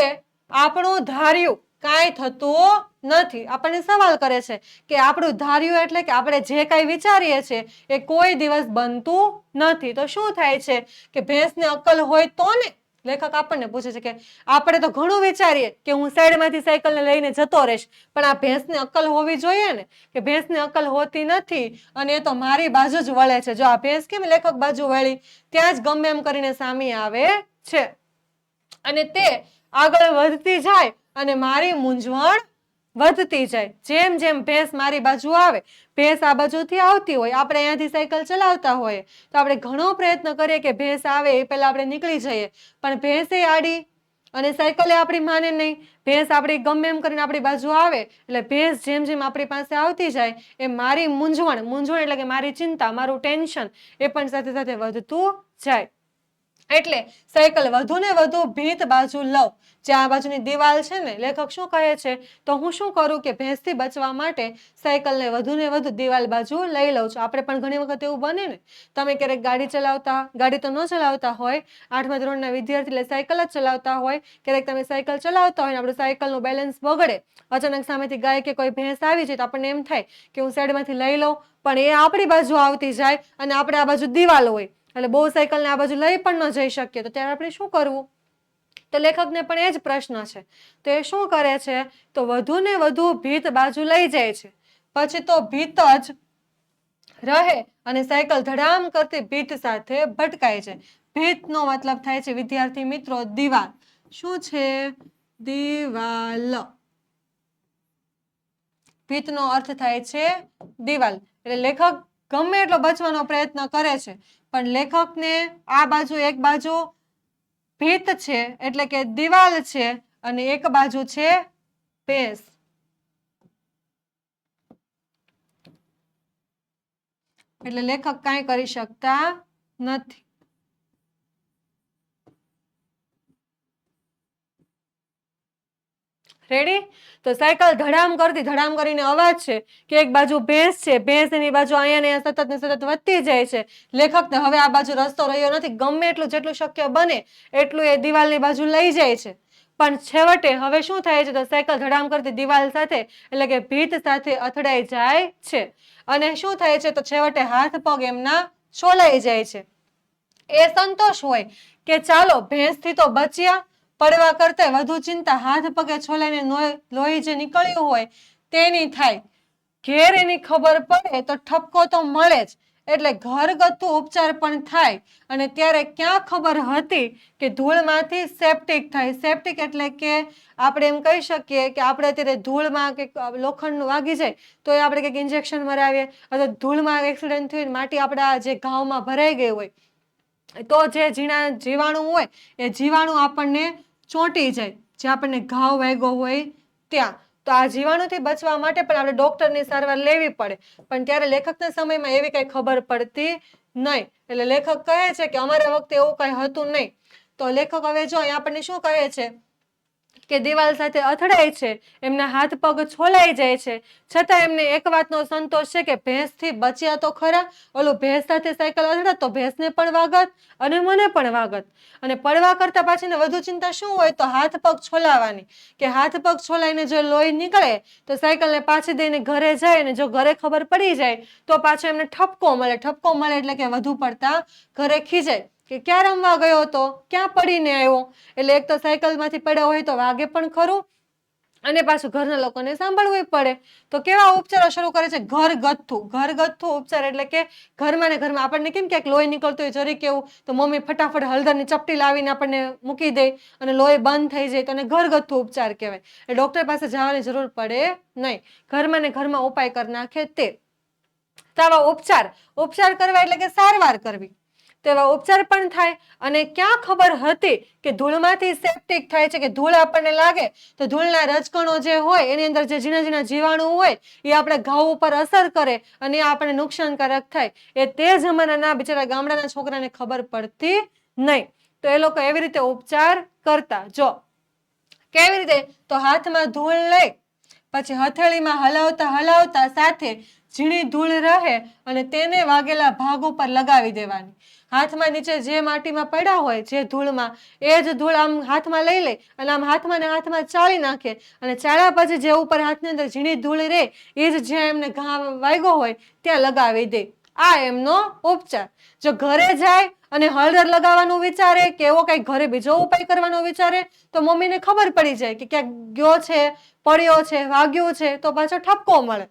આપણું ધાર્યું કાંઈ થતું નથી. આપણને સવાલ કરે છે કે આપણું ધાર્યું એટલે કે આપણે જે કાંઈ વિચારીએ છીએ એ કોઈ દિવસ બનતું નથી. તો શું થાય છે કે ભેંસને અક્કલ હોય તો ને. લેખક આપણને પૂછે છે કે આપણે તો ઘણું વિચારીએ કે હું સાઈડમાંથી સાયકલને લઈને જતો રહીશ, પણ આ ભેંસને અક્કલ હોવી જોઈએ ને, કે ભેંસને અક્કલ હોતી નથી અને એ તો મારી બાજુ જ વળે છે. જો આ ભેંસ કેમ લેખક બાજુ વળી, ત્યાં જ ગમે એમ કરીને સામી આવે છે અને તે આગળ વધતી જાય અને મારી મૂંઝવણ વધતી જાય. જેમ જેમ ભેંસ મારી બાજુ આવે, ભેંસ આ બાજુથી આવતી હોય, આપણે અહીંયાથી સાયકલ ચલાવતા હોઈએ તો આપણે ઘણો પ્રયત્ન કરીએ કે ભેંસ આવે એ પહેલા આપણે નીકળી જઈએ, પણ ભેંસે આડી અને સાયકલે આપણી માને નહીં. ભેંસ આપણી ગમે એમ કરીને આપણી બાજુ આવે એટલે ભેંસ જેમ જેમ આપણી પાસે આવતી જાય એ મારી મૂંઝવણ એટલે કે મારી ચિંતા, મારું ટેન્શન એ પણ સાથે સાથે વધતું જાય. એટલે સાયકલ વધુ ને વધુ ભીત બાજુ લઉં, જે આ બાજુની દિવાલ છે ને, લેખક શું કહે છે, તો હું શું કરું કે ભેંસથી બચવા માટે સાયકલને વધુ ને વધુ દિવાલ બાજુ લઈ લઉં છું. આપણે પણ ઘણી વખત એવું બને ને, તમે ક્યારેક ગાડી તો ન ચલાવતા હોય, 8મા ધોરણના વિદ્યાર્થી એટલે સાયકલ જ ચલાવતા હોય, ક્યારેક તમે સાયકલ ચલાવતા હોય ને આપણું સાયકલનું બેલેન્સ બગડે, અચાનક સામેથી ગાય કે કોઈ ભેંસ આવી જાય તો આપણને એમ થાય કે હું સાઈડમાંથી લઈ લઉં, પણ એ આપણી બાજુ આવતી જાય અને આપણે આ બાજુ દિવાલ હોય એટલે બહુ સાયકલને આ બાજુ લઈ પણ ન જઈ શકીએ, તો ત્યારે આપણે શું કરવું? તો લેખકને પણ એ જ પ્રશ્ન છે. તો એ શું કરે છે, તો વધુ ને વધુ ભીત બાજુ લઈ જાય છે. પછી તો ભીત જ રહે અને સાયકલ ધડામ કરતી ભીત સાથે ભટકાય છે. ભીતનો મતલબ થાય છે વિદ્યાર્થી મિત્રો દિવાલ. શું છે? દિવાલ. ભીતનો અર્થ થાય છે દિવાલ. એટલે લેખક ગમે એટલો બચવાનો પ્રયત્ન કરે છે, પણ લેખકને આ બાજુ એક બાજુ ભીત છે એટલે કે દિવાલ છે અને એક બાજુ છે ભેંસ. એટલે લેખક કાંઈ કરી શકતા નથી. રેડી? તો સાયકલ ધડામ કરીને અવાજ છે કે એક બાજુ ભેંસ છે, ભેંસ એની બાજુ અહીંયા ને સતત ને સતત વધતી જાય છે. લેખકને હવે આ બાજુ રસ્તો રહ્યો નથી, ગમે એટલું જેટલું શક્ય બને એટલું એ દિવાલની બાજુ લઈ જાય છે, પણ છેવટે હવે શું થાય છે, તો સાયકલ ધડામ કરતી દિવાલ સાથે એટલે કે ભીત સાથે અથડાઈ જાય છે અને શું થાય છે, તો છેવટે હાથ પગ એમના છોલાઈ જાય છે. એ સંતોષ હોય કે ચાલો ભેંસથી તો બચ્યા, પડવા કરતા વધુ ચિંતા હાથ પગે છોલાઈને લોહી જે નીકળ્યું હોય તેની થાય. ઘેર એની ખબર પડે તો ઠપકો તો મળે જ, એટલે ઘરગથ્થુ ઉપચાર પણ થાય. અને ત્યારે ક્યાં ખબર હતી કે ધૂળમાંથી સેપ્ટિક થાય. સેપ્ટિક એટલે કે આપણે એમ કહી શકીએ કે આપણે અત્યારે ધૂળમાં કે લોખંડ વાગી જાય તો એ આપણે કંઈક ઇન્જેક્શન મરાવીએ, અથવા ધૂળમાં એક્સિડન્ટ થયું માટી આપણા જે ઘાવમાં ભરાઈ ગઈ હોય તો જે ઝીણા જીવાણુ હોય એ જીવાણુ આપણને ચોંટી જાય, જે આપણને ઘાવ વાગ્યો હોય ત્યાં. તો આ જીવાણુથી બચવા માટે પણ આપણે ડોક્ટરની સારવાર લેવી પડે, પણ ત્યારે લેખકના સમયમાં એવી કઈ ખબર પડતી નહીં. એટલે લેખક કહે છે કે અમારા વખતે એવું કઈ હતું નહીં. તો લેખક હવે જો અહીંયા આપણને શું કહે છે કે દિવાલ સાથે અથડાય છે, એમના હાથ પગ છોલાઈ જાય છે, છતાં એમને એક વાતનો સંતોષ છે કે ભેંસથી બચ્યા તો ખરા. ઓલું ભેંસ સાથે સાયકલ અથડાત તો ભેંસને પણ વાગત અને મને પણ વાગત. અને પડવા કરતા પાછળને વધુ ચિંતા શું હોય, તો હાથ પગ છોલાવાની, કે હાથ પગ છોલાઈને જો લોહી નીકળે તો સાયકલને પાછી દઈને ઘરે જાય, અને જો ઘરે ખબર પડી જાય તો પાછો એમને ઠપકો મળે. ઠપકો મળે એટલે કે વધુ પડતા ઘરે ખીજાય કે ક્યાં રમવા ગયો હતો, ક્યાં પડીને આવ્યો. એટલે એક તો સાયકલમાંથી પડ્યો હોય તો વાગે પણ ખરું અને પાછું ઘરના લોકોને સાંભળવું પડે. તો કેવા ઉપચારો શરૂ કરે છે? ઘરગથ્થુ ઉપચાર એટલે કે ઘરમાં ને ઘરમાં આપણને કેમ ક્યાંક લોહી નીકળતું હોય જરી કેવું, તો મમ્મી ફટાફટ હળદરની ચપટી લાવીને આપણને મૂકી દે અને લોહી બંધ થઈ જાય, તો એને ઘરગથ્થુ ઉપચાર કહેવાય. એ ડોક્ટર પાસે જવાની જરૂર પડે નહીં, ઘરમાં ને ઘરમાં ઉપાય કરી નાખે તે. તો આવા ઉપચાર કરવા એટલે કે સારવાર કરવી, તો એવા ઉપચાર પણ થાય. અને ક્યાં ખબર હતી કે ધૂળમાંથી સેપ્ટિક થાય છે, કે ધૂળ આપણને લાગે તો ધૂળના રજકણો જે હોય એની અંદર જે ઝીણા ઝીણા જીવાણુ હોય એ આપણે ઘાવ ઉપર અસર કરે અને એ આપણને નુકસાનકારક થાય. એ તે જમાનાના બિચારા ગામડાના છોકરાને ખબર પડતી નહીં, તો એ લોકો એવી રીતે ઉપચાર કરતા. જો કેવી રીતે, તો હાથમાં ધૂળ લઈ પછી હથેળીમાં હલાવતા સાથે ઝીણી ધૂળ રહે અને તેને વાગેલા ભાગ ઉપર લગાવી દેવાની. હાથમાં નીચે જે માટીમાં પડ્યા હોય જે ધૂળમાં, એ જ ધૂળ આમ હાથમાં લઈ લે અને આમ હાથમાં ને હાથમાં ચાળી નાખે, અને ચાળ્યા પછી જે ઉપર હાથની અંદર ઝીણી ધૂળ રહે એ જ જ્યાં એમને ઘા વાગ્યો હોય ત્યાં લગાવી દે. આ એમનો ઉપચાર. જો ઘરે જાય અને હળદર લગાવવાનું વિચારે કે એવો કઈ ઘરે બીજો ઉપાય કરવાનો વિચારે તો મમ્મીને ખબર પડી જાય કે ક્યાંક ગયો છે, પડ્યો છે, વાગ્યું છે, તો પાછો ઠપકો મળે.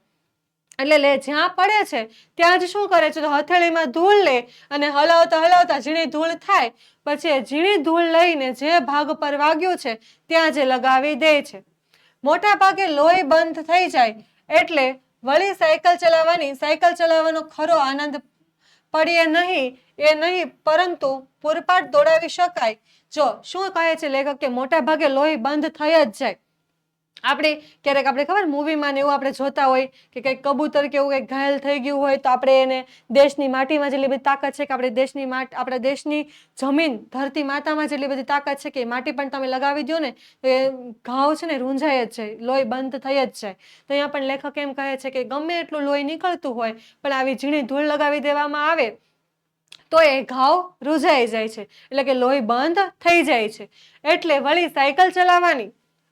એટલે જ્યાં પડે છે ત્યાં જ શું કરે છે, તો હથેળીમાં ધૂળ લે અને હલાવતા ઝીણી ધૂળ થાય પછી ઝીણી ધૂળ લઈને જે ભાગ પર વાગ્યું છે ત્યાં જે લગાવી દે છે. મોટા ભાગે લોહી બંધ થઈ જાય એટલે વળી સાયકલ ચલાવવાનો ખરો આનંદ પડીએ નહીં, એ નહીં, પરંતુ પૂરપાટ દોડાવી શકાય. જો શું કહે છે લેખક કે મોટા ભાગે લોહી બંધ થઈ જ જાય આપણે ક્યારેક આપણે ખબર મૂવીમાં ને એવું આપણે જોતા હોય કે કંઈક કબૂતર કે એવું કંઈક ઘાયલ થઈ ગયું હોય તો આપણે એને દેશની માટીમાં જેટલી બધી તાકાત છે કે આપણા દેશની જમીન ધરતી માતામાં જેટલી બધી તાકાત છે કે માટી પણ તમે લગાવી દો ને તો એ ઘાવ છે ને રૂંઝાઈ જ જાય, લોહી બંધ થઈ જ જાય. તો અહીંયા પણ લેખક એમ કહે છે કે ગમે એટલું લોહી નીકળતું હોય પણ આવી ઝીણી ધૂળ લગાવી દેવામાં આવે તો એ ઘાવ રૂંઝાઈ જાય છે, એટલે કે લોહી બંધ થઈ જાય છે. એટલે વળી સાયકલ ચલાવવાની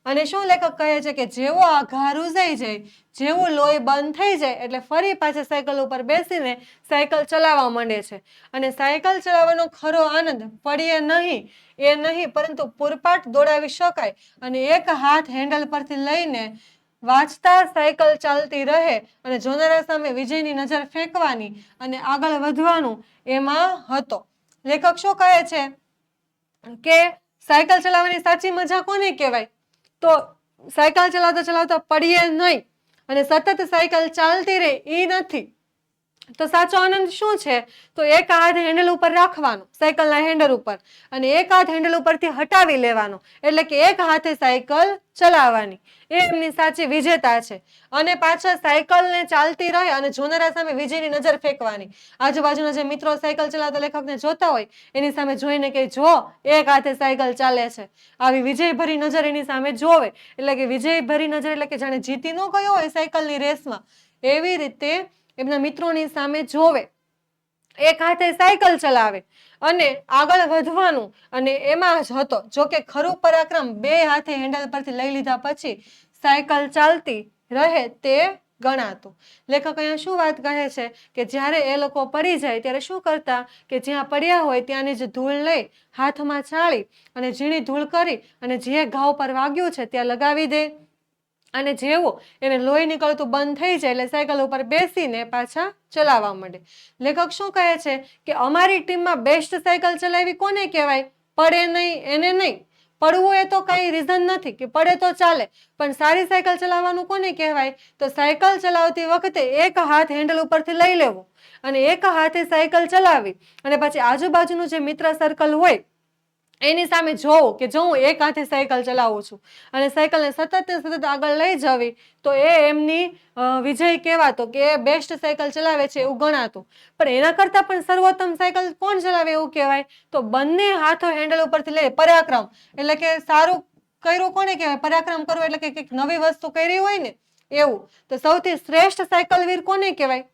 અને શું લેખક કહે છે કે જેવો આ ઘા રૂઝાઈ જાય, જેવું લોહી બંધ થઈ જાય એટલે ફરી પાછા સાયકલ ઉપર બેસીને સાયકલ ચલાવવા માંડે છે. અને સાયકલ ચલાવવાનો ખરો આનંદ પડીએ નહીં એ નહીં, પરંતુ પૂરપાટ દોડાવી શકાય અને એક હાથ હેન્ડલ પરથી લઈને વાંચતા સાયકલ ચાલતી રહે અને જોનારા સામે વિજયની નજર ફેંકવાની અને આગળ વધવાનું એમાં હતો. લેખક શું કહે છે કે સાયકલ ચલાવવાની સાચી મજા કોને કહેવાય? તો સાયકલ ચલાવતા ચલાવતા પડીએ નહીં અને સતત સાયકલ ચાલતી રહે એ નથી. તો સાચો આનંદ શું છે? તો એક હાથ હેન્ડલ ઉપર રાખવાનો, સાયકલના હેન્ડલ ઉપર, અને એક હાથ હેન્ડલ ઉપરથી હટાવી લેવાનો, એટલે કે એક હાથે સાયકલ ચલાવવાની. એ એમની સાચી વિજેતા છે. અને પાછા સાયકલને ચાલતી રહે અને જોનારા સામે વિજયની નજર ફેંકવાની. આજુબાજુના જે મિત્રો સાયકલ ચલાવતા લેખકને જોતા હોય એની સામે જોઈને કે જો એક હાથે સાયકલ ચાલે છે, આવી વિજયભરી નજર એની સામે જોવે, એટલે કે વિજયભરી નજર એટલે કે જાણે જીતી ન ગયો હોય સાયકલની રેસમાં એવી રીતે એમના મિત્રોની સામે જોવે, એક હાથે સાયકલ ચલાવે અને આગળ વધવાનું અને એમાં જ હતો. જો કે ખરું પરાક્રમ બે હાથે હેન્ડલ પરથી લઈ લીધા પછી સાયકલ ચાલતી રહે તે ગણાતું. લેખક અહીંયા શું વાત કહે છે કે જ્યારે એ લોકો પડી જાય ત્યારે શું કરતા કે જ્યાં પડ્યા હોય ત્યાંની જ ધૂળ લઈ હાથમાં ચાળી અને ઝીણી ધૂળ કરી અને જે ઘાવ પર વાગ્યું છે ત્યાં લગાવી દે અને જેવું એને લોહી નીકળતું બંધ થઈ જાય એટલે સાયકલ ઉપર બેસીને પાછા ચલાવવા માંડે. લેખક શું કહે છે કે અમારી ટીમમાં બેસ્ટ સાયકલ ચલાવી કોને કહેવાય? પડે નહીં એને નહીં. પડવું એ તો કઈ રીઝન નથી કે પડે તો ચાલે, પણ સારી સાયકલ ચલાવવાનું કોને કહેવાય? તો સાયકલ ચલાવતી વખતે એક હાથ હેન્ડલ ઉપરથી લઈ લેવો અને એક હાથે સાયકલ ચલાવી અને પછી આજુબાજુનું જે મિત્ર સર્કલ હોય એની સામે જોવું કે જો હું એક હાથે સાયકલ ચલાવું છું અને સાયકલને સતત આગળ લઈ જવી, તો એ એમની વિજય કહેવાતો કે એ બેસ્ટ સાયકલ ચલાવે છે એવું ગણાતું. પણ એના કરતાં પણ સર્વોત્તમ સાયકલ કોણ ચલાવે એવું કહેવાય? તો બંને હાથો હેન્ડલ ઉપરથી લે, પરાક્રમ એટલે કે સારું કર્યું કોને કહેવાય? પરાક્રમ કરવું એટલે કે કંઈક નવી વસ્તુ કરી હોય ને એવું. તો સૌથી શ્રેષ્ઠ સાયકલ વીર કોને કહેવાય?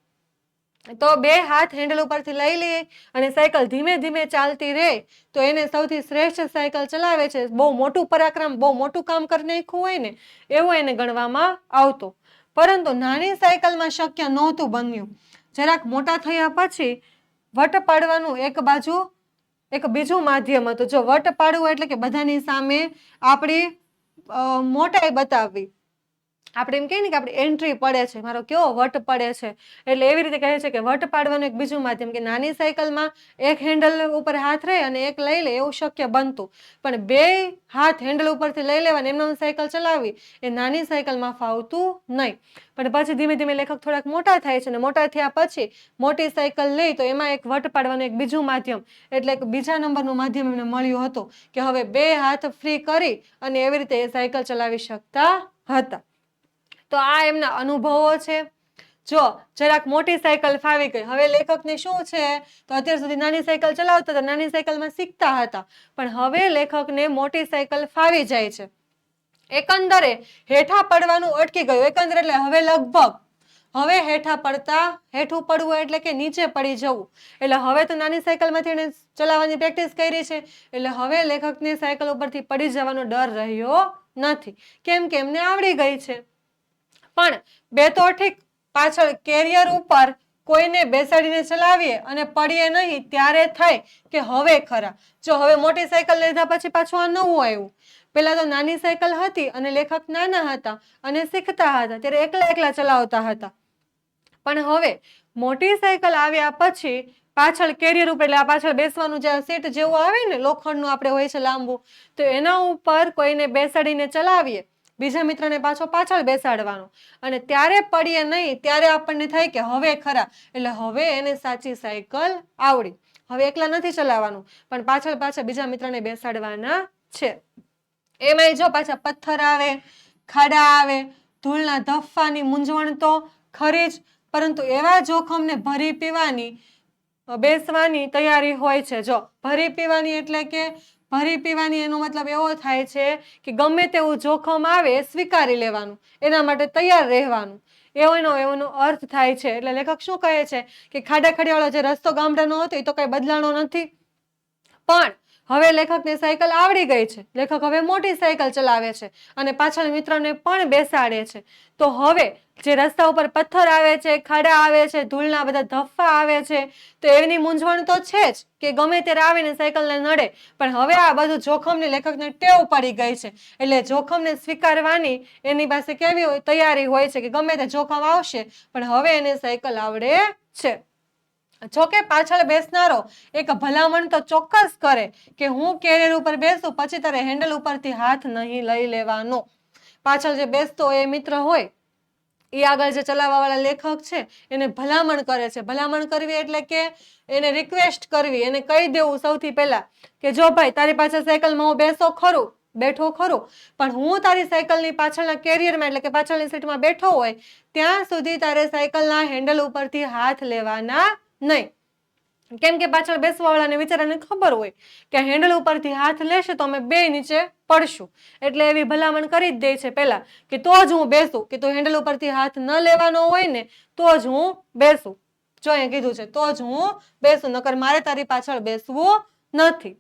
તો બે હાથ હેન્ડલ ઉપરથી લઈ લે અને સાયકલ ધીમે ધીમે ચાલતી રહે તો એને સૌથી શ્રેષ્ઠ સાયકલ ચલાવે છે. બહુ મોટું પરાક્રમ, બહુ મોટું કામ કરી નાખ્યું હોય ને એવું એને ગણવામાં આવતું. પરંતુ નાની સાયકલમાં શક્ય નહોતું બન્યું. જરાક મોટા થયા પછી વટ પાડવાનું એક બીજું માધ્યમ હતું. જો વટ પાડવું એટલે કે બધાની સામે આપણી મોટાઈ બતાવવી, આપણે એમ કહીએ ને કે આપણી એન્ટ્રી પડે છે, મારો કેવો વટ પડે છે, એટલે એવી રીતે કહે છે કે વટ પાડવાનું એક બીજું માધ્યમ કે નાની સાયકલમાં એક હેન્ડલ ઉપર હાથ રહે અને એક લઈ લે એવું શક્ય બનતું, પણ બે હાથ હેન્ડલ ઉપરથી લઈ લેવાની એમને સાયકલ ચલાવવી એ નાની સાયકલમાં ફાવતું નહીં. પણ પછી ધીમે ધીમે લેખક થોડાક મોટા થાય છે અને મોટા થયા પછી મોટી સાયકલ લઈ તો એમાં એક વટ પાડવાનું એક બીજું માધ્યમ એટલે એક બીજા નંબરનું માધ્યમ એમને મળ્યું હતું કે હવે બે હાથ ફ્રી કરી અને એવી રીતે એ સાયકલ ચલાવી શકતા હતા. તો આ એમના અનુભવો છે. જો જરાક મોટી સાયકલ ફાવી ગઈ, હવે લેખકને શું છે તો અત્યાર સુધી નાની સાયકલ ચલાવતા હતા, નાની સાયકલમાં શીખતા હતા, પણ હવે લેખકને મોટી સાયકલ ફાવી જાય છે. એકંદરે હેઠા પડવાનું અટકી ગયું. એકંદરે એટલે હવે લગભગ હવે હેઠું પડવું એટલે કે નીચે પડી જવું, એટલે હવે તો નાની સાયકલમાંથી એને ચલાવવાની પ્રેક્ટિસ કરી છે એટલે હવે લેખકને સાયકલ ઉપરથી પડી જવાનો ડર રહ્યો નથી, કેમ કે એમને આવડી ગઈ છે. પણ બે તો ઠીક, પાછળ કેરિયર ઉપર કોઈને બેસાડીને ચલાવીએ અને પડીએ નહીં ત્યારે થાય કે હવે ખરા. જો હવે મોટી સાયકલ લીધા પછી પાછું આ નવું આવ્યું. પેલા તો નાની સાયકલ હતી અને લેખક નાના હતા અને શીખતા હતા ત્યારે એકલા ચલાવતા હતા, પણ હવે મોટી સાયકલ આવ્યા પછી પાછળ કેરિયર ઉપર એટલે આ પાછળ બેસવાનું જે સીટ જેવું આવે ને લોખંડનું આપણે હોય છે લાંબુ, તો એના ઉપર કોઈને બેસાડીને ચલાવીએ, બીજા મિત્રને પાછળ બેસાડવાનો અને ત્યારે પડીએ નહીં ત્યારે આપણને થાય કે હવે ખરા, એટલે હવે એને સાચી સાયકલ આવડી. હવે એકલા નથી ચલાવવાનું પણ પાછળ બીજા મિત્રને બેસાડવાના છે. એમાંય જો પાછા પથ્થર આવે ખાડા આવે, ધૂળના ધફ્ફાની મૂંઝવણ તો ખરી જ, પરંતુ એવા જોખમને ભરી પીવાની બેસવાની તૈયારી હોય છે. જો ભરી પીવાની એટલે કે ભરી પીવાની એનો મતલબ એવો થાય છે કે ગમે તેવું જોખમ આવે એ સ્વીકારી લેવાનું, એના માટે તૈયાર રહેવાનું, એનો અર્થ થાય છે. એટલે લેખક શું કહે છે કે ખાડા ખડિયાવાળો જે રસ્તો ગામડાનો હતો એ તો કઈ બદલાણો નથી, પણ હવે લેખકને સાયકલ આવડી ગઈ છે. લેખક હવે મોટી સાયકલ ચલાવે છે અને પાછળ મિત્રને પણ બેસાડે છે. તો હવે જે રસ્તા ઉપર પથ્થર આવે છે, ખાડા આવે છે, ધૂળના બધા ધફ્ફા આવે છે, તો એની મૂંઝવણ તો છે જ કે ગમે ત્યારે આવીને સાયકલને નડે, પણ હવે આ બધું જોખમની લેખકને ટેવ પડી ગઈ છે. એટલે જોખમને સ્વીકારવાની એની પાસે કેવી તૈયારી હોય છે કે ગમે તે જોખમ આવશે પણ હવે એને સાયકલ આવડે છે. જોકે પાછળ બેસનારો એક ભલામણ તો ચોક્કસ કરે કે હું કેરિયર ઉપર બેસું પછી તારે હેન્ડલ ઉપરથી હાથ નહીં લઈ લેવાનો. પાછળ જે બેસતો એ મિત્ર હોય એ આગળ જે ચલાવવા વાળા લેખક છે એને ભલામણ કરે છે. ભલામણ કરવી એટલે કે એને રિક્વેસ્ટ કરવી, એને કહી દેવું સૌથી પહેલા કે જો ભાઈ તારી પાછળ સાયકલમાં હું બેઠો ખરું, પણ હું તારી સાયકલની પાછળના કેરિયરમાં એટલે કે પાછળની સીટમાં બેઠો હોય ત્યાં સુધી તારે સાયકલના હેન્ડલ ઉપરથી હાથ લેવાના નહીં. કેમ કે પાછળ બેસવા વાળાને બિચારાને ખબર હોય કે હેન્ડલ ઉપરથી હાથ લેશે તો અમે બે નીચે પડશું, એટલે એવી ભલામણ કરી જ દે છે પહેલા કે તો જ હું બેસું, કે તો હેન્ડલ ઉપરથી હાથ ન લેવાનો હોય ને તો જ હું બેસું. જો અહીંયા કીધું છે તો જ હું બેસું, નકર મારે તારી પાછળ બેસવું નથી.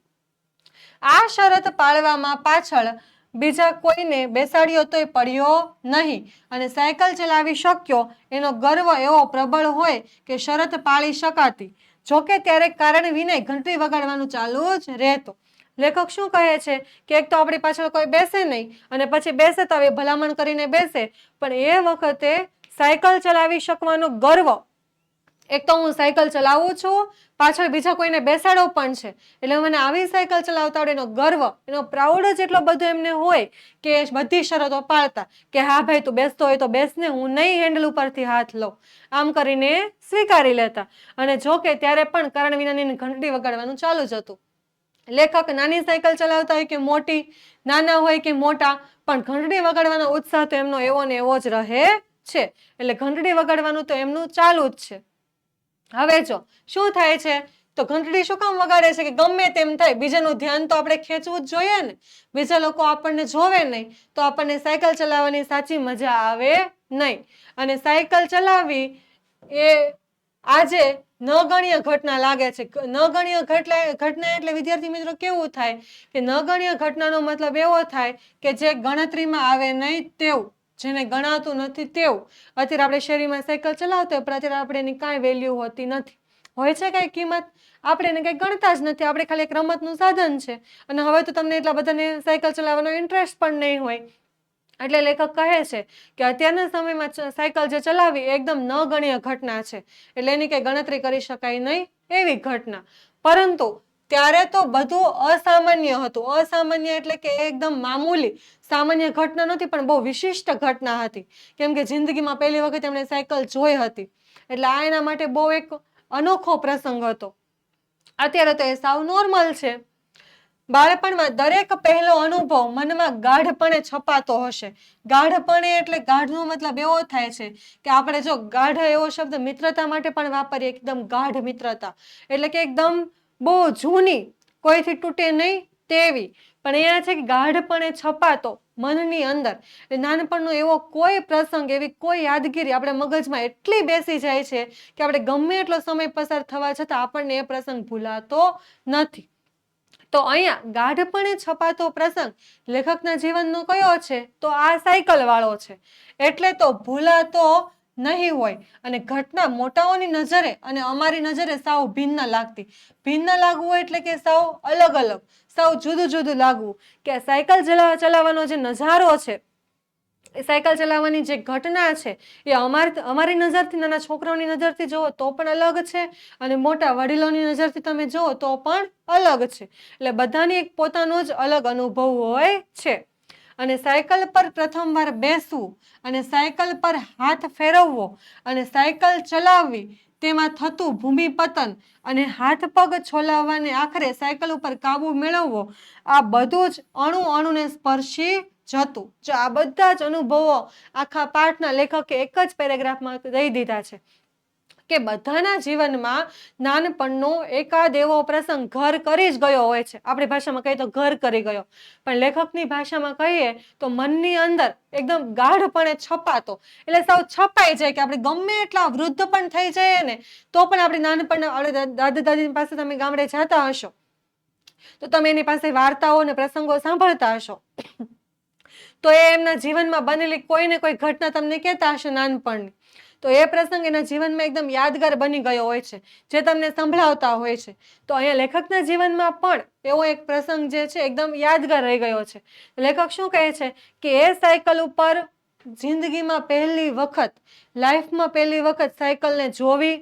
આ શરત પાળવામાં પાછળ બીજા કોઈને બેસાડ્યો તોય પડ્યો નહીં અને સાયકલ ચલાવી શક્યો એનો ગર્વ એવો પ્રબળ હોય કે શરત પાળી શકાતી. જોકે ત્યારે કારણ વિના ઘંટડી વગાડવાનું ચાલુ જ રહેતો. લેખક શું કહે છે કે એક તો આપણી પાછળ કોઈ બેસે નહીં અને પછી બેસે તો હવે ભલામણ કરીને બેસે, પણ એ વખતે સાયકલ ચલાવી શકવાનો ગર્વ, એક તો હું સાયકલ ચલાવું છું, પાછળ બીજા કોઈને બેસાડો પણ છે, એટલે મને આવી સાયકલ ચલાવતા આવડે એનો ગર્વ, એનો પ્રાઉડ જ એટલો બધો એમને હોય કે બધી શરતો પાળતા કે હા ભાઈ તું બેસતો હોય તો બેસને, હું નહીં હેન્ડલ ઉપરથી હાથ લઉં, આમ કરીને સ્વીકારી લેતા. અને જો કે ત્યારે પણ કારણ વિનાની ઘંટડી વગાડવાનું ચાલુ જ હતું. લેખક નાની સાયકલ ચલાવતા હોય કે મોટી, નાના હોય કે મોટા, પણ ઘંટડી વગાડવાનો ઉત્સાહ તો એમનો એવો ને એવો જ રહે છે. એટલે ઘંટડી વગાડવાનું તો એમનું ચાલુ જ છે. હવે જો શું થાય છે તો ઘંટડી શું કામ વગાડે છે કે ગમે તેમ થાય બીજાનું ધ્યાન તો આપણે ખેંચવું જ જોઈએ ને, બીજા લોકો આપણને જોવે નહીં તો આપણને સાયકલ ચલાવવાની સાચી મજા આવે નહીં. અને સાયકલ ચલાવવી એ આજે નગણ્ય ઘટના લાગે છે. નગણ્ય ઘટના એટલે વિદ્યાર્થી મિત્રો કેવું થાય કે નગણ્ય ઘટનાનો મતલબ એવો થાય કે જે ગણતરીમાં આવે નહીં તેવું, જેને ગણાતું નથી તેવું. અત્યારે આપણે શેરીમાં સાયકલ ચલાવતા હોય પણ અત્યારે આપણે એની કાંઈ વેલ્યુ હોતી નથી, હોય છે કાંઈ કિંમત, આપણે એને કંઈ ગણતા જ નથી, આપણે ખાલી એક રમતનું સાધન છે. અને હવે તો તમને એટલા બધાને સાયકલ ચલાવવાનો ઇન્ટરેસ્ટ પણ નહીં હોય. એટલે લેખક કહે છે કે અત્યારના સમયમાં સાયકલ જે ચલાવવી એકદમ નગણ્ય ઘટના છે, એટલે એની કંઈ ગણતરી કરી શકાય નહીં એવી ઘટના. પરંતુ ત્યારે તો બધું અસામાન્ય હતું. અસામાન્ય એટલે કે એકદમ મામૂલી, સામાન્ય ઘટના નથી પણ બહુ વિશિષ્ટ ઘટના હતી, કેમ કે જિંદગીમાં પહેલી વખત એમણે સાયકલ જોઈ હતી, એટલે આ એના માટે બહુ એક અનોખો પ્રસંગ હતો. અત્યારે તો એ સાવ નોર્મલ છે. બાળપણમાં દરેક પહેલો અનુભવ મનમાં ગાઢપણે છપાતો હશે. ગાઢપણે એટલે ગાઢનો મતલબ એવો થાય છે કે આપણે જો ગાઢ એવો શબ્દ મિત્રતા માટે પણ વાપરીએ, એકદમ ગાઢ મિત્રતા એટલે કે એકદમ બહુ જૂની, કોઈથી તૂટે નહીં તેવી, પણ અહીંયા છે કે ગાઢપણે છપાતો મનની અંદર. નાનપણનો એવો કોઈ પ્રસંગ, એવી કોઈ યાદગીરી આપણે મગજમાં એટલી બેસી જાય છે કે આપણે ગમે એટલો સમય પસાર થવા છતાં આપણને એ પ્રસંગ ભૂલાતો નથી. તો અહીંયા ગાઢપણે છપાતો પ્રસંગ લેખકના જીવનનો કયો છે તો આ સાયકલ વાળો છે, એટલે તો ભૂલાતો નહીં હોય. અને ઘટના મોટાઓની નજરે અને અમારી નજરે સાવ ભિન્ન લાગતી. ભિન્ન લાગવું એટલે કે સાવ અલગ અલગ, સાવ જુદું જુદું લાગવું. કે સાયકલ ચલાવવાનો જે નજારો છે, એ સાયકલ ચલાવવાની જે ઘટના છે એ અમારી નજરથી, નાના છોકરાઓની નજરથી જુઓ તો પણ અલગ છે અને મોટા વડીલોની નજરથી તમે જુઓ તો પણ અલગ છે. એટલે બધાની એક પોતાનો જ અલગ અનુભવ હોય છે. અને સાયકલ પર પ્રથમવાર બેસવું અને સાયકલ પર હાથ ફેરવવો અને સાયકલ ચલાવવી, તેમાં થતું ભૂમિપતન અને હાથ પગ છોલાવવાને આખરે સાયકલ ઉપર કાબુ મેળવવો, આ બધું જ અણુ અણુને સ્પર્શી જતું. જો આ બધા જ અનુભવો આખા પાઠના લેખકે એક જ પેરેગ્રાફમાં દઈ દીધા છે કે બધાના જીવનમાં નાનપણનો એકાદ એવો પ્રસંગ ઘર કરી જ ગયો હોય છે. આપણી ભાષામાં કહીએ તો ઘર કરી ગયો, પણ લેખકની ભાષામાં કહીએ તો મનની અંદર એકદમ ગાઢપણે છપાતો, એટલે સાવ છપાઈ જાય કે આપણે ગમે એટલા વૃદ્ધ પણ થઈ જઈએ ને તો પણ આપણી નાનપણના દાદા દાદી પાસે તમે ગામડે જતા હશો તો તમે એની પાસે વાર્તાઓ અને પ્રસંગો સાંભળતા હશો તો એ એમના જીવનમાં બનેલી કોઈ ને કોઈ ઘટના તમને કહેતા હશે નાનપણની, તો એ પ્રસંગ એના જીવનમાં એકદમ યાદગાર બની ગયો હોય છે, જે તમને સંભળાવતા હોય છે. તો અહીંયા લેખકના જીવનમાં પણ એવો એક પ્રસંગ જે છે એકદમ યાદગાર રહી ગયો છે. લેખક શું કહે છે કે એ સાયકલ ઉપર જિંદગીમાં પહેલી વખત, લાઈફમાં પહેલી વખત સાયકલને જોવી,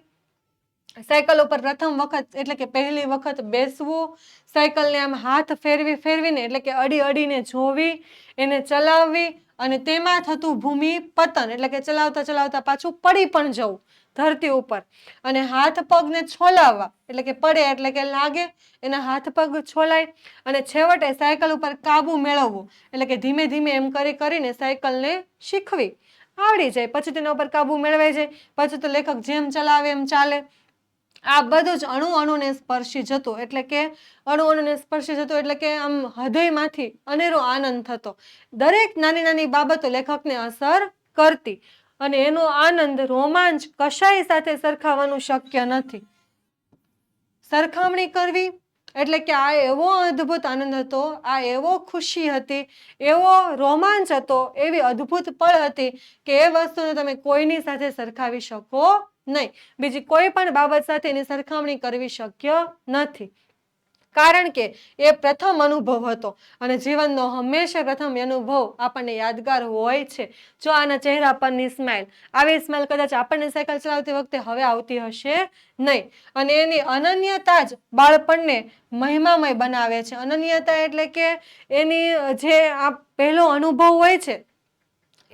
સાયકલ ઉપર પ્રથમ વખત એટલે કે પહેલી વખત બેસવું, સાયકલને આમ હાથ ફેરવી ફેરવીને એટલે કે અડી અડીને જોવી, એને ચલાવવી અને તેમાં થતું ભૂમિ પતન એટલે કે ચલાવતા ચલાવતા પાછું પડી પણ જવું ધરતી ઉપર, અને હાથ પગને છોલાવવા એટલે કે પડે એટલે કે લાગે, એના હાથ પગ છોલાય અને છેવટે સાયકલ ઉપર કાબુ મેળવવું એટલે કે ધીમે ધીમે એમ કરીને સાયકલને શીખવી, આવડી જાય, પછી તેના ઉપર કાબુ મેળવાઈ જાય, પછી તો લેખક જેમ ચલાવે એમ ચાલે. આ બધું જ અણુ અણુને સ્પર્શી જતું એટલે કે અણુ અણુને સ્પર્શી જતું એટલે કે આમ હૃદયમાંથી અનેરો આનંદ થતો. દરેક નાની નાની બાબતો લેખકને અસર કરતી અને એનો આનંદ, રોમાંચ કશાય સાથે સરખાવવાનું શક્ય નથી. સરખામણી કરવી એટલે કે આ એવો અદ્ભુત આનંદ હતો, આ એવો ખુશી હતી, એવો રોમાંચ હતો, એવી અદ્ભુત પળ હતી કે એ વસ્તુને તમે કોઈની સાથે સરખાવી શકો નહીં, બીજી કોઈ પણ બાબત સાથે એની સરખામણી કરવી શક્ય નથી, કારણ કે એ પ્રથમ અનુભવ હતો અને જીવનનો હંમેશા પ્રથમ અનુભવ આપણને યાદગાર હોય છે. જો આના ચહેરા પરની સ્માઇલ, આવી સ્માઇલ કદાચ આપણને સાયકલ ચલાવતી વખતે હવે આવતી હશે નહીં, અને એની અનન્યતા જ બાળપણને મહિમામય બનાવે છે. અનન્યતા એટલે કે એની જે આ પહેલો અનુભવ હોય છે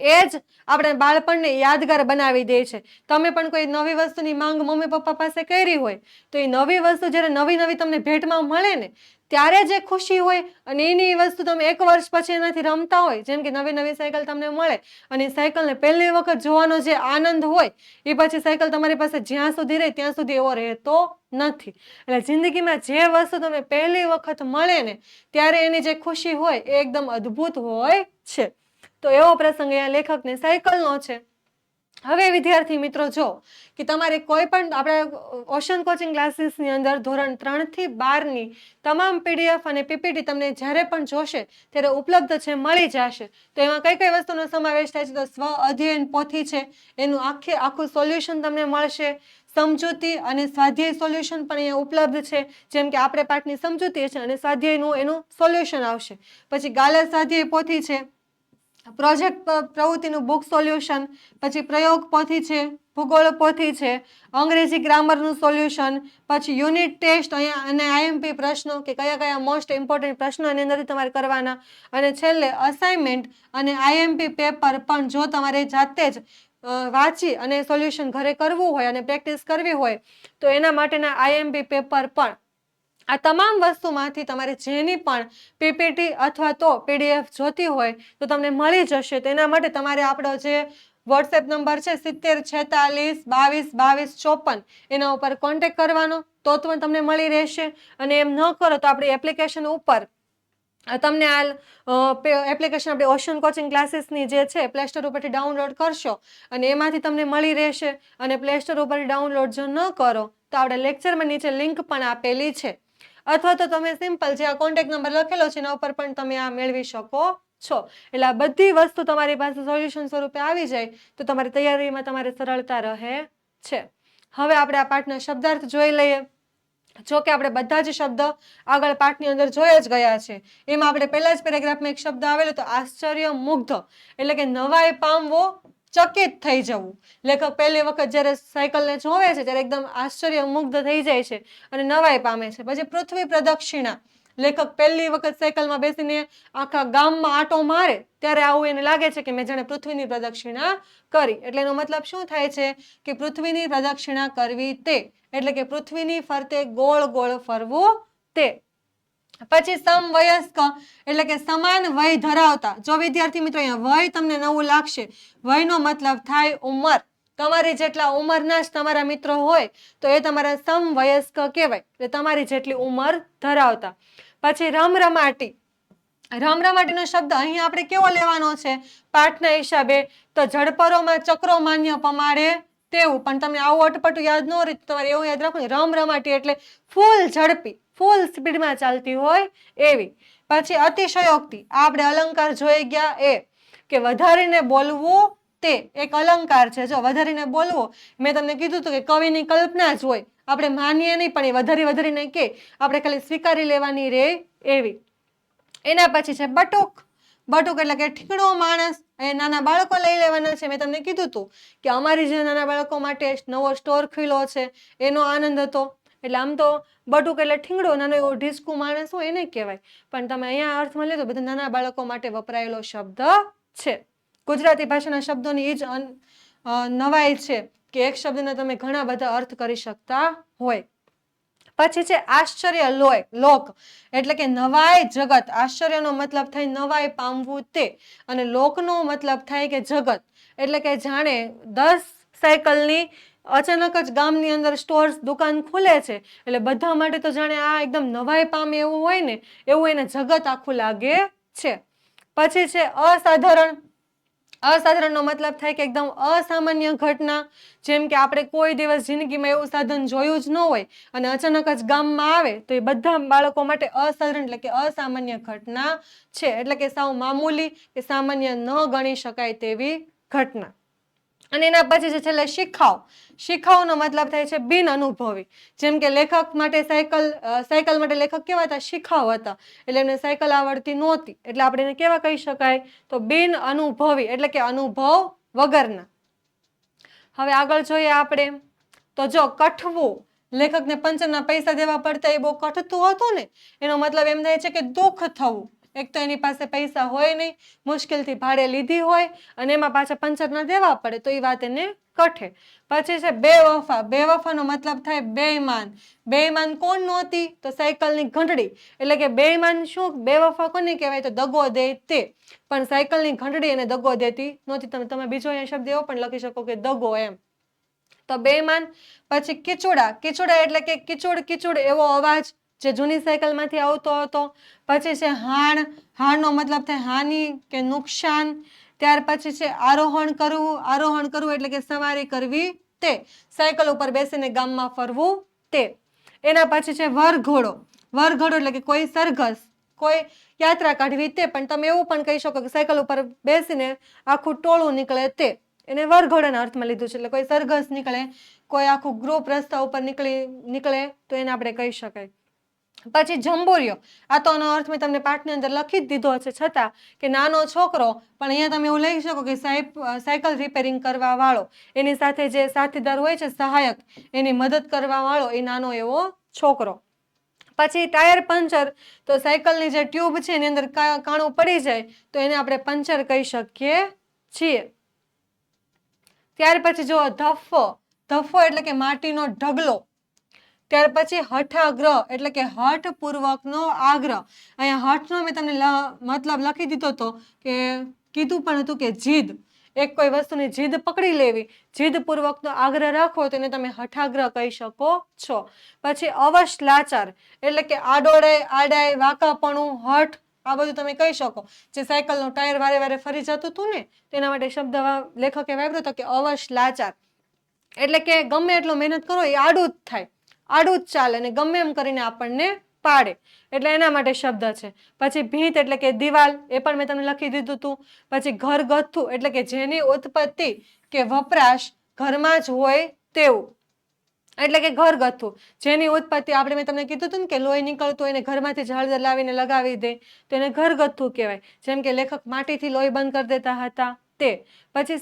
એ જ આપણે બાળપણને યાદગાર બનાવી દે છે. તમે પણ કોઈ નવી વસ્તુની માંગ મમ્મી પપ્પા પાસે કરી હોય તો એ નવી વસ્તુ જ્યારે નવી નવી તમને ભેટમાં મળે ને ત્યારે જે ખુશી હોય અને એની વસ્તુ તમે 1 વર્ષ પછી એનાથી રમતા હોય, જેમ કે નવી નવી સાયકલ તમને મળે અને એ સાયકલને પહેલી વખત જોવાનો જે આનંદ હોય એ પછી સાયકલ તમારી પાસે જ્યાં સુધી રહે ત્યાં સુધી એવો રહેતો નથી. એટલે જિંદગીમાં જે વસ્તુ તમને પહેલી વખત મળે ને ત્યારે એની જે ખુશી હોય એ એકદમ અદ્ભુત હોય છે. તો એવો પ્રસંગ અહીંયા લેખકને સાયકલનો છે. હવે વિદ્યાર્થી મિત્રો, જો કે તમારે કોઈ પણ આપણે ઓશન કોચિંગ ક્લાસીસની અંદર ધોરણ 3 થી 12ની તમામ પીડીએફ અને પીપીટી તમને જ્યારે પણ જોશે ત્યારે ઉપલબ્ધ છે, મળી જશે. તો એમાં કઈ કઈ વસ્તુનો સમાવેશ થાય છે તો સ્વ અધ્યયન પોથી છે, એનું આખું સોલ્યુશન તમને મળશે, સમજૂતી અને સ્વાધ્યાય સોલ્યુશન પણ અહીંયા ઉપલબ્ધ છે, જેમ કે આપણે પાઠની સમજૂતી છે અને સ્વાધ્યાયનું એનું સોલ્યુશન આવશે. પછી ગાલા સ્વાધ્યાય પોથી છે, પ્રોજેક્ટ પ્રવૃત્તિનું બુક સોલ્યુશન, પછી પ્રયોગ પોથી છે, ભૂગોળ પોથી છે, અંગ્રેજી ગ્રામરનું સોલ્યુશન, પછી યુનિટ ટેસ્ટ અહીંયા અને આઈએમપી પ્રશ્નો કે કયા કયા મોસ્ટ ઇમ્પોર્ટન્ટ પ્રશ્નો એની અંદરથી તમારે કરવાના, અને છેલ્લે અસાઇનમેન્ટ અને આઈએમપી પેપર પણ જો તમારે જાતે જ વાંચી અને સોલ્યુશન ઘરે કરવું હોય અને પ્રેક્ટિસ કરવી હોય તો એના માટેના આઈએમપી પેપર પણ. આ તમામ વસ્તુમાંથી તમારે જેની પણ પીપીટી અથવા તો પીડીએફ જોતી હોય તો તમને મળી જશે. તેના માટે તમારે આપણો જે વોટ્સએપ નંબર છે 7046 22 22 54 એના ઉપર કોન્ટેક્ટ કરવાનો તો પણ તમને મળી રહેશે, અને એમ ન કરો તો આપણી એપ્લિકેશન ઉપર તમને આ એપ્લિકેશન આપણે ઓશન કોચિંગ ક્લાસીસની જે છે પ્લે સ્ટોર ઉપરથી ડાઉનલોડ કરશો અને એમાંથી તમને મળી રહેશે. અને પ્લે સ્ટોર ઉપરથી ડાઉનલોડ જો ન કરો તો આપણે લેક્ચરમાં નીચે લિંક પણ આપેલી છે, અથવા તો તમે સિમ્પલ જે આ કોન્ટેક્ટ નંબર લખેલો છે એના ઉપર પણ તમે આ મેળવી શકો છો. એટલે આ બધી વસ્તુ તમારી પાસે સોલ્યુશન સ્વરૂપે આવી જાય તો તમારી તૈયારીમાં તમારે સરળતા રહે છે. હવે આપણે આ પાઠના શબ્દાર્થ જોઈ લઈએ. જો કે આપણે બધા જ શબ્દ આગળ પાઠની અંદર જોઈ જ ગયા છે. એમાં આપણે પહેલા જ પેરેગ્રાફમાં એક શબ્દ આવેલો તો આશ્ચર્ય મુગ્ધ એટલે કે નવાઈ પામવો, ચકિત થઈ જવું. લેખક પહેલી વખત જ્યારે સાયકલને જોવે છે ત્યારે એકદમ આશ્ચર્ય મુગ્ધ થઈ જાય છે અને નવાઈ પામે છે. પછી પૃથ્વી પ્રદક્ષિણા, લેખક પહેલી વખત સાયકલમાં બેસીને આખા ગામમાં આંટો મારે ત્યારે આવું એને લાગે છે કે મેં જાણે પૃથ્વીની પ્રદક્ષિણા કરી. એટલે એનો મતલબ શું થાય છે કે પૃથ્વીની પ્રદક્ષિણા કરવી તે એટલે કે પૃથ્વીની ફરતે ગોળ ગોળ ફરવું તે. પછી સમવયસ્ક એટલે કે સમાન વય ધરાવતા. જો વિદ્યાર્થી મિત્રો અહીંયા વય તમને નવું લાગશે, વયનો મતલબ થાય ઉંમર. તમારી જેટલા ઉંમરના જ તમારા મિત્રો હોય તો એ તમારા સમવયસ્ક કહેવાય, એટલે તમારી જેટલી ઉંમર ધરાવતા. પછી રમરમાટી. રમરમાટીનો શબ્દ અહીં આપણે કેવો લેવાનો છે પાઠના હિસાબે? તો જળપરોમાં ચક્રો માન્ય પમાડે તેવું. પણ તમને આવું અટપટું યાદ ન રહે તમારે એવું યાદ રાખવું, રમરમાટી એટલે ફૂલ ઝડપી, ફૂલ સ્પીડમાં ચાલતી હોય એવી. પછી અતિશયોક્તિ, આ આપણે અલંકાર જોઈ ગયા એ કે વધારીને બોલવું તે એક અલંકાર છે. જો વધારીને બોલવો, મેં તમને કીધું હતું કે કવિની કલ્પના જ હોય, આપણે માનીએ નહીં પણ એ વધારીને કે આપણે ખાલી સ્વીકારી લેવાની રે એવી. એના પછી છે બટુક. બટુક એટલે કે ઠીકડો માણસ. એ નાના બાળકો લઈ લેવાના છે. મેં તમને કીધું હતું કે અમારી જે નાના બાળકો માટે નવો સ્ટોર ખુલ્યો છે એનો આનંદ હતો. એટલે આમ તો બટુક એટલે ઠીંગડો, નાનો એવો ઢીસકું માણસ હોય એને કહેવાય, પણ તમે અહીંયા અર્થમાં લે તો બધા નાના બાળકો માટે વપરાયેલો શબ્દ છે. ગુજરાતી ભાષાના શબ્દોની એ જ નવાઈ છે કે એક શબ્દના તમે ઘણા બધા અર્થ કરી શકતા હોય. પછી છે આશ્ચર્ય લોક એટલે કે નવાઈ જગત. આશ્ચર્યનો મતલબ થાય નવાઈ પામવું તે, અને લોકનો મતલબ થાય કે જગત. એટલે કે જાણે 10 સાયકલની અચાનક જ ગામની અંદર સ્ટોર્સ દુકાન ખુલે છે એટલે બધા માટે તો જાણે આ એકદમ નવાઈ પામે એવું હોય ને, એવું એને જગત આખું લાગે છે. પછી છે અસાધારણ. અસાધારણનો મતલબ થાય કે એકદમ અસામાન્ય ઘટના. જેમ કે આપણે કોઈ દિવસ જિંદગીમાં એવું સાધન જોયું જ ન હોય અને અચાનક જ ગામમાં આવે તો એ બધા બાળકો માટે અસાધારણ એટલે કે અસામાન્ય ઘટના છે. એટલે કે સાવ મામૂલી કે સામાન્ય ન ગણી શકાય તેવી ઘટના. અને એના પછી જે છેલ્લે શિખાઉ. શિખાઉનો મતલબ થાય છે બિન અનુભવી. જેમ કે લેખક માટે સાયકલ માટે લેખક કેવા હતા? શિખાઉ હતા. એટલે એમને સાયકલ આવડતી નહોતી, એટલે આપણે એને કેવા કહી શકાય? તો બિન અનુભવી એટલે કે અનુભવ વગરના. હવે આગળ જોઈએ આપણે તો જો કઠવું. લેખકને પંચરના પૈસા દેવા પડતા એ બહુ કઠતું હતું ને, એનો મતલબ એમ થાય છે કે દુઃખ થવું. એક તો એની પાસે પૈસા હોય નહીં, મુશ્કેલથી ભાડે લીધી હોય અને એમાં પાછા પંચરના દેવા પડે તો એ વાત એને કઠે. પછી છે બેવફા. બેવફાનો મતલબ થાય બેઈમાન. બેઈમાન કોણ નહોતી? તો સાયકલની ઘંટડી. એટલે કે બેઈમાન શું, બેવફા કોને કહેવાય? તો દગો દે તે. પણ સાયકલની ઘંટડી એને દગો દેતી નહોતી. તમે બીજો અહીંયા શબ્દ એવો પણ લખી શકો કે દગો એમ. તો બેઈમાન. પછી કિચુડા. કિચુડા એટલે કે કિચુડ કિચુડ એવો અવાજ જે જૂની સાયકલમાંથી આવતો હતો. પછી છે હાણ. હાણનો મતલબ થાય હાનિ કે નુકસાન. ત્યાર પછી છે આરોહણ કરવું. આરોહણ કરવું એટલે કે સવારી કરવી તે. સાયકલ ઉપર બેસીને ગામમાં ફરવું તે. એના પછી છે વરઘોડો. વરઘોડો એટલે કે કોઈ સરઘસ, કોઈ યાત્રા કાઢવી તે. પણ તમે એવું પણ કહી શકો કે સાયકલ ઉપર બેસીને આખું ટોળું નીકળે તે. એને વરઘોડાના અર્થમાં લીધું છે. એટલે કોઈ સરઘસ નીકળે, કોઈ આખું ગ્રુપ રસ્તા ઉપર નીકળે તો એને આપણે કહી શકાય. પછી જંબુરિયો. આ તો આનો અર્થ મેં તમને પાઠની અંદર લખી જ દીધો છે, છતાં કે નાનો છોકરો. પણ અહીંયા તમે એવું લઈ શકો કે સાયકલ રિપેરિંગ કરવા વાળો, એની સાથે જે સાથીદાર હોય છે સહાયક, એની મદદ કરવા વાળો એ નાનો એવો છોકરો. પછી ટાયર પંચર. તો સાયકલની જે ટ્યુબ છે એની અંદર કાણું પડી જાય તો એને આપણે પંચર કહી શકીએ છીએ. ત્યાર પછી જો ધફ્ફો. ધફ્ફો એટલે કે માટીનો ઢગલો. ત્યાર પછી હઠાગ્રહ એટલે કે હઠપૂર્વકનો આગ્રહ. અહીંયા હઠનો મેં તમને મતલબ લખી દીધો હતો કે કીધું પણ હતું કે જીદ. એક કોઈ વસ્તુની જીદ પકડી લેવી, જીદપૂર્વકનો આગ્રહ રાખવો તો એને તમે હઠાગ્રહ કહી શકો છો. પછી અવશ લાચાર એટલે કે આડાઈ વાંકાપણું, હઠ, આ બધું તમે કહી શકો. જે સાયકલનું ટાયર વારે વારે ફરી જતું હતું ને તેના માટે શબ્દ લેખકે વાપર્યો હતો કે અવશ લાચાર. એટલે કે ગમે એટલો મહેનત કરો એ આડું જ થાય, આડું જ ચાલે અને ગમે એમ કરીને આપણને પાડે, એટલે એના માટે શબ્દ છે. પછી ભીંત એટલે કે દિવાલ, એ પણ મેં તમને લખી દીધું હતું. પછી ઘરગથ્થું એટલે કે જેની ઉત્પત્તિ કે વપરાશ ઘરમાં જ હોય તેવું. એટલે કે ઘરગથ્થું જેની ઉત્પત્તિ આપણે મેં તમને કીધું હતું ને કે લોહી નીકળતું એને ઘરમાંથી જ હળદર લાવીને લગાવી દે તો એને ઘરગથ્થું કહેવાય. જેમ કે લેખક માટીથી લોહી બંધ કરી દેતા હતા તે. પછી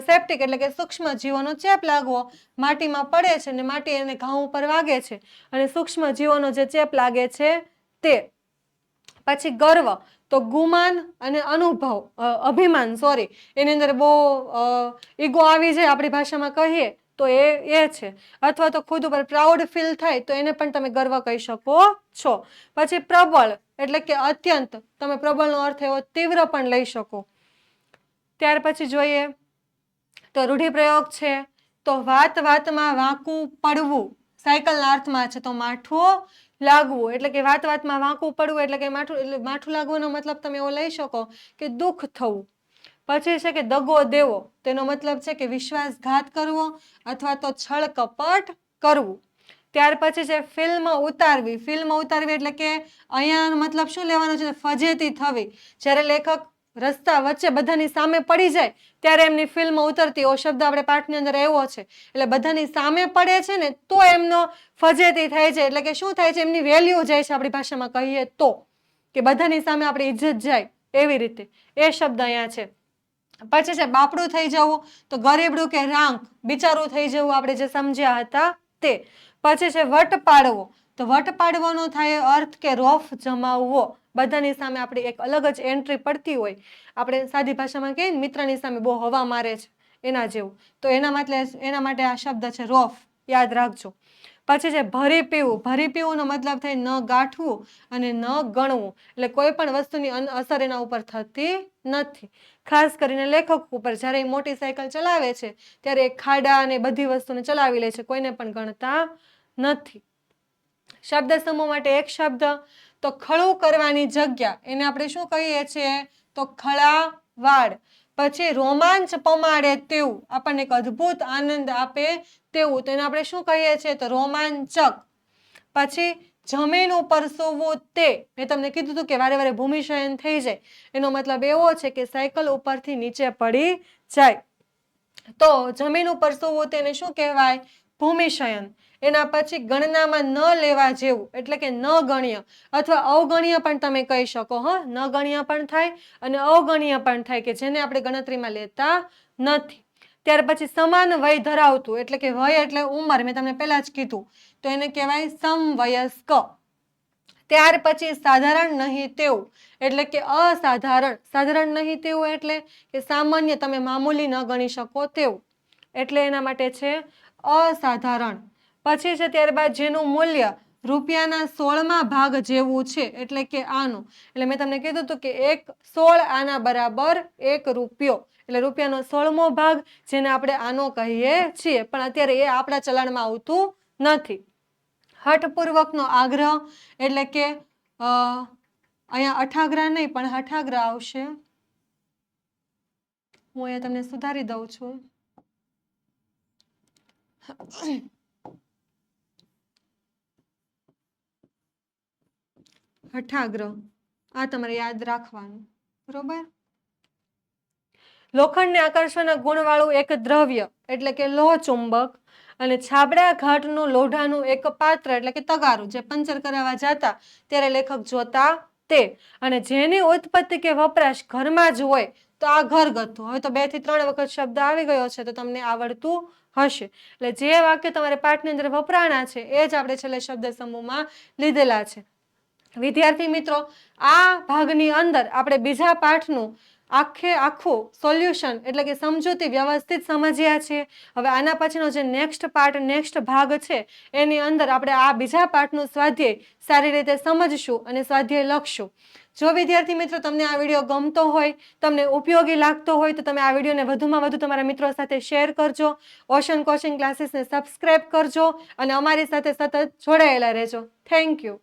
સેપ્ટિક એટલે કે સૂક્ષ્મ જીવોનો ચેપ લાગવો. માટીમાં પડે છે અને માટી એને ઘાવ ઉપર વાગે છે અને સૂક્ષ્મ જીવોનો જે ચેપ લાગે છે તે. પછી ગર્વ. તો ગુમાન અને અભિમાન એની અંદર બહુ ઈગો આવી જાય આપણી ભાષામાં કહીએ તો એ છે. અથવા તો ખુદ ઉપર પ્રાઉડ ફીલ થાય તો એને પણ તમે ગર્વ કહી શકો છો. પછી પ્રબળ એટલે કે અત્યંત, તમે પ્રબળનો અર્થ એવો તીવ્ર પણ લઈ શકો. ત્યાર પછી જોઈએ તો રૂઢિપ્રયોગ છે. તો વાત વાતમાં વાંકું પડવું સાયકલના અર્થમાં છે. તો માઠું લાગવું એટલે કે વાત વાતમાં વાંકું પડવું એટલે કે માઠું લાગવાનો મતલબ તમે એવો લઈ શકો કે દુઃખ થવું. પછી છે કે દગો દેવો, તેનો મતલબ છે કે વિશ્વાસઘાત કરવો અથવા તો છળ કપટ કરવું. ત્યાર પછી છે ફિલ્મ ઉતારવી. ફિલ્મ ઉતારવી એટલે કે અહીંયા મતલબ શું લેવાનો છે? ફજેતી થવી. જ્યારે લેખક રસ્તા વચ્ચે બધાની સામે પડી જાય ત્યારે એમની ફિલ્મ ઉતરતી, એવો શબ્દ આપણે પાઠની અંદર આવ્યો છે. એટલે બધાની સામે પડે છે ને તો એમનો ફજેતી થાય છે, એટલે કે શું થાય છે? એમની વેલ્યુ જાય છે, આપણી ભાષામાં કહીએ તો, કે બધાની સામે આપણી ઇજ્જત જાય એવી રીતે એ શબ્દ અહીંયા છે. પછી છે બાપડું થઈ જવું, તો ગરીબડું કે રાંક, બિચારું થઈ જવું, આપણે જે સમજ્યા હતા તે. પછી છે વટ પાડવો, તો વટ પાડવાનો થાય અર્થ કે રોફ જમાવવો. બધાની સામે આપણી એક અલગ જ એન્ટ્રી પડતી હોય, આપણે સાદી ભાષામાં કહીએ ને મિત્રની સામે બહુ હવા મારે છે એના જેવું, તો એના માટે આ શબ્દ છે રોફ, યાદ રાખજો. પછી છે ભરી પીવું. ભરી પીવું નો મતલબ થાય ન ગાંઠવું અને ન ગણવું, એટલે કોઈ પણ વસ્તુની અસર એના ઉપર થતી નથી. ખાસ કરીને લેખક ઉપર, જ્યારે એ મોટી સાયકલ ચલાવે છે ત્યારે એ ખાડા અને બધી વસ્તુને ચલાવી લે છે, કોઈને પણ ગણતા નથી. શબ્દ સમૂહ માટે એક શબ્દ, તો ખળું કરવાની જગ્યા, એને આપણે શું કહીએ છીએ? તો ખળાવાડ. પછી રોમાંચ પમાડે તેવું, આપણને એક અદ્ભુત આનંદ આપે તેવું, તો એને આપણે શું કહીએ છીએ? તો રોમાંચક. પછી જમીન ઉપર સૂવું તે, મેં તમને કીધું હતું કે વારે વારે ભૂમિશયન થઈ જાય, એનો મતલબ એવો છે કે સાયકલ ઉપરથી નીચે પડી જાય. તો જમીન ઉપર સૂવું તેને શું કહેવાય? ભૂમિશયન. એના પછી ગણનામાં ન લેવા જેવું એટલે કે ન ગણ્ય અથવા અવગણ્ય પણ તમે કહી શકો. ન ગણ્ય પણ થાય અને અવગણ્ય પણ થાય, કે જેને આપણે ગણતરીમાં લેતા નથી. ત્યાર પછી સમાન વય ધરાવતું, એટલે કે વય એટલે ઉંમર, મેં તમને પહેલા જ કીધું, તો એને કહેવાય સમવયસ્ક. ત્યાર પછી સાધારણ નહીં તેવું એટલે કે અસાધારણ. સાધારણ નહીં તેવું એટલે કે સામાન્ય, તમે મામૂલી ન ગણી શકો તેવું, એટલે એના માટે છે અસાધારણ. પછી છે ત્યારબાદ જેનું મૂલ્ય રૂપિયાના 16મા ભાગ જેવું છે એટલે કે આનું, એટલે મેં તમને કીધું હતું કે 1/16 આના બરાબર 1 રૂપિયો, એટલે રૂપિયાનો 16મો ભાગ જેને આપણે આનો કહીએ છીએ, પણ અત્યારે એ આપણા ચલણમાં આવતું નથી. હઠપૂર્વકનો આગ્રહ એટલે કે અહીંયા અઠાગ્રહ નહીં પણ હઠાગ્રહ આવશે. હું અહીંયા તમને સુધારી દઉં છું. હઠાગ્રહ આ તમારે યાદ રાખવાનું, બરોબર. લોખંડને આકર્ષવાના ગુણવાળું એક દ્રવ્ય એટલે કે લોહ ચુંબક, અને છાબડા ઘાટનું લોઢાનું એક પાત્ર એટલે કે તગારું, જે પંચર કરાવવા જતા ત્યારે લેખક જોતા તે, અને જેની ઉત્પત્તિ કે વપરાશ ઘરમાં જ હોય તો આ ઘરગથ્થુ. હવે તો 2 થી 3 વખત શબ્દ આવી ગયો છે તો તમને આવડતું હશે. એટલે જે વાક્ય તમારે પાઠની અંદર વપરાણા છે એ જ આપણે છેલ્લે શબ્દ સમૂહમાં લીધેલા છે. વિદ્યાર્થી મિત્રો, આ ભાગની અંદર આપણે બીજા પાઠનું આખું સોલ્યુશન એટલે કે સમજૂતી વ્યવસ્થિત સમજ્યા છે. હવે આના પછીનો જે નેક્સ્ટ ભાગ છે એની અંદર આપણે આ બીજા પાઠનું સ્વાધ્યાય સારી રીતે સમજશું અને સ્વાધ્યાય લખશું. જો વિદ્યાર્થી મિત્રો તમને આ વિડીયો ગમતો હોય, તમને ઉપયોગી લાગતો હોય, તો તમે આ વિડીયોને વધુમાં વધુ તમારા મિત્રો સાથે શેર કરજો. ઓશન કોચિંગ ક્લાસીસને સબસ્ક્રાઇબ કરજો અને અમારી સાથે સતત જોડાયેલા રહેજો. Thank you.